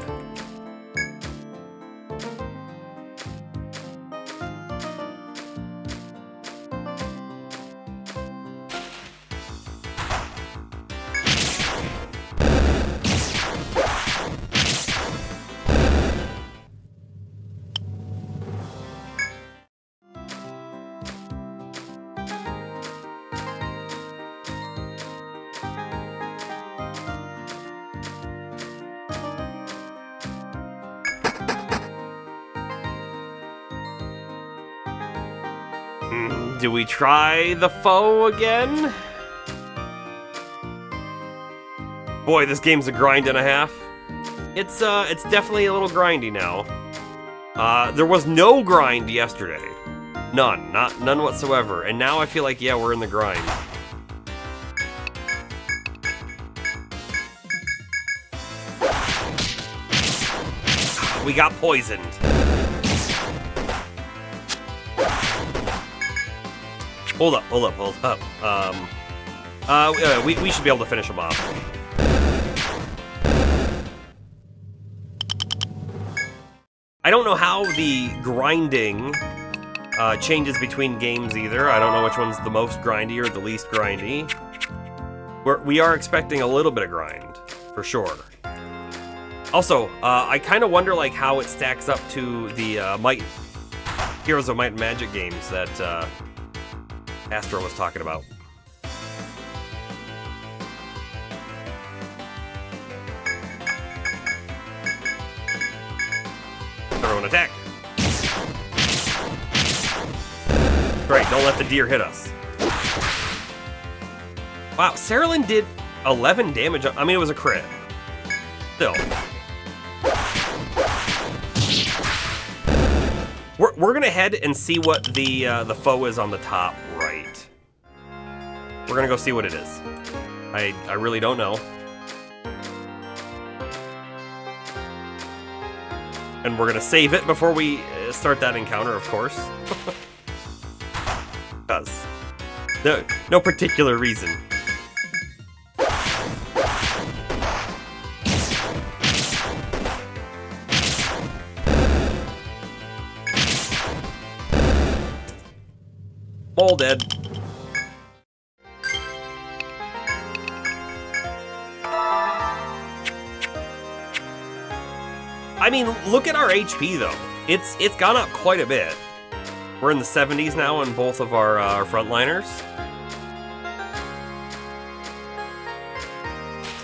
Do we try the foe again? Boy, this game's a grind and a half. It's definitely a little grindy now. There was no grind yesterday. None whatsoever. And now I feel like, yeah, we're in the grind. We got poisoned. Hold up. We should be able to finish him off. I don't know how the grinding changes between games either. I don't know which one's the most grindy or the least grindy. We are expecting a little bit of grind, for sure. Also, I kind of wonder like how it stacks up to the Heroes of Might and Magic games that Astro was talking about. Throw an attack. Great, don't let the deer hit us. Wow, Saralyn did 11 damage. I mean, it was a crit. Still. We're gonna head and see what the foe is on the top right. We're gonna go see what it is. I really don't know. And we're gonna save it before we start that encounter, of course. Because no particular reason. All dead. I mean, look at our HP though. It's gone up quite a bit. We're in the 70s now on both of our frontliners.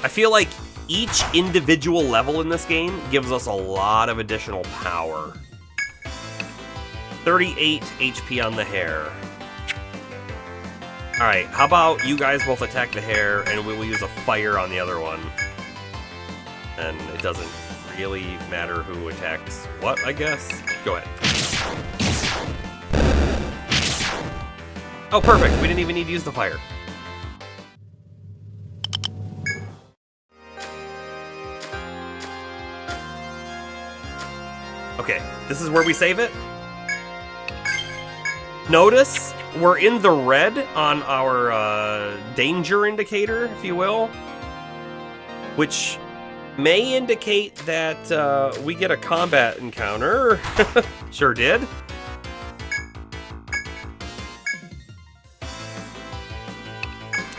I feel like each individual level in this game gives us a lot of additional power. 38 HP on the hare. Alright, how about you guys both attack the hare and we will use a fire on the other one. And it doesn't really matter who attacks what, I guess. Go ahead. Oh, perfect. We didn't even need to use the fire. Okay, this is where we save it. Notice we're in the red on our danger indicator, if you will, which may indicate that we get a combat encounter. Sure did.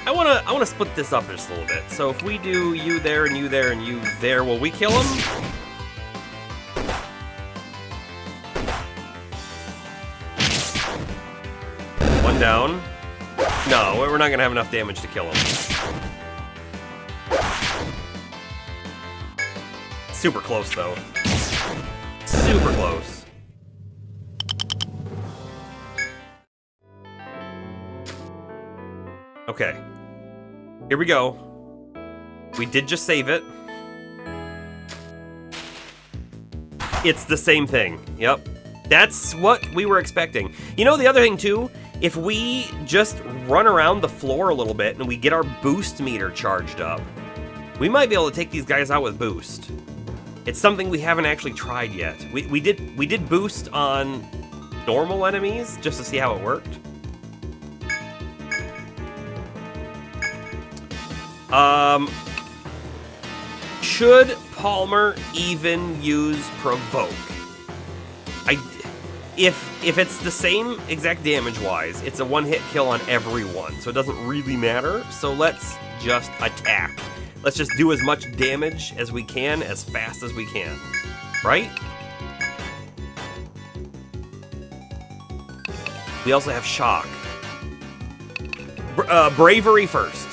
I wanna split this up just a little bit. So if we do you there and you there and you there, will we kill him? One down. No, we're not gonna have enough damage to kill him. Super close though. Super close. Okay. Here we go. We did just save it. It's the same thing. Yep. That's what we were expecting. You know, the other thing too, if we just run around the floor a little bit and we get our boost meter charged up, we might be able to take these guys out with boost. It's something we haven't actually tried yet. We did boost on normal enemies just to see how it worked. Should Palmer even use provoke? If it's the same exact damage-wise, it's a one-hit kill on everyone, so it doesn't really matter. So let's just attack. Let's just do as much damage as we can, as fast as we can. Right? We also have shock. Bravery first.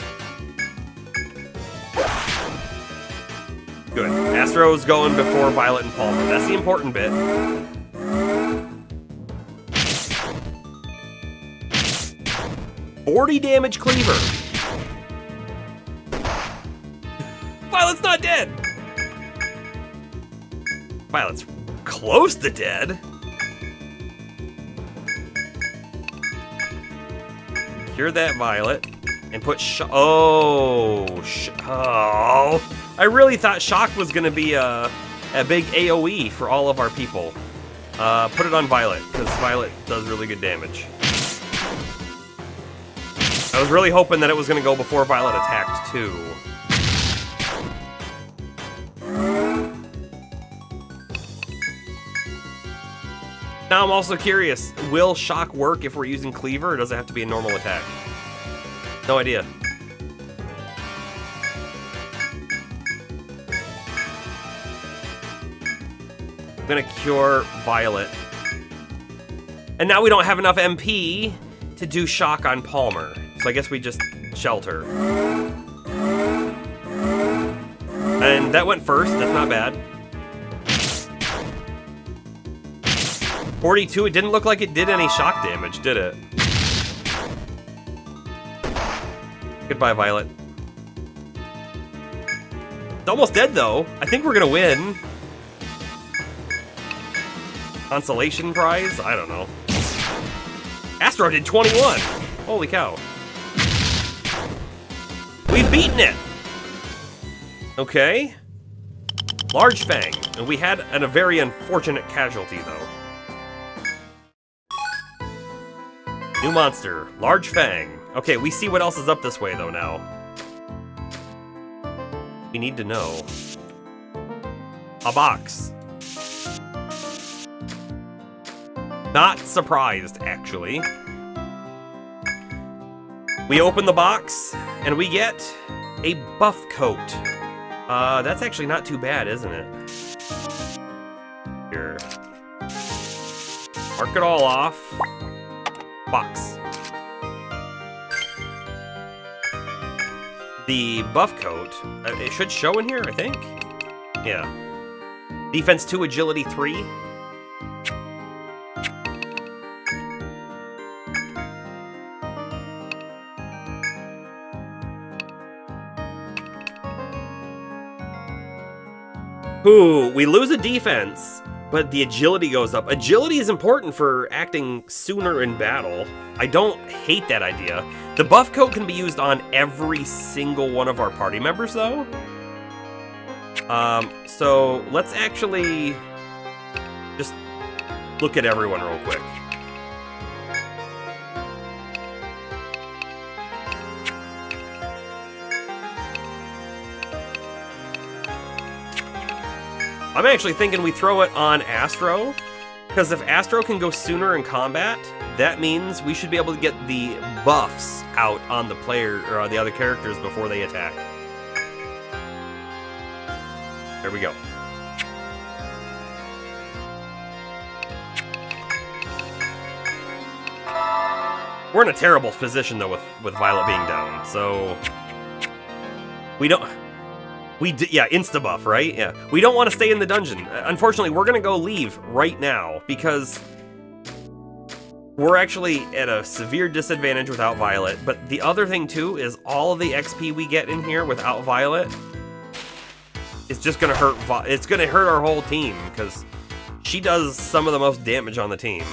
Good. Astro's going before Violet and Palmer. That's the important bit. $40 damage cleaver. Violet's not dead. Violet's close to dead. Cure that Violet and put oh, I really thought shock was gonna be a big AoE for all of our people. Put it on Violet, because Violet does really good damage. I was really hoping that it was gonna go before Violet attacked too. Now I'm also curious, will shock work if we're using cleaver, or does it have to be a normal attack? No idea. I'm gonna cure Violet. And now we don't have enough MP to do shock on Palmer. So I guess we just shelter. And that went first, that's not bad. 42, it didn't look like it did any shock damage, did it? Goodbye, Violet. It's almost dead, though. I think we're gonna win. Consolation prize? I don't know. Astro did 21! Holy cow. We've beaten it! Okay. Large Fang. And we had a very unfortunate casualty, though. New monster. Large Fang. Okay, we see what else is up this way, though, now. We need to know. A box. Not surprised, actually. We open the box, and we get a buff coat. That's actually not too bad, isn't it? Here. Mark it all off. Box. The buff coat, it should show in here, I think. Yeah. Defense 2, agility 3. Ooh, we lose a defense, but the agility goes up. Agility is important for acting sooner in battle. I don't hate that idea. The buff coat can be used on every single one of our party members, though. So let's actually just look at everyone real quick. I'm actually thinking we throw it on Astro, because if Astro can go sooner in combat, that means we should be able to get the buffs out on the player or the other characters before they attack. There we go. We're in a terrible position though with Violet being down, so we don't. Yeah, insta-buff, right? Yeah. We don't want to stay in the dungeon. Unfortunately, we're going to go leave right now because we're actually at a severe disadvantage without Violet. But the other thing, too, is all of the XP we get in here without Violet is just going to hurt. It's going to hurt our whole team because she does some of the most damage on the team.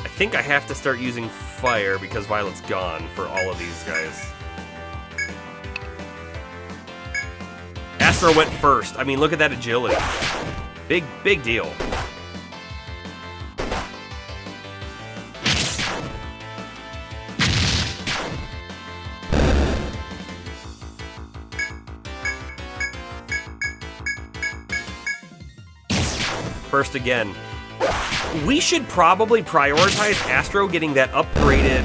I think I have to start using fire because Violet's gone for all of these guys. Astro went first. I mean, look at that agility. Big deal. First again. We should probably prioritize Astro getting that upgraded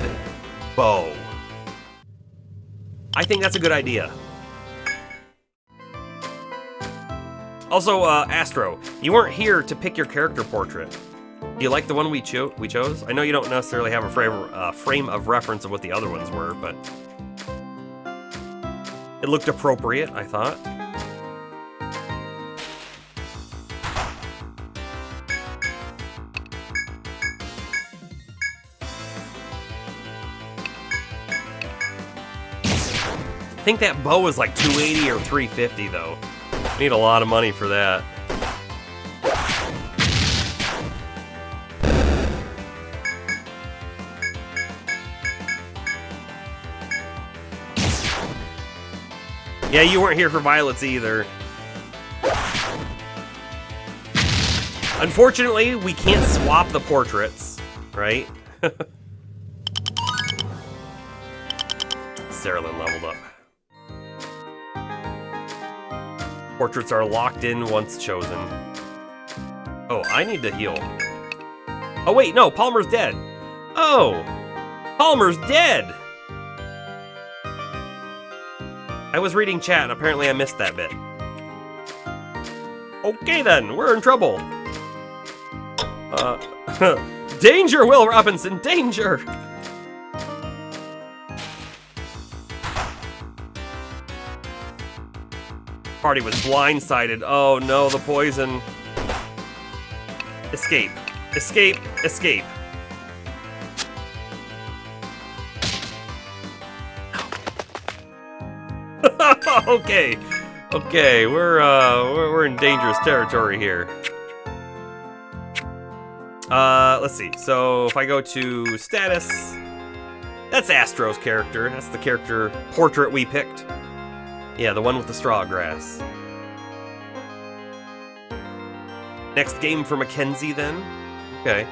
bow. I think that's a good idea. Also, Astro, you weren't here to pick your character portrait. Do you like the one we chose? I know you don't necessarily have a frame of reference of what the other ones were, but it looked appropriate, I thought. I think that bow is like 280 or 350 though. Need a lot of money for that. Yeah, you weren't here for Violet's either. Unfortunately, we can't swap the portraits, right? Saralyn leveled up. Portraits are locked in once chosen. Oh, I need to heal. Oh wait, no, Palmer's dead. Oh, Palmer's dead. I was reading chat and apparently I missed that bit. Okay then, we're in trouble. Danger, Will Robinson, danger! Party was blindsided. Oh no, the poison. Escape. Escape. Escape. Okay. Okay, we're in dangerous territory here. Let's see. So if I go to status, that's Astro's character. That's the character portrait we picked. Yeah, the one with the straw grass. Next game for Mackenzie then. Okay.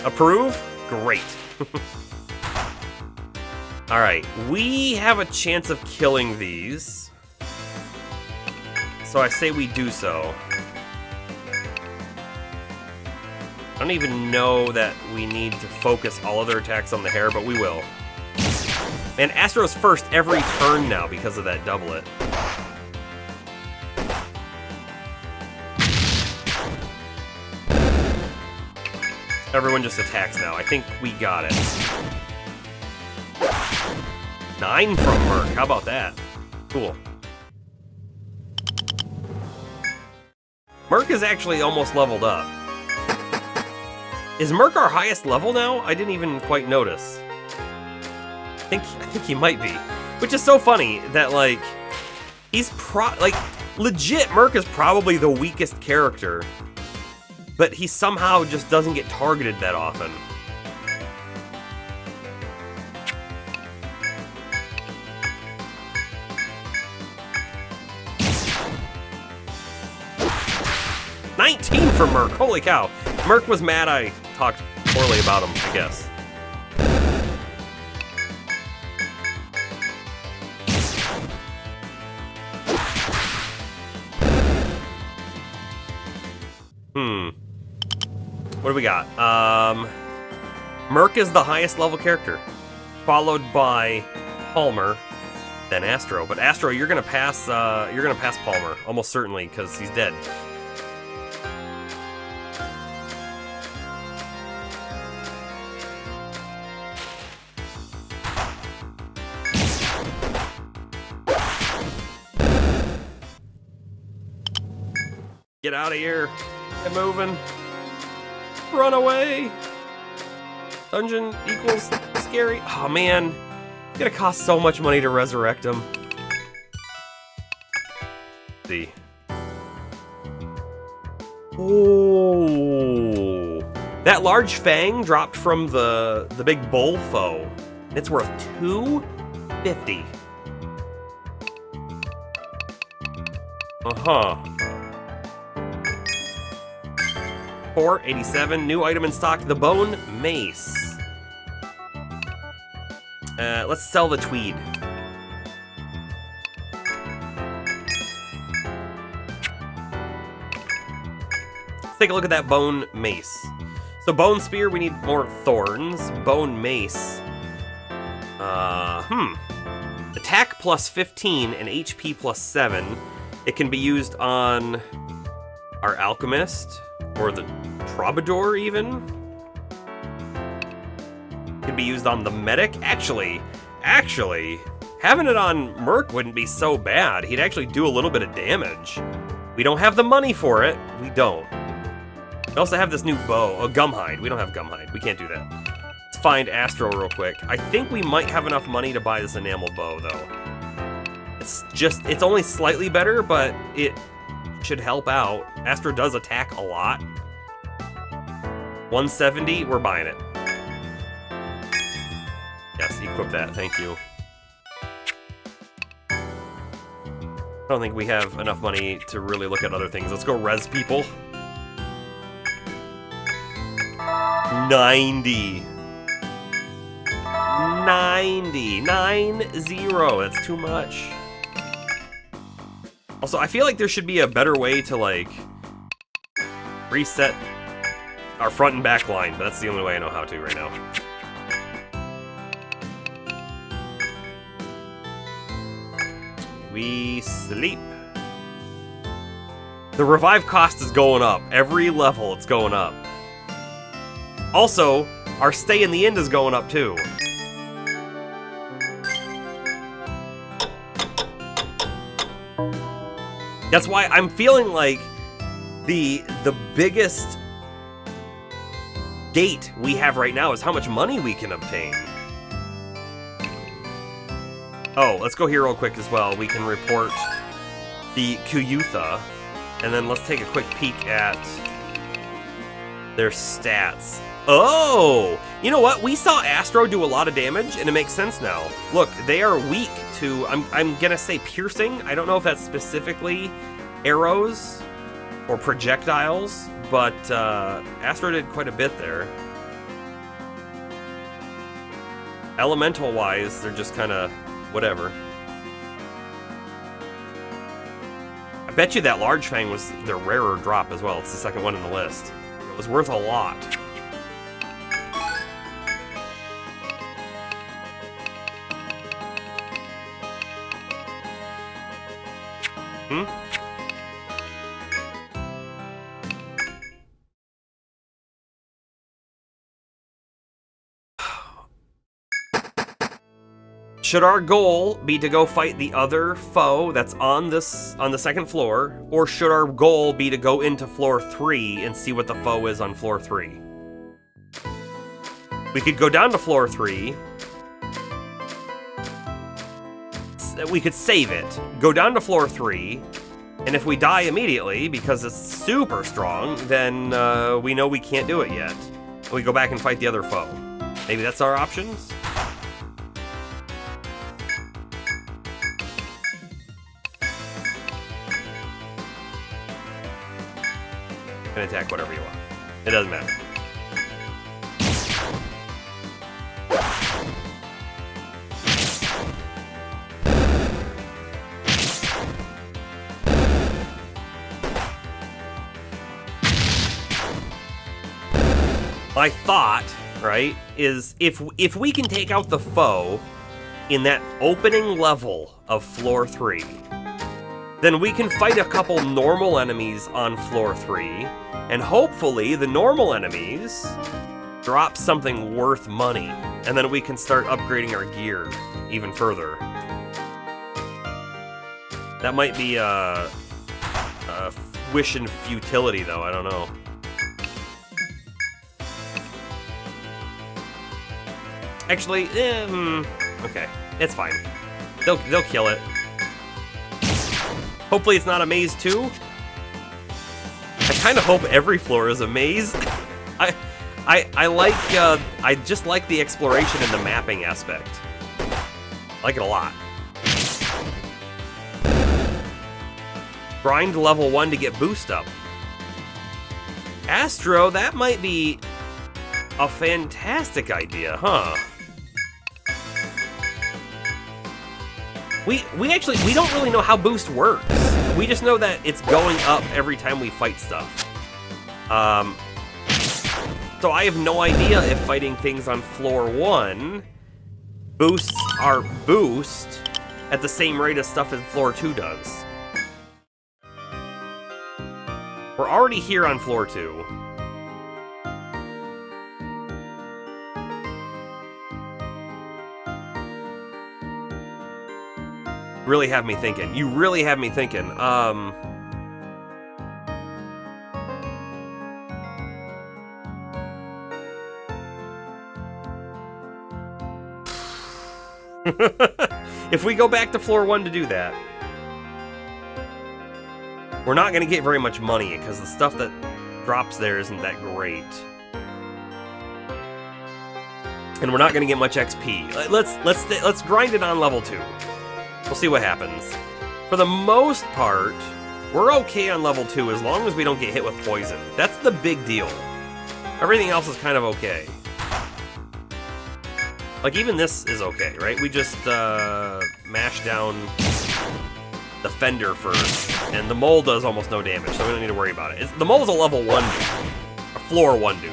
Approve? Great. Alright, we have a chance of killing these. So I say we do so. I don't even know that we need to focus all of their attacks on the hair, but we will. Man, Astro's first every turn now because of that doublet. Everyone just attacks now. I think we got it. 9 from Merc. How about that? Cool. Merc is actually almost leveled up. Is Merc our highest level now? I didn't even quite notice. I think he might be. Which is so funny that, like, he's legit, Merc is probably the weakest character. But he somehow just doesn't get targeted that often. $19 for Merc. Holy cow. Merc was mad I talked poorly about him, I guess. What do we got? Merc is the highest level character, followed by Palmer, then Astro. But Astro, you're gonna pass Palmer almost certainly because he's dead. Get out of here! Get moving! Run away! Dungeon equals scary. Oh man, it's gonna cost so much money to resurrect him. Let's see. Oh, that large fang dropped from the big bull foe. It's worth $250. $487. New item in stock, the bone mace. Let's sell the tweed. Let's take a look at that bone mace. So bone spear, we need more thorns. Bone mace. Attack plus 15 and HP plus 7. It can be used on our alchemist or the troubadour even. It can be used on the medic. Actually, having it on Merc wouldn't be so bad. He'd actually do a little bit of damage. We don't have the money for it. We don't. We also have this new bow. Oh, Gumhide. We don't have Gumhide. We can't do that. Let's find Astro real quick. I think we might have enough money to buy this enamel bow, though. It's only slightly better, but it should help out. Astro does attack a lot. 170, we're buying it. Yes, equip that, thank you. I don't think we have enough money to really look at other things. Let's go res people. 90. 90. 90. That's too much. Also, I feel like there should be a better way to, like, reset our front and back line, but that's the only way I know how to right now. We sleep. The revive cost is going up. Every level, it's going up. Also, our stay in the end is going up too. That's why I'm feeling like the biggest gate we have right now is how much money we can obtain. Oh, let's go here real quick as well. We can report the Kuyutha, and then let's take a quick peek at their stats. Oh! You know what? We saw Astro do a lot of damage, and it makes sense now. Look, they are weak to, I'm gonna say piercing. I don't know if that's specifically arrows or projectiles, but Astro did quite a bit there. Elemental-wise, they're just kind of whatever. I bet you that Large Fang was their rarer drop as well. It's the second one in the list. It was worth a lot. Should our goal be to go fight the other foe that's on the second floor, or should our goal be to go into floor 3 and see what the foe is on floor 3? We could go down to floor 3. We could save it, go down to floor 3, and if we die immediately because it's super strong, then we know we can't do it yet. We go back and fight the other foe. Maybe that's our options? You can attack whatever you want. It doesn't matter. My thought, right, is if we can take out the foe in that opening level of floor 3, then we can fight a couple normal enemies on floor 3, and hopefully the normal enemies drop something worth money, and then we can start upgrading our gear even further. That might be a wish in futility, though, I don't know. Actually, okay, it's fine. They'll kill it. Hopefully it's not a maze too. I kind of hope every floor is a maze. I like I just like the exploration and the mapping aspect. I like it a lot. Grind level 1 to get boost up. Astro, that might be a fantastic idea, huh? We don't really know how boost works. We just know that it's going up every time we fight stuff. So I have no idea if fighting things on floor 1 boosts our boost at the same rate as stuff in floor 2 does. We're already here on floor 2. Really have me thinking. You really have me thinking. If we go back to floor 1 to do that, we're not going to get very much money because the stuff that drops there isn't that great. And we're not going to get much XP. Let's grind it on level 2. We'll see what happens. For the most part, we're okay on level 2 as long as we don't get hit with poison. That's the big deal. Everything else is kind of okay. Like, even this is okay, right? We just mash down the fender first, and the mole does almost no damage, so we don't need to worry about it. The mole's a level 1 dude. A floor 1 dude.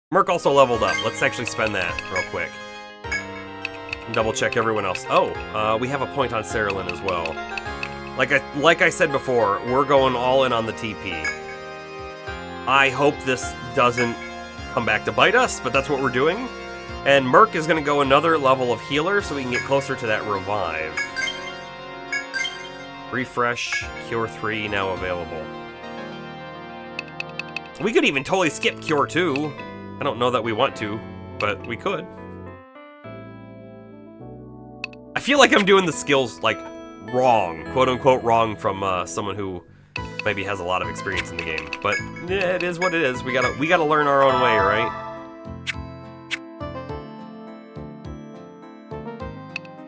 Merc also leveled up. Let's actually spend that real quick. Double check everyone else. Oh, we have a point on Cerulean as well. Like I said before, we're going all in on the TP. I hope this doesn't come back to bite us, but that's what we're doing. And Merc is going to go another level of healer so we can get closer to that revive. Refresh, Cure 3 now available. We could even totally skip Cure 2. I don't know that we want to, but we could. I feel like I'm doing the skills, like, wrong. Quote-unquote wrong from someone who maybe has a lot of experience in the game. But, yeah, it is what it is. We gotta learn our own way, right?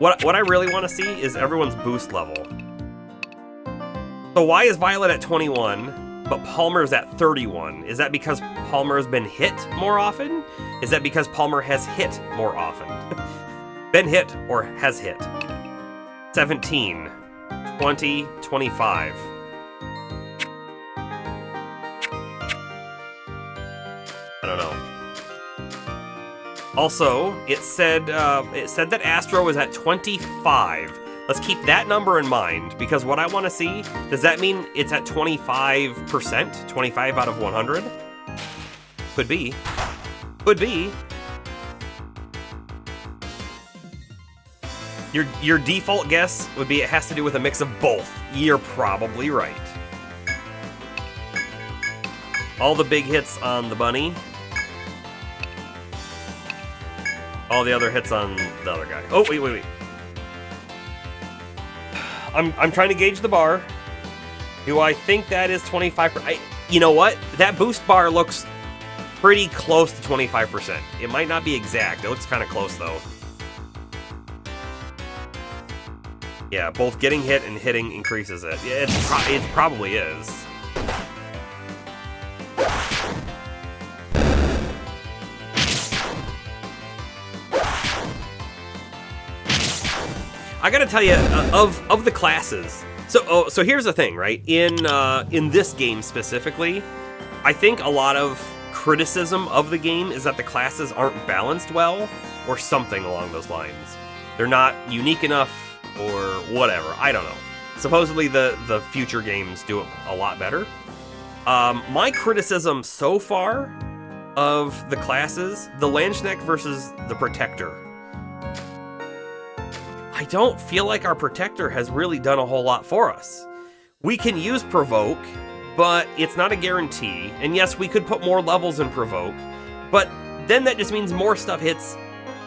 What I really want to see is everyone's boost level. So why is Violet at 21, but Palmer's at 31? Is that because Palmer has been hit more often? Is that because Palmer has hit more often? Been hit or has hit? 17, 20, 25. I don't know. Also, it said that Astro was at 25. Let's keep that number in mind, because what I want to see, does that mean it's at 25%? 25 out of 100? Could be. Could be. Your default guess would be it has to do with a mix of both. You're probably right. All the big hits on the bunny. All the other hits on the other guy. Oh, wait. I'm trying to gauge the bar. Do I think that is 25%? You know what? That boost bar looks pretty close to 25%. It might not be exact. It looks kind of close, though. Yeah, both getting hit and hitting increases it. Yeah, it probably is. I gotta tell you, of the classes. So here's the thing, right? In this game specifically, I think a lot of criticism of the game is that the classes aren't balanced well, or something along those lines. They're not unique enough, or whatever. I don't know. Supposedly the future games do it a lot better. My criticism so far of the classes, the Landsknecht versus the Protector. I don't feel like our Protector has really done a whole lot for us. We can use Provoke, but it's not a guarantee. And yes, we could put more levels in Provoke, but then that just means more stuff hits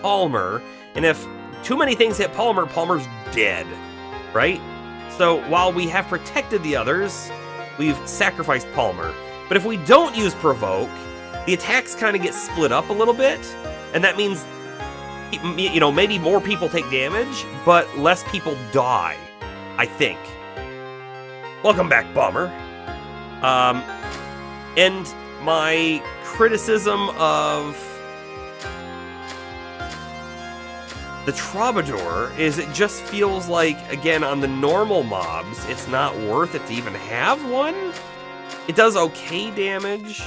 Palmer. And if too many things hit Palmer, Palmer's dead, right? So while we have protected the others, we've sacrificed Palmer. But if we don't use Provoke, the attacks kind of get split up a little bit, and that means, you know, maybe more people take damage, but less people die, I think. Welcome back, Bomber. And my criticism of the Troubadour is it just feels like, again, on the normal mobs, it's not worth it to even have one. It does okay damage.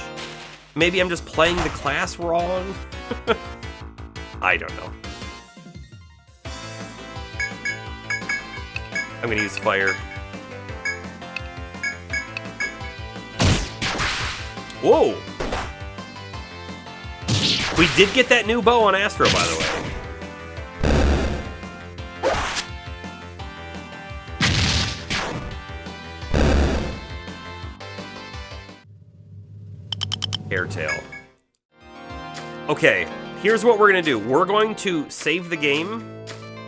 Maybe I'm just playing the class wrong. I don't know. I'm gonna use fire. Whoa! We did get that new bow on Astro, by the way. Airtail. Okay, here's what we're gonna do. We're going to save the game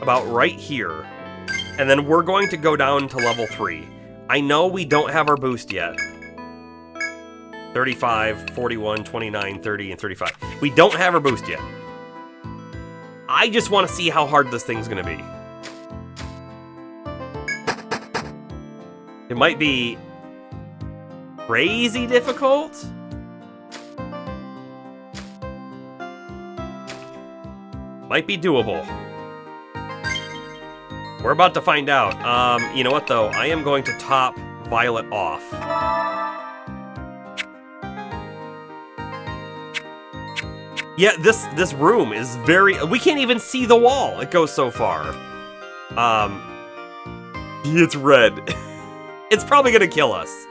about right here, and then we're going to go down to level 3. I know we don't have our boost yet. 35, 41, 29, 30, and 35. We don't have our boost yet. I just want to see how hard this thing's gonna be. It might be crazy difficult. Might be doable. We're about to find out. You know what, though? I am going to top Violet off. Yeah, this room is very... We can't even see the wall. It goes so far. It's red. It's probably gonna kill us.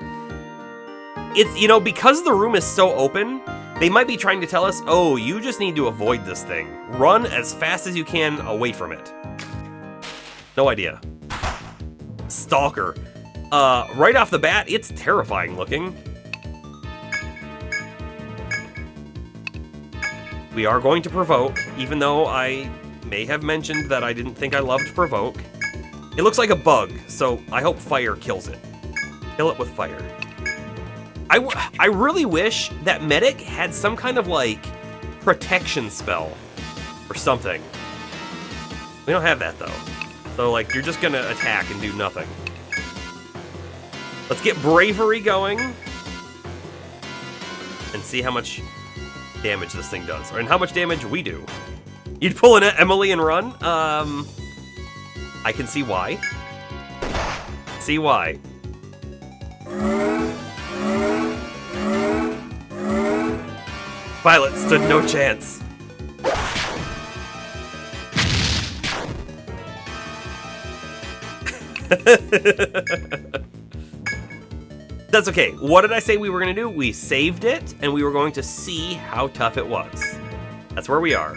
It's, you know, because the room is so open, they might be trying to tell us, oh, you just need to avoid this thing. Run as fast as you can away from it. No idea. Stalker. Right off the bat, it's terrifying looking. We are going to provoke, even though I may have mentioned that I didn't think I loved provoke. It looks like a bug, so I hope fire kills it. Kill it with fire. I really wish that medic had some kind of, like, protection spell or something. We don't have that, though. So, like, you're just gonna attack and do nothing. Let's get bravery going and see how much damage this thing does, and how much damage we do. You'd pull an Emily and run? I can see why. See why. Violet stood no chance. That's okay. What did I say we were going to do? We saved it, and we were going to see how tough it was. That's where we are.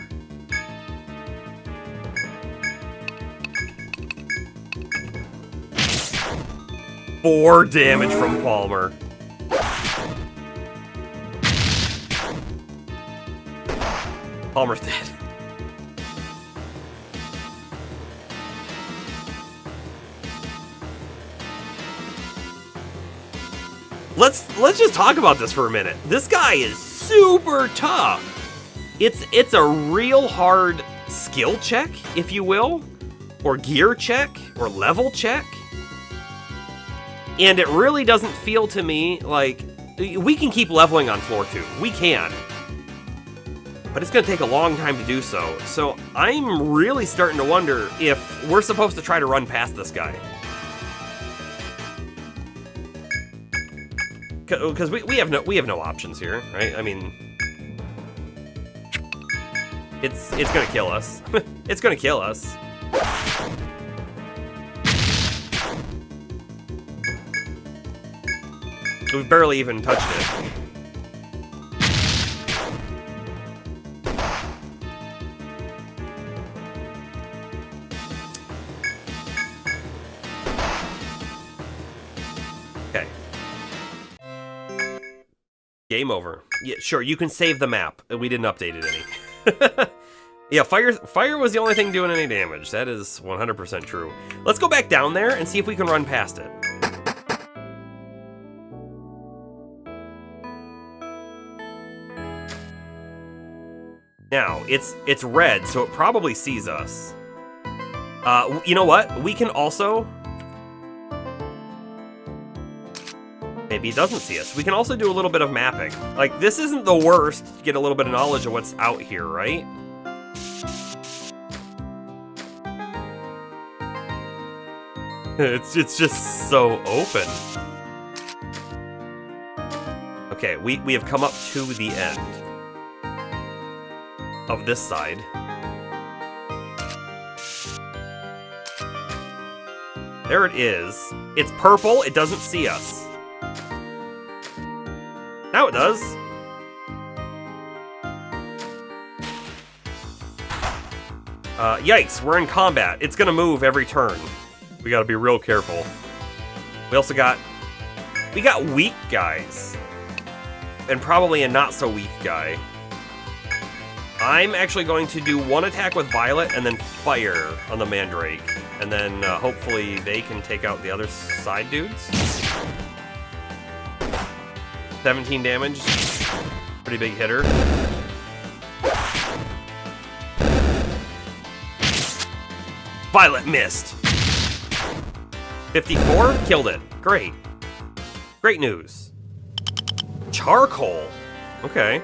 Four damage from Palmer. Palmer's dead. Let's just talk about this for a minute. This guy is super tough. It's a real hard skill check, if you will, or gear check, or level check. And it really doesn't feel to me like we can keep leveling on floor 2. We can. But it's going to take a long time to do so. So I'm really starting to wonder if we're supposed to try to run past this guy. Because we have no options here, right? I mean, it's going to kill us. It's going to kill us. We've barely even touched it. Okay. Game over. Yeah, sure, you can save the map. We didn't update it any. Yeah, fire was the only thing doing any damage. That is 100% true. Let's go back down there and see if we can run past it. Now, it's red, so it probably sees us. You know what? We can also... Maybe it doesn't see us. We can also do a little bit of mapping. Like, this isn't the worst to get a little bit of knowledge of what's out here, right? It's just so open. Okay, we have come up to the end of this side. There it is. It's purple. It doesn't see us. Now it does. Yikes, we're in combat. It's gonna move every turn. We gotta be real careful. We also got... We got weak guys. And probably a not-so-weak guy. I'm actually going to do one attack with Violet and then fire on the Mandrake. And then hopefully they can take out the other side dudes. 17 damage. Pretty big hitter. Violet missed. 54? Killed it. Great. Great news. Charcoal. Okay.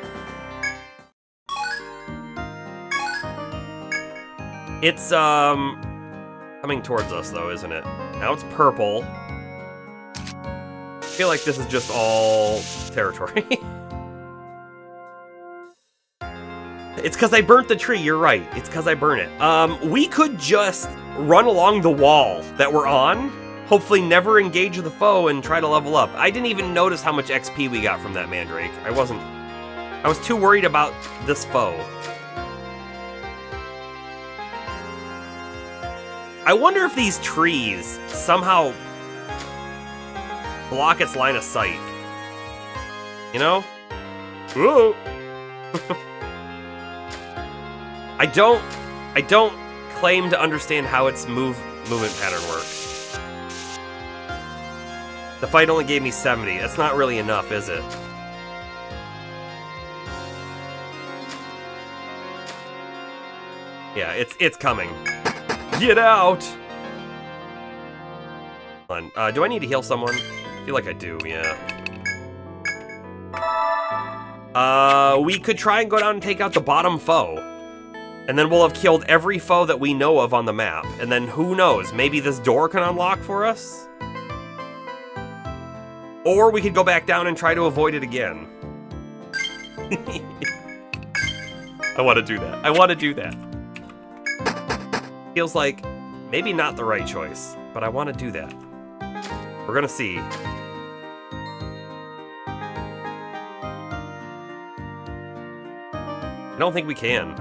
It's, coming towards us, though, isn't it? Now it's purple. I feel like this is just all territory. It's because I burnt the tree, you're right. It's because I burnt it. We could just run along the wall that we're on, hopefully never engage the foe and try to level up. I didn't even notice how much XP we got from that mandrake. I was too worried about this foe. I wonder if these trees somehow block its line of sight. You know? Whoa! I don't claim to understand how its movement pattern works. The fight only gave me 70. That's not really enough, is it? Yeah, it's coming. Get out! Hold on. Do I need to heal someone? I feel like I do, yeah. We could try and go down and take out the bottom foe. And then we'll have killed every foe that we know of on the map. And then who knows, maybe this door can unlock for us? Or we could go back down and try to avoid it again. I want to do that. I want to do that. Feels like maybe not the right choice, but I want to do that. We're gonna see. I don't think we can.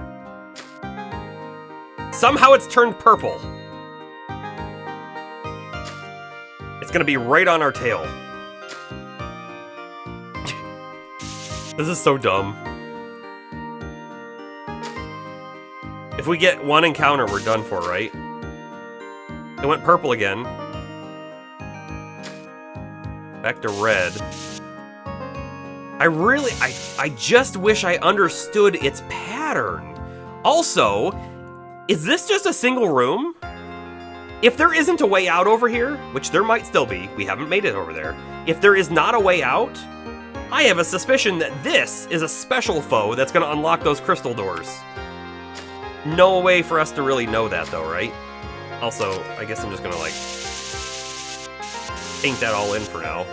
Somehow it's turned purple. It's gonna be right on our tail. This is so dumb. If we get one encounter, we're done for, right? It went purple again. Back to red. I just wish I understood its pattern. Also, is this just a single room? If there isn't a way out over here, which there might still be, we haven't made it over there. If there is not a way out, I have a suspicion that this is a special foe that's gonna unlock those crystal doors. No way for us to really know that though, right? Also, I guess I'm just gonna like paint that all in for now.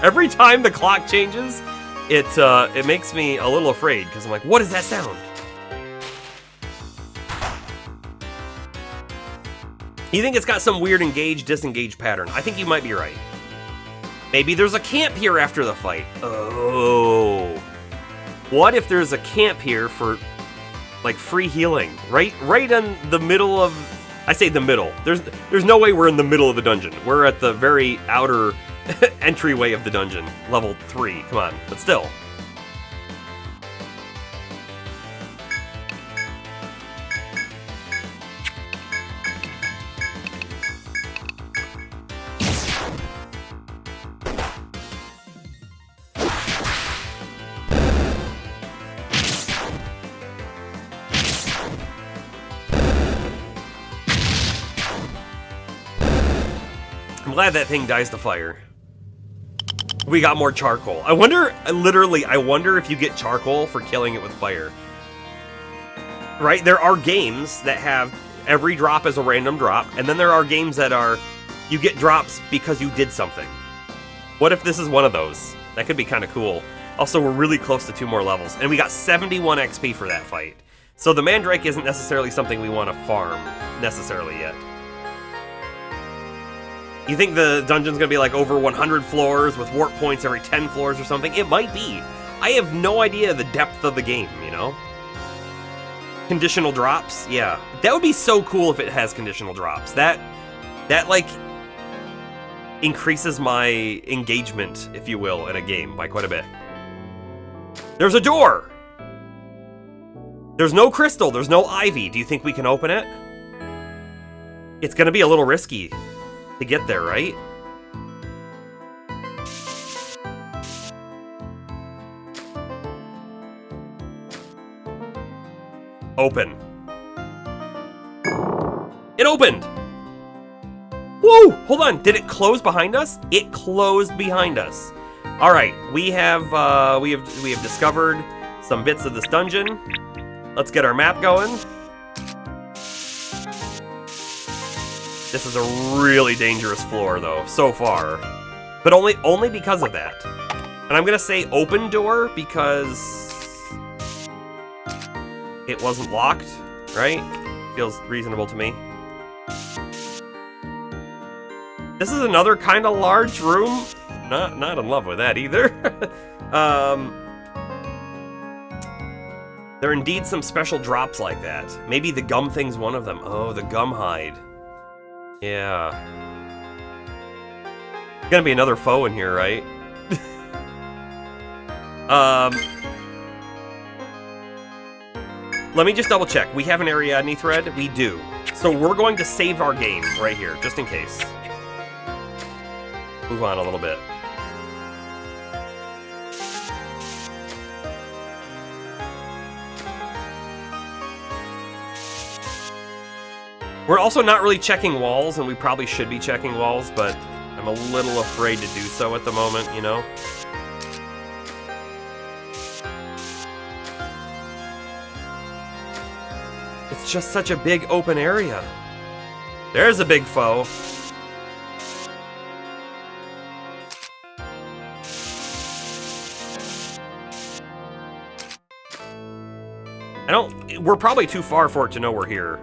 Every time the clock changes, it makes me a little afraid because I'm like, what is that sound? You think it's got some weird engage-disengage pattern? I think you might be right. Maybe there's a camp here after the fight. Oh. What if there's a camp here for, like, free healing? Right in the middle of... I say the middle. There's no way we're in the middle of the dungeon. We're at the very outer entryway of the dungeon. Level 3. Come on. But still. I'm glad that thing dies to fire. We got more charcoal. I wonder if you get charcoal for killing it with fire. Right? There are games that have every drop as a random drop, and then there are games that are, you get drops because you did something. What if this is one of those? That could be kind of cool. Also, we're really close to 2 more levels, and we got 71 XP for that fight. So the Mandrake isn't necessarily something we want to farm, necessarily yet. You think the dungeon's gonna be like over 100 floors with warp points every 10 floors or something? It might be. I have no idea the depth of the game, you know? Conditional drops? Yeah. That would be so cool if it has conditional drops. That like, increases my engagement, if you will, in a game by quite a bit. There's a door! There's no crystal, there's no ivy. Do you think we can open it? It's gonna be a little risky to get there, right? Open. It opened! Whoa! Hold on, did it close behind us? It closed behind us. All right, we have discovered some bits of this dungeon. Let's get our map going. This is a really dangerous floor, though, so far. But only because of that. And I'm gonna say open door because it wasn't locked, right? Feels reasonable to me. This is another kind of large room. Not in love with that either. There are indeed some special drops like that. Maybe the gum thing's one of them. Oh, the gum hide. Yeah. Gonna be another foe in here, right? Let me just double check. We have an Ariadne thread? We do. So we're going to save our game right here, just in case. Move on a little bit. We're also not really checking walls, and we probably should be checking walls, but I'm a little afraid to do so at the moment, you know? It's just such a big open area. There's a big foe. We're probably too far for it to know we're here,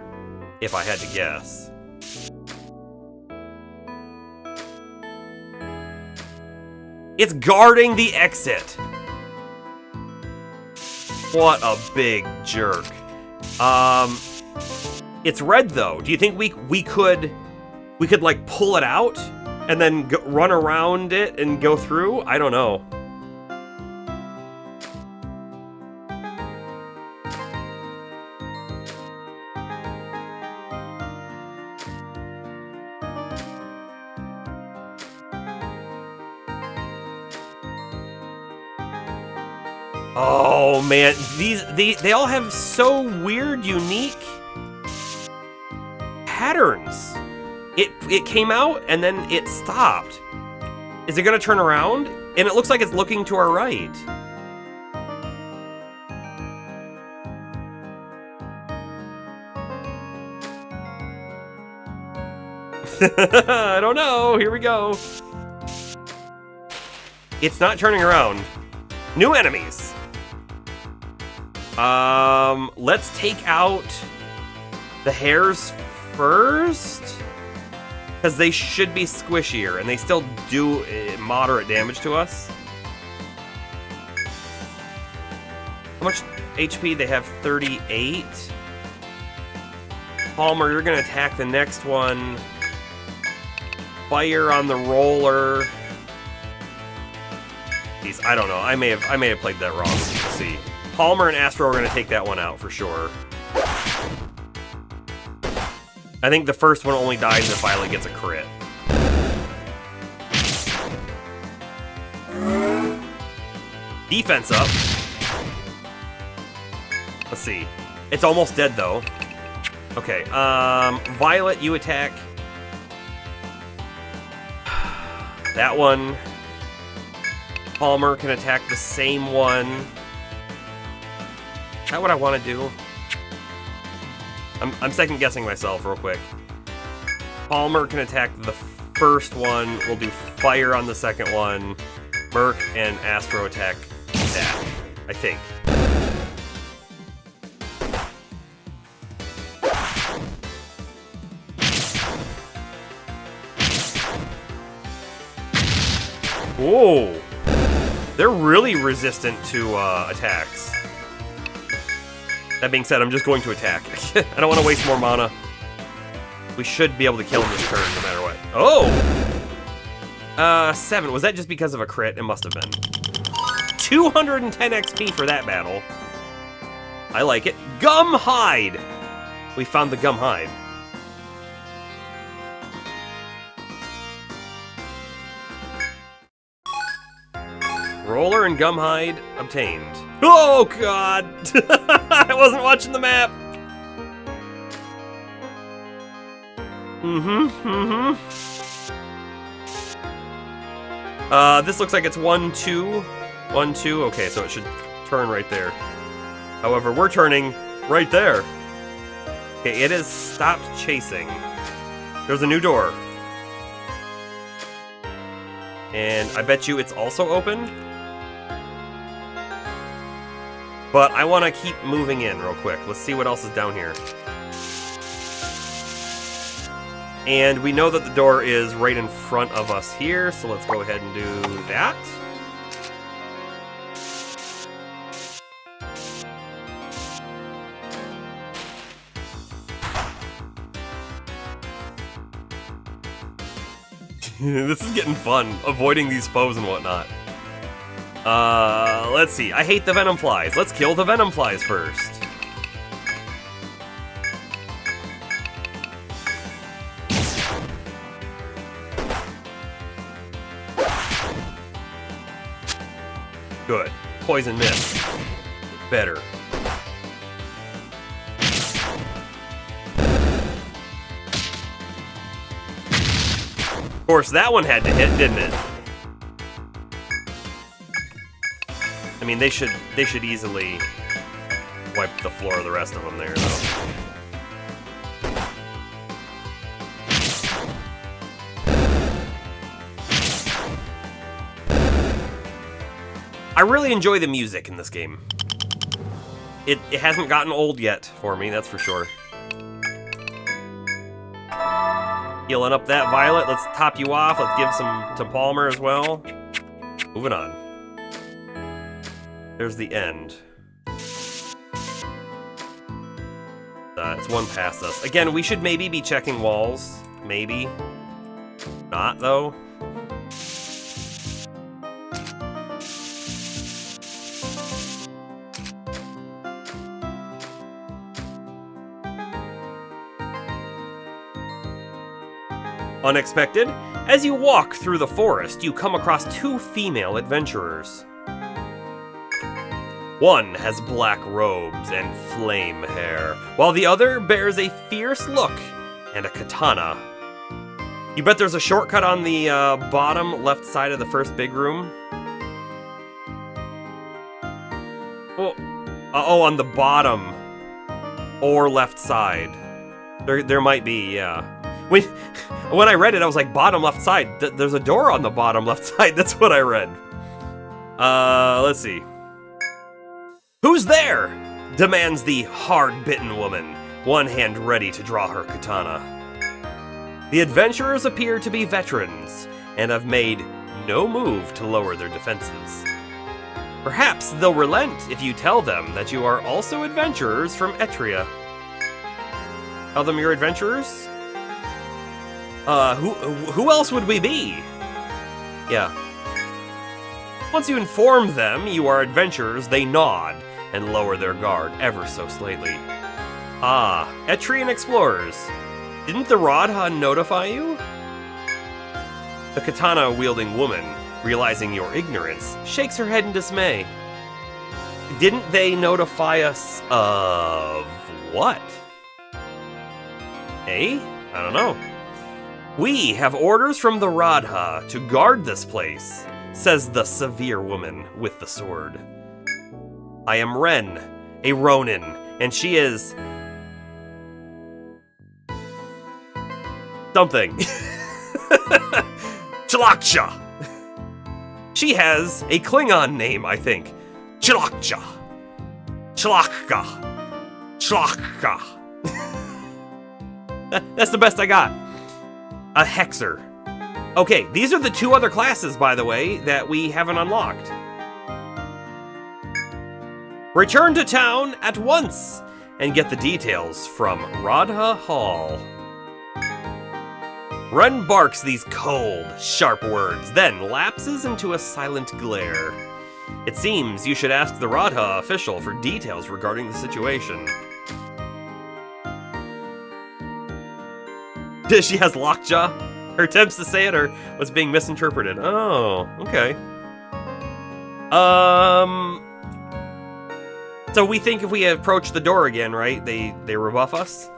if I had to guess. It's guarding the exit. What a big jerk. It's red though. Do you think we could like pull it out and then run around it and go through? I don't know. Oh man, they all have so weird, unique patterns. It came out and then it stopped. Is it gonna turn around? And it looks like it's looking to our right. I don't know. Here we go. It's not turning around. New enemies. Let's take out the hairs first, because they should be squishier, and they still do moderate damage to us. How much HP? They have 38. Palmer, you're gonna attack the next one. Fire on the roller. Jeez, I don't know. I may have played that wrong. Let's see. Palmer and Astro are gonna take that one out for sure. I think the first one only dies if Violet gets a crit. Defense up. Let's see. It's almost dead though. Okay, Violet, you attack. That one. Palmer can attack the same one. Is that what I want to do? I'm second guessing myself real quick. Palmer can attack the first one. We'll do fire on the second one. Merc and Astro attack that, I think. Whoa! They're really resistant to attacks. That being said, I'm just going to attack. I don't want to waste more mana. We should be able to kill him this turn no matter what. Oh! 7. Was that just because of a crit? It must have been. 210 XP for that battle. I like it. Gum hide! We found the gum hide. Roller and gum hide obtained. Oh god! I wasn't watching the map. This looks like it's 1, 2. 1, 2. Okay, so it should turn right there. However, we're turning right there. Okay, it has stopped chasing. There's a new door. And I bet you it's also open. But I want to keep moving in real quick. Let's see what else is down here. And we know that the door is right in front of us here, so let's go ahead and do that. This is getting fun, avoiding these foes and whatnot. Let's see. I hate the venom flies. Let's kill the venom flies first. Good. Poison miss. Better. Of course, that one had to hit, didn't it? I mean, they should easily wipe the floor of the rest of them there, though. I really enjoy the music in this game. It hasn't gotten old yet for me, that's for sure. Healing up that Violet. Let's top you off. Let's give some to Palmer as well. Moving on. There's the end. It's one past us. Again, we should maybe be checking walls. Maybe. Not, though. Unexpected. As you walk through the forest, you come across two female adventurers. One has black robes and flame hair, while the other bears a fierce look and a katana. You bet there's a shortcut on the bottom left side of the first big room? Oh, on the bottom or left side. There might be, yeah. When I read it, I was like, bottom left side. There's a door on the bottom left side. That's what I read. Let's see. Who's there? Demands the hard-bitten woman, one hand ready to draw her katana. The adventurers appear to be veterans and have made no move to lower their defenses. Perhaps they'll relent if you tell them that you are also adventurers from Etrian. Tell them you're adventurers? Who else would we be? Yeah. Once you inform them you are adventurers, they nod and lower their guard ever so slightly. Ah, Etrian explorers. Didn't the Radha notify you? The katana-wielding woman, realizing your ignorance, shakes her head in dismay. Didn't they notify us of what? Eh? I don't know. We have orders from the Radha to guard this place, says the severe woman with the sword. I am Ren, a Ronin, and she is... something. Chilaksha. She has a Klingon name, I think. Chilaksha. Chilakka. Chilakka. That's the best I got. A Hexer. Okay, these are the two other classes, by the way, that we haven't unlocked. Return to town at once and get the details from Radha Hall. Ren barks these cold, sharp words, then lapses into a silent glare. It seems you should ask the Radha official for details regarding the situation. She has lockjaw? Her attempts to say it was being misinterpreted. Oh, okay. So we think if we approach the door again, right, they rebuff us?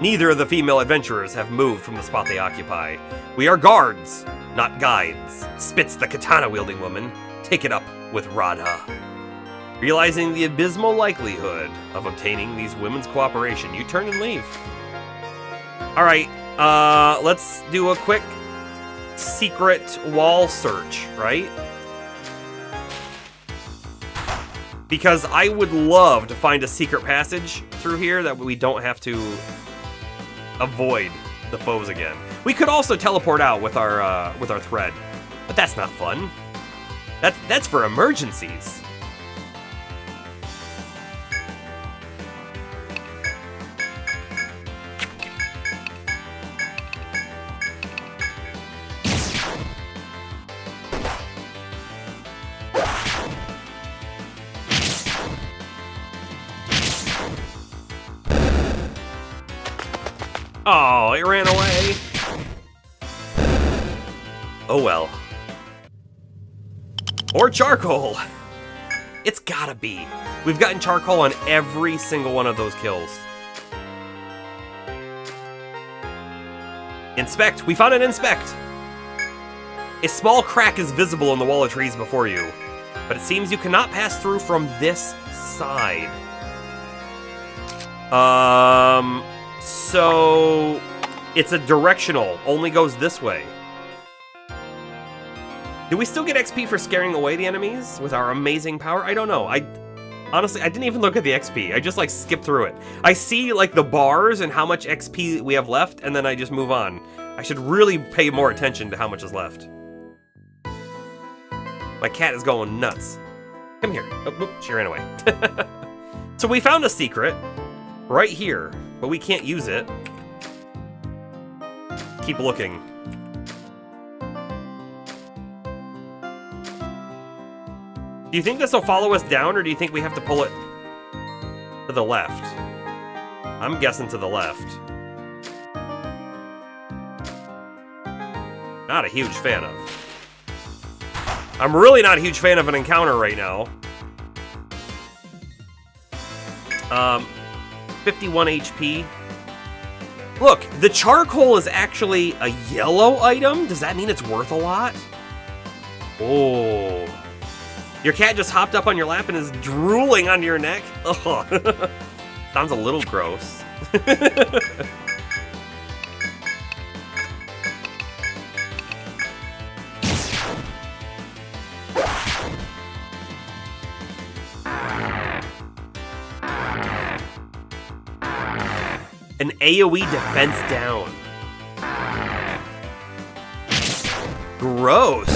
Neither of the female adventurers have moved from the spot they occupy. We are guards, not guides, spits the katana-wielding woman. Take it up with Radha. Realizing the abysmal likelihood of obtaining these women's cooperation, you turn and leave. Alright, let's do a quick secret wall search, right? Because I would love to find a secret passage through here that we don't have to avoid the foes again. We could also teleport out with our thread, but that's not fun. That's for emergencies. Oh, it ran away. Oh well. Or charcoal. It's gotta be. We've gotten charcoal on every single one of those kills. Inspect. We found an inspect. A small crack is visible in the wall of trees before you, but it seems you cannot pass through from this side. So it's a directional, only goes this way. Do we still get XP for scaring away the enemies with our amazing power? I don't know. Honestly, I didn't even look at the XP. I just like skipped through it. I see like the bars and how much XP we have left, and then I just move on. I should really pay more attention to how much is left. My cat is going nuts. Come here. Oh, she ran away. So we found a secret right here, but we can't use it. Keep looking. Do you think this will follow us down, or do you think we have to pull it to the left? I'm guessing to the left. Not a huge fan of. I'm really not a huge fan of an encounter right now. 51 HP. Look, the charcoal is actually a yellow item. Does that mean it's worth a lot? Oh. Your cat just hopped up on your lap and is drooling on your neck? Ugh. Sounds a little gross. An AoE defense down. Gross.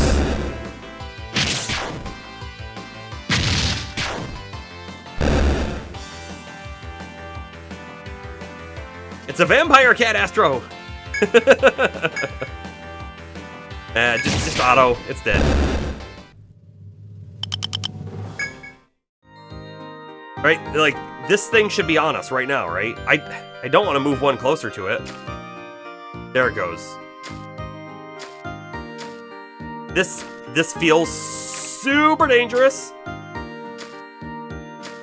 It's a vampire cat, Astro. Just auto. It's dead. Right, like this thing should be on us right now, right? I don't want to move one closer to it. There it goes. This feels super dangerous.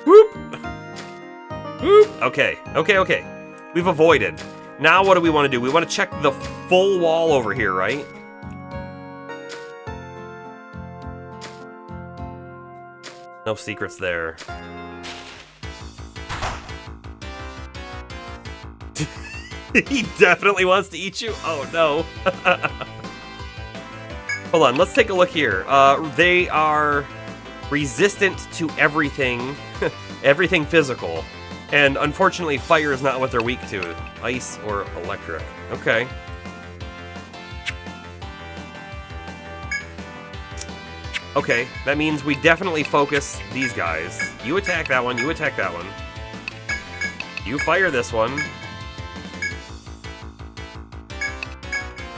Whoop. Whoop. Okay. We've avoided. Now what do we want to do? We want to check the full wall over here, right? No secrets there. He definitely wants to eat you? Oh no. Hold on, let's take a look here. They are resistant to everything, everything physical. And unfortunately, fire is not what they're weak to. Ice or electric. Okay. Okay, that means we definitely focus these guys. You attack that one, you attack that one. You fire this one.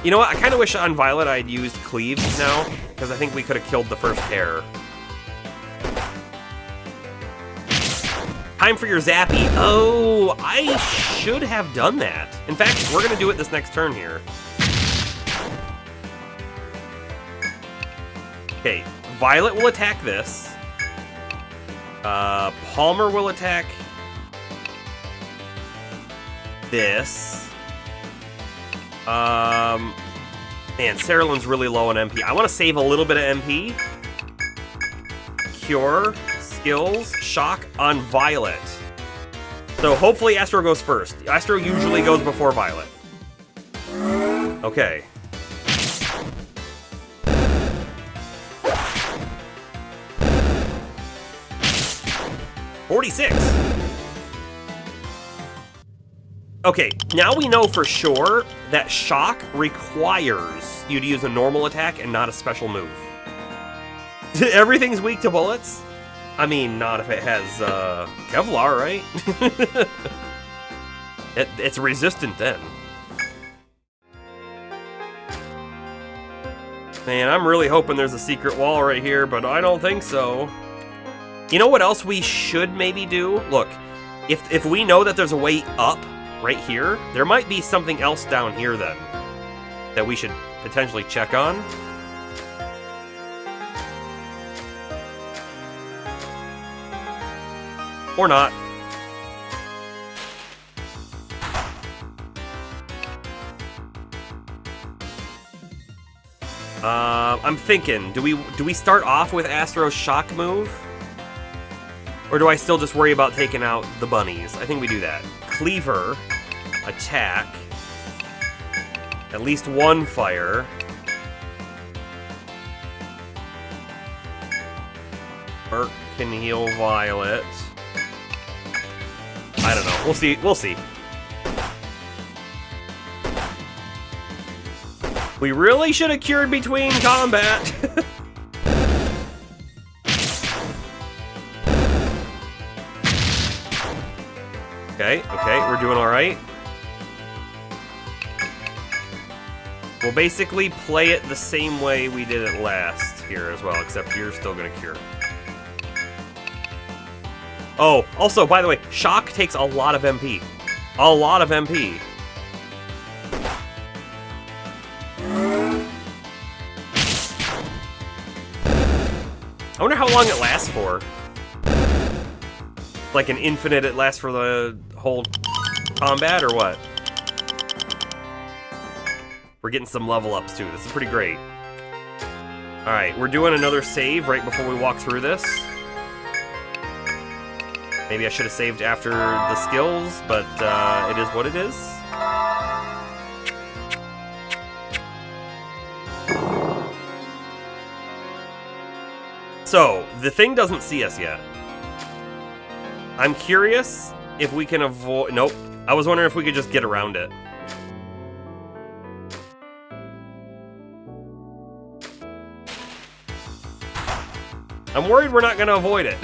You know what? I kind of wish on Violet I had used Cleave now, because I think we could have killed the first pair. Time for your Zappy. Oh, I should have done that. In fact, we're going to do it this next turn here. Okay, Violet will attack this. Palmer will attack this. Man, Cerulean's really low on MP. I want to save a little bit of MP. Cure, skills, shock on Violet. So hopefully Astro goes first. Astro usually goes before Violet. Okay. 46. Okay, now we know for sure that shock requires you to use a normal attack and not a special move. Everything's weak to bullets? I mean, not if it has Kevlar, right? It's resistant then. Man, I'm really hoping there's a secret wall right here, but I don't think so. You know what else we should maybe do? Look, if we know that there's a way up right here, there might be something else down here then that we should potentially check on. Or not. I'm thinking, do we start off with Astro's shock move? Or do I still just worry about taking out the bunnies? I think we do that. Cleaver, attack, at least one fire. Merc can heal Violet. I don't know. We'll see. We'll see. We really should have cured between combat. Okay, we're doing all right. We'll basically play it the same way we did it last here as well, except you're still gonna cure. Oh, also, by the way, shock takes a lot of MP. A lot of MP. I wonder how long it lasts for. Like an infinite, it lasts for the whole combat, or what? We're getting some level ups too. This is pretty great. Alright, we're doing another save right before we walk through this. Maybe I should have saved after the skills, but it is what it is. So, the thing doesn't see us yet. I'm curious if we can avoid... Nope. I was wondering if we could just get around it. I'm worried we're not going to avoid it.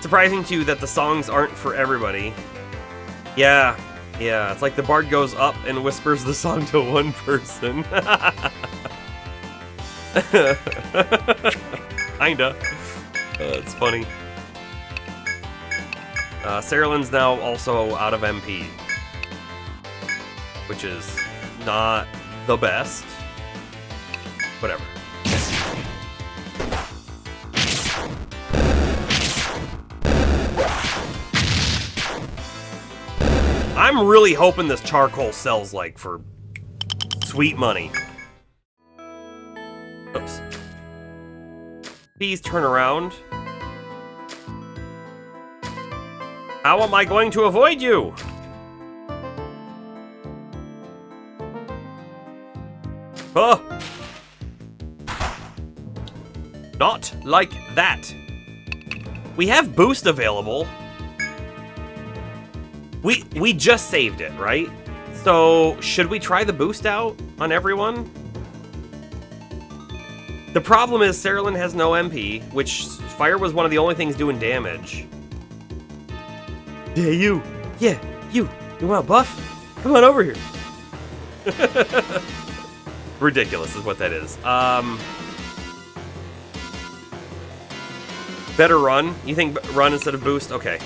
Surprising to you that the songs aren't for everybody. Yeah, it's like the bard goes up and whispers the song to one person. Kinda. It's funny. Sarahlin's now also out of MP, which is not the best. Whatever. I'm really hoping this charcoal sells, like, for sweet money. Oops. Please turn around. How am I going to avoid you? Huh. Not like that. We have boost available. We just saved it, right? So, should we try the boost out on everyone? The problem is Saralyn has no MP, which fire was one of the only things doing damage. Yeah, you. Yeah, you. You want a buff? Come on over here. Ridiculous is what that is. Better run? You think run instead of boost? Okay.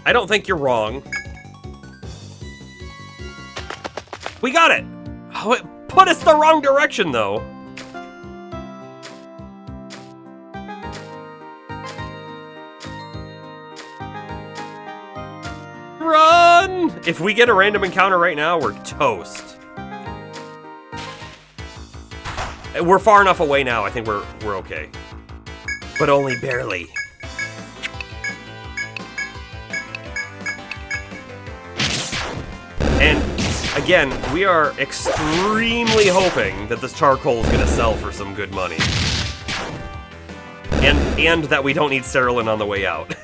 I don't think you're wrong. We got it! Oh, it put us the wrong direction, though. Run! If we get a random encounter right now, we're toast. We're far enough away now, I think we're okay. But only barely. And again, we are extremely hoping that this charcoal is going to sell for some good money. And that we don't need Cerulean on the way out.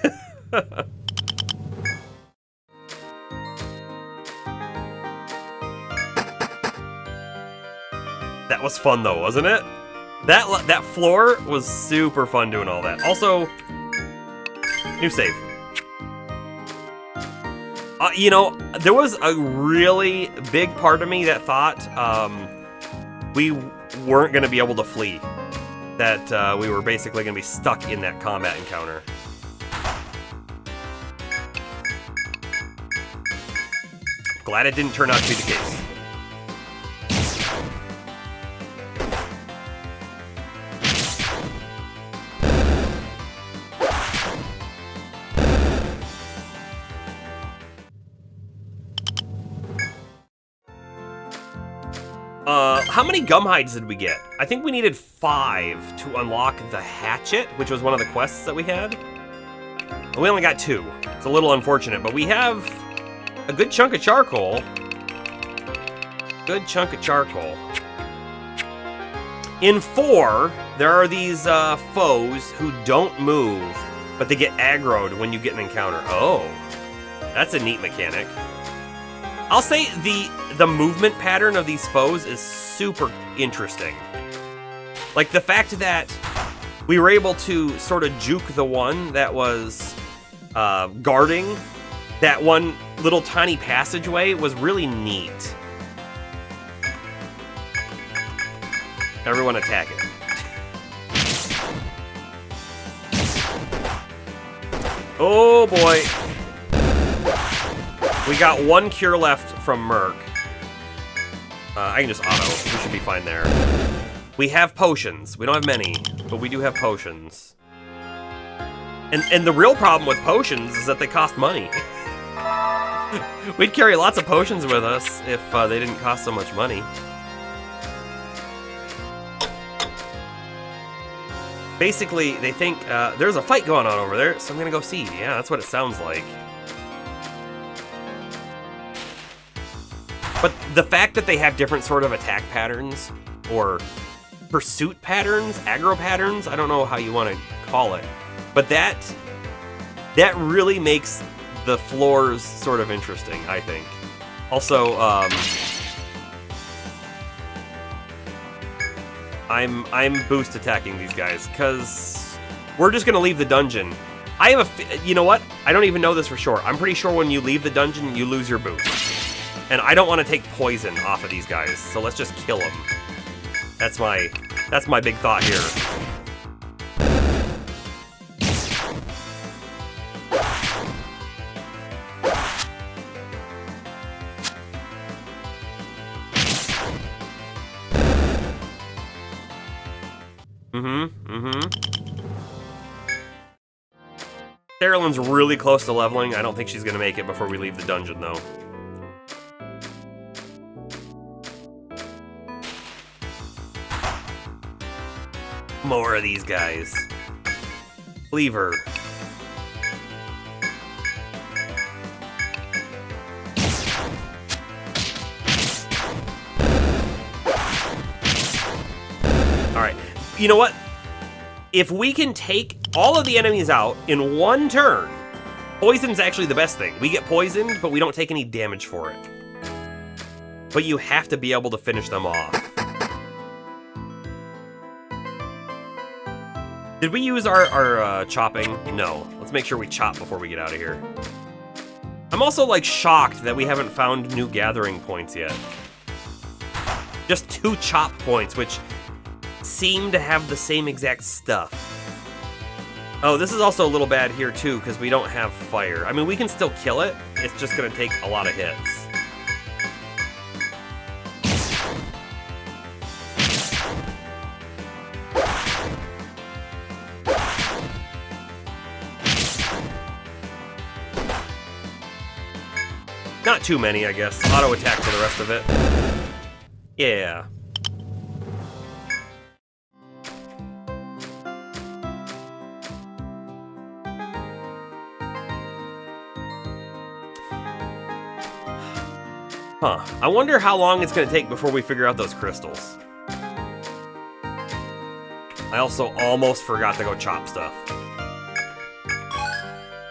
That was fun though, wasn't it? That floor was super fun doing all that. Also, new save. You know, there was a really big part of me that thought we weren't going to be able to flee. That we were basically going to be stuck in that combat encounter. Glad it didn't turn out to be the case. How many gum hides did we get? I think we needed 5 to unlock the hatchet, which was one of the quests that we had. And we only got 2. It's a little unfortunate, but we have a good chunk of charcoal. Good chunk of charcoal. In 4, there are these foes who don't move, but they get aggroed when you get an encounter. Oh, that's a neat mechanic. I'll say the movement pattern of these foes is super interesting. Like the fact that we were able to sort of juke the one that was guarding that one little tiny passageway was really neat. Everyone attack it. Oh boy. We got 1 cure left from Merc. I can just auto. We should be fine there. We have potions. We don't have many, but we do have potions. And the real problem with potions is that they cost money. We'd carry lots of potions with us if they didn't cost so much money. Basically, they think there's a fight going on over there, so I'm gonna go see. Yeah, that's what it sounds like. But the fact that they have different sort of attack patterns, or pursuit patterns, aggro patterns, I don't know how you want to call it, but that really makes the floors sort of interesting, I think. Also, I'm boost attacking these guys, because we're just going to leave the dungeon. I have you know what? I don't even know this for sure. I'm pretty sure when you leave the dungeon, you lose your boost. And I don't want to take poison off of these guys, so let's just kill them. That's my big thought here. Cerulean's really close to leveling. I don't think she's going to make it before we leave the dungeon, though. More of these guys. Cleaver. Alright, you know what? If we can take all of the enemies out in one turn, poison's actually the best thing. We get poisoned, but we don't take any damage for it. But you have to be able to finish them off. Did we use our chopping? No. Let's make sure we chop before we get out of here. I'm also, like, shocked that we haven't found new gathering points yet. Just 2 chop points, which seem to have the same exact stuff. Oh, this is also a little bad here, too, because we don't have fire. I mean, we can still kill it. It's just going to take a lot of hits. Not too many, I guess. Auto attack for the rest of it. Yeah. Huh. I wonder how long it's going to take before we figure out those crystals. I also almost forgot to go chop stuff.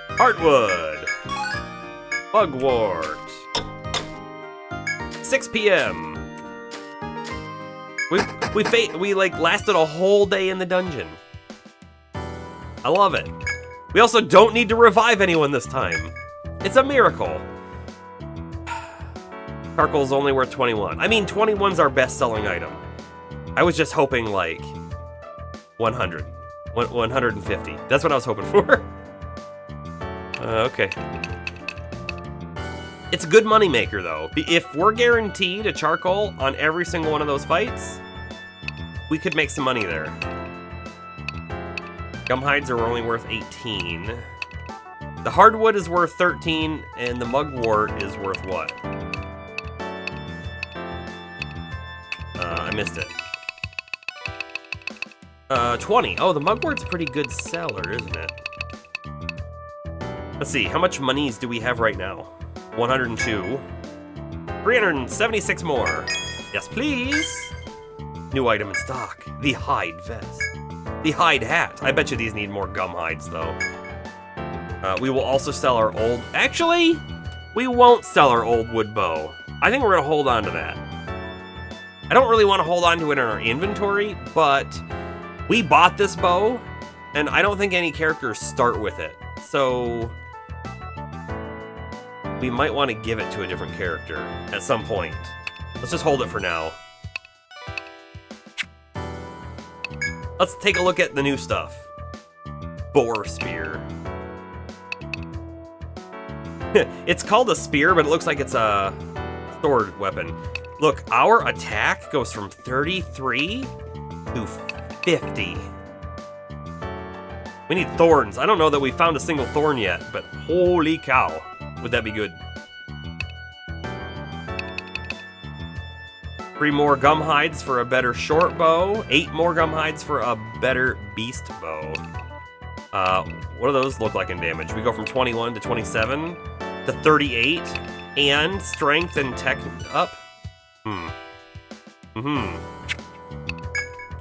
Heartwood. Bugwort. 6 p.m. We like lasted a whole day in the dungeon. I love it. We also don't need to revive anyone this time. It's a miracle. Charcoal's only worth 21. I mean, 21's our best-selling item. I was just hoping, like, 100. 150. That's what I was hoping for. Okay. It's a good moneymaker, though. If we're guaranteed a charcoal on every single one of those fights, we could make some money there. Gum hides are only worth 18. The hardwood is worth 13, and the mugwort is worth what? I missed it. 20. Oh, the mugwort's a pretty good seller, isn't it? Let's see, how much monies do we have right now? 102. 376 more. Yes, please. New item in stock. The hide vest. The hide hat. I bet you these need more gum hides, though. We will also sell our old... Actually, we won't sell our old wood bow. I think we're going to hold on to that. I don't really want to hold on to it in our inventory, but we bought this bow, and I don't think any characters start with it. So we might want to give it to a different character at some point. Let's just hold it for now. Let's take a look at the new stuff. Boar spear. It's called a spear, but it looks like it's a sword weapon. Look, our attack goes from 33 to 50. We need thorns. I don't know that we found a single thorn yet, but holy cow, would that be good. 3 more gum hides for a better short bow. 8 more gum hides for a better beast bow. What do those look like in damage? We go from 21 to 27 to 38, and strength and tech up.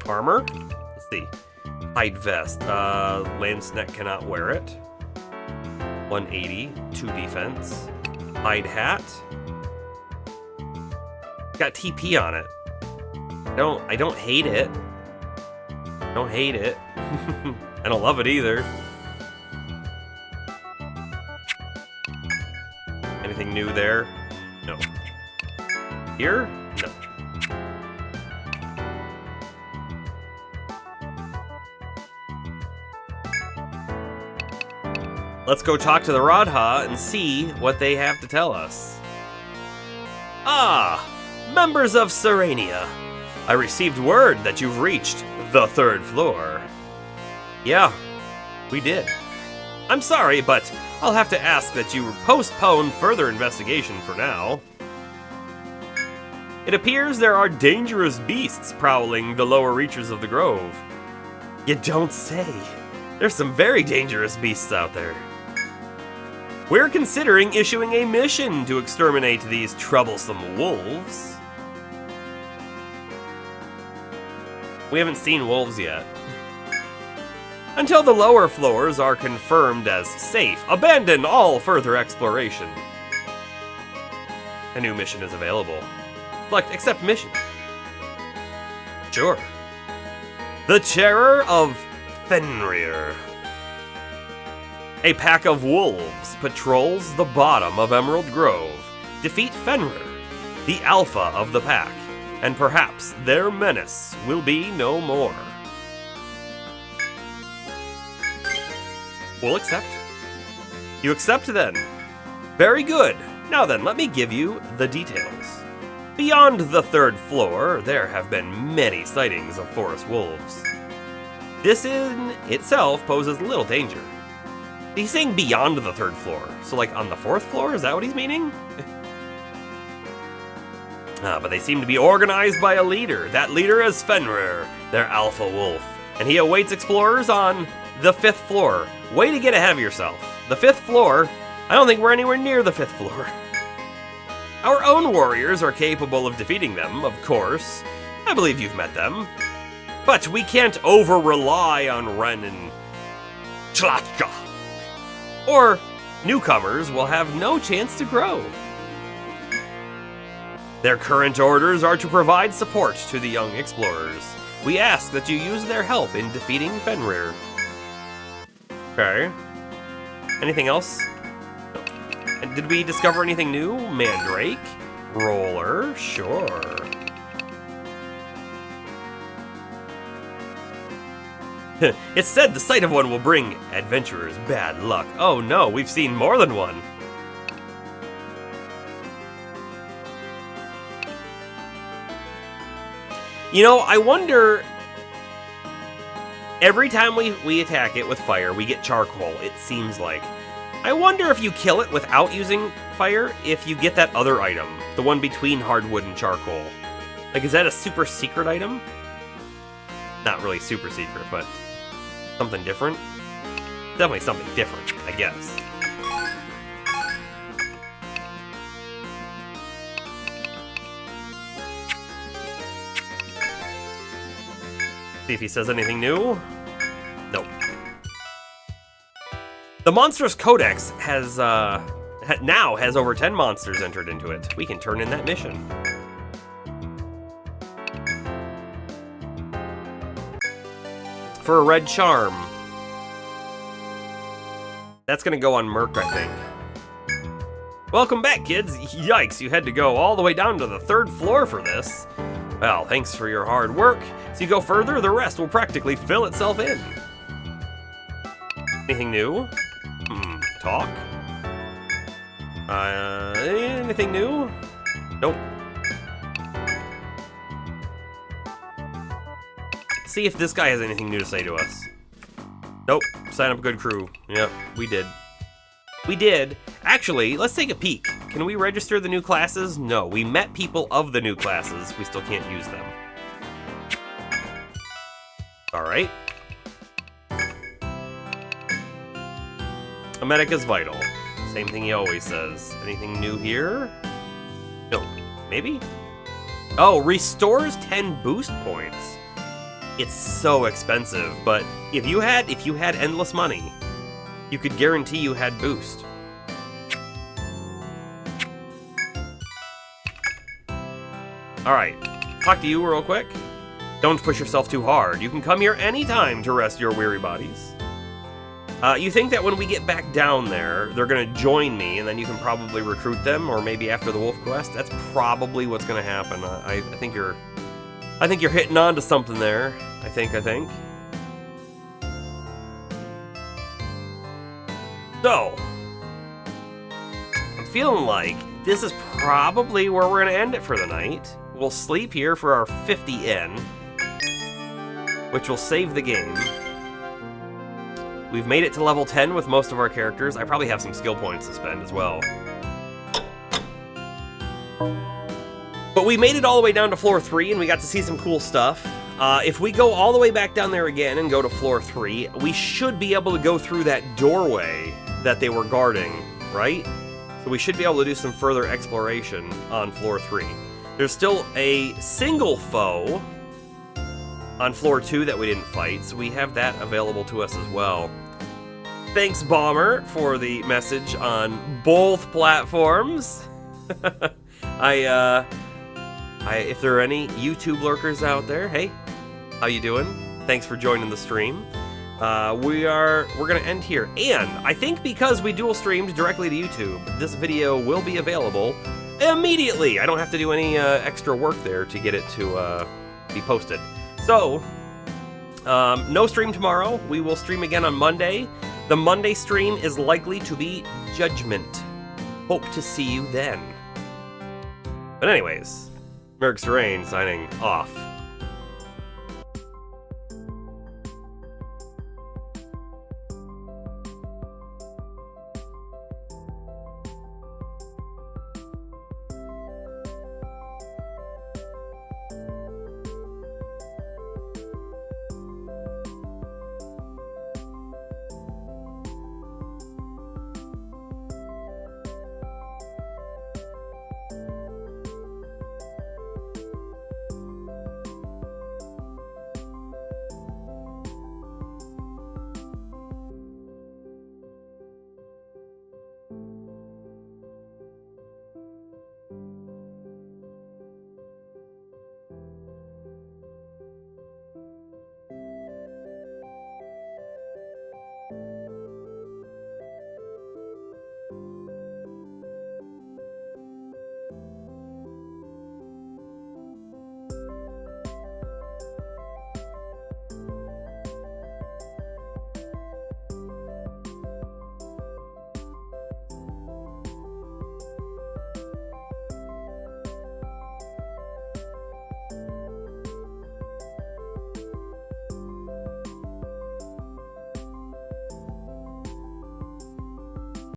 Armor? Let's see. Hide vest. Lancenet cannot wear it. 180, 2 defense. Hide hat. Got TP on it. I don't hate it. Don't hate it. I don't love it either. Anything new there? No. Here? No. Let's go talk to the Radha and see what they have to tell us. Ah, members of Serenia. I received word that you've reached the 3rd floor. Yeah, we did. I'm sorry, but I'll have to ask that you postpone further investigation for now. It appears there are dangerous beasts prowling the lower reaches of the grove. You don't say. There's some very dangerous beasts out there. We're considering issuing a mission to exterminate these troublesome wolves. We haven't seen wolves yet. Until the lower floors are confirmed as safe, abandon all further exploration. A new mission is available. Select accept mission. Sure. The Terror of Fenrir. A pack of wolves patrols the bottom of Emerald Grove. Defeat Fenrir, the alpha of the pack, and perhaps their menace will be no more. We'll accept. You accept then. Very good. Now then, let me give you the details. Beyond the 3rd floor, there have been many sightings of forest wolves. This in itself poses little danger. He's saying beyond the 3rd floor, so like on the 4th floor, is that what he's meaning? But they seem to be organized by a leader. That leader is Fenrir, their alpha wolf, and he awaits explorers on the 5th floor. Way to get ahead of yourself. The 5th floor? I don't think we're anywhere near the 5th floor. Our own warriors are capable of defeating them, of course. I believe you've met them. But we can't over-rely on Ren and Tlatka. Or newcomers will have no chance to grow. Their current orders are to provide support to the young explorers. We ask that you use their help in defeating Fenrir. Okay. Anything else? And did we discover anything new? Mandrake? Roller? Sure. It's said the sight of one will bring adventurers bad luck. Oh no, we've seen more than one. You know, I wonder, every time we attack it with fire, we get charcoal, it seems like. I wonder if you kill it without using fire, if you get that other item, the one between hardwood and charcoal. Like, is that a super secret item? Not really super secret, but something different? Definitely something different, I guess. See if he says anything new. Nope. The Monsters Codex has now has over 10 monsters entered into it. We can turn in that mission. For a red charm. That's gonna go on Merc, I think. Welcome back, kids. Yikes, you had to go all the way down to the 3rd floor for this. Well, thanks for your hard work. As you go further, the rest will practically fill itself in. Anything new? Talk? Anything new? Nope. See if this guy has anything new to say to us. Nope. Sign up good crew. Yep, we did. We did. Actually, let's take a peek. Can we register the new classes? No, we met people of the new classes. We still can't use them. Alright. A medic is vital. Same thing he always says. Anything new here? No. Maybe? Oh, restores 10 boost points. It's so expensive, but if you had endless money, you could guarantee you had boost. Alright, talk to you real quick. Don't push yourself too hard. You can come here anytime to rest your weary bodies. You think that when we get back down there, they're gonna join me, and then you can probably recruit them, or maybe after the Wolf Quest? That's probably what's gonna happen. I think you're hitting on to something there. I think. So, I'm feeling like this is probably where we're gonna end it for the night. We'll sleep here for our 50 in, which will save the game. We've made it to level 10 with most of our characters. I probably have some skill points to spend as well. But we made it all the way down to floor 3, and we got to see some cool stuff. If we go all the way back down there again and go to floor 3, we should be able to go through that doorway that they were guarding, right? So we should be able to do some further exploration on floor 3. There's still a single foe on floor 2 that we didn't fight, so we have that available to us as well. Thanks, Bomber, for the message on both platforms. If there are any YouTube lurkers out there, hey, how you doing? Thanks for joining the stream. We're gonna end here, and I think because we dual streamed directly to YouTube, this video will be available immediately. I don't have to do any extra work there to get it to be posted. So, no stream tomorrow. We will stream again on Monday. The Monday stream is likely to be Judgment. Hope to see you then. But anyways, Merc Serene signing off.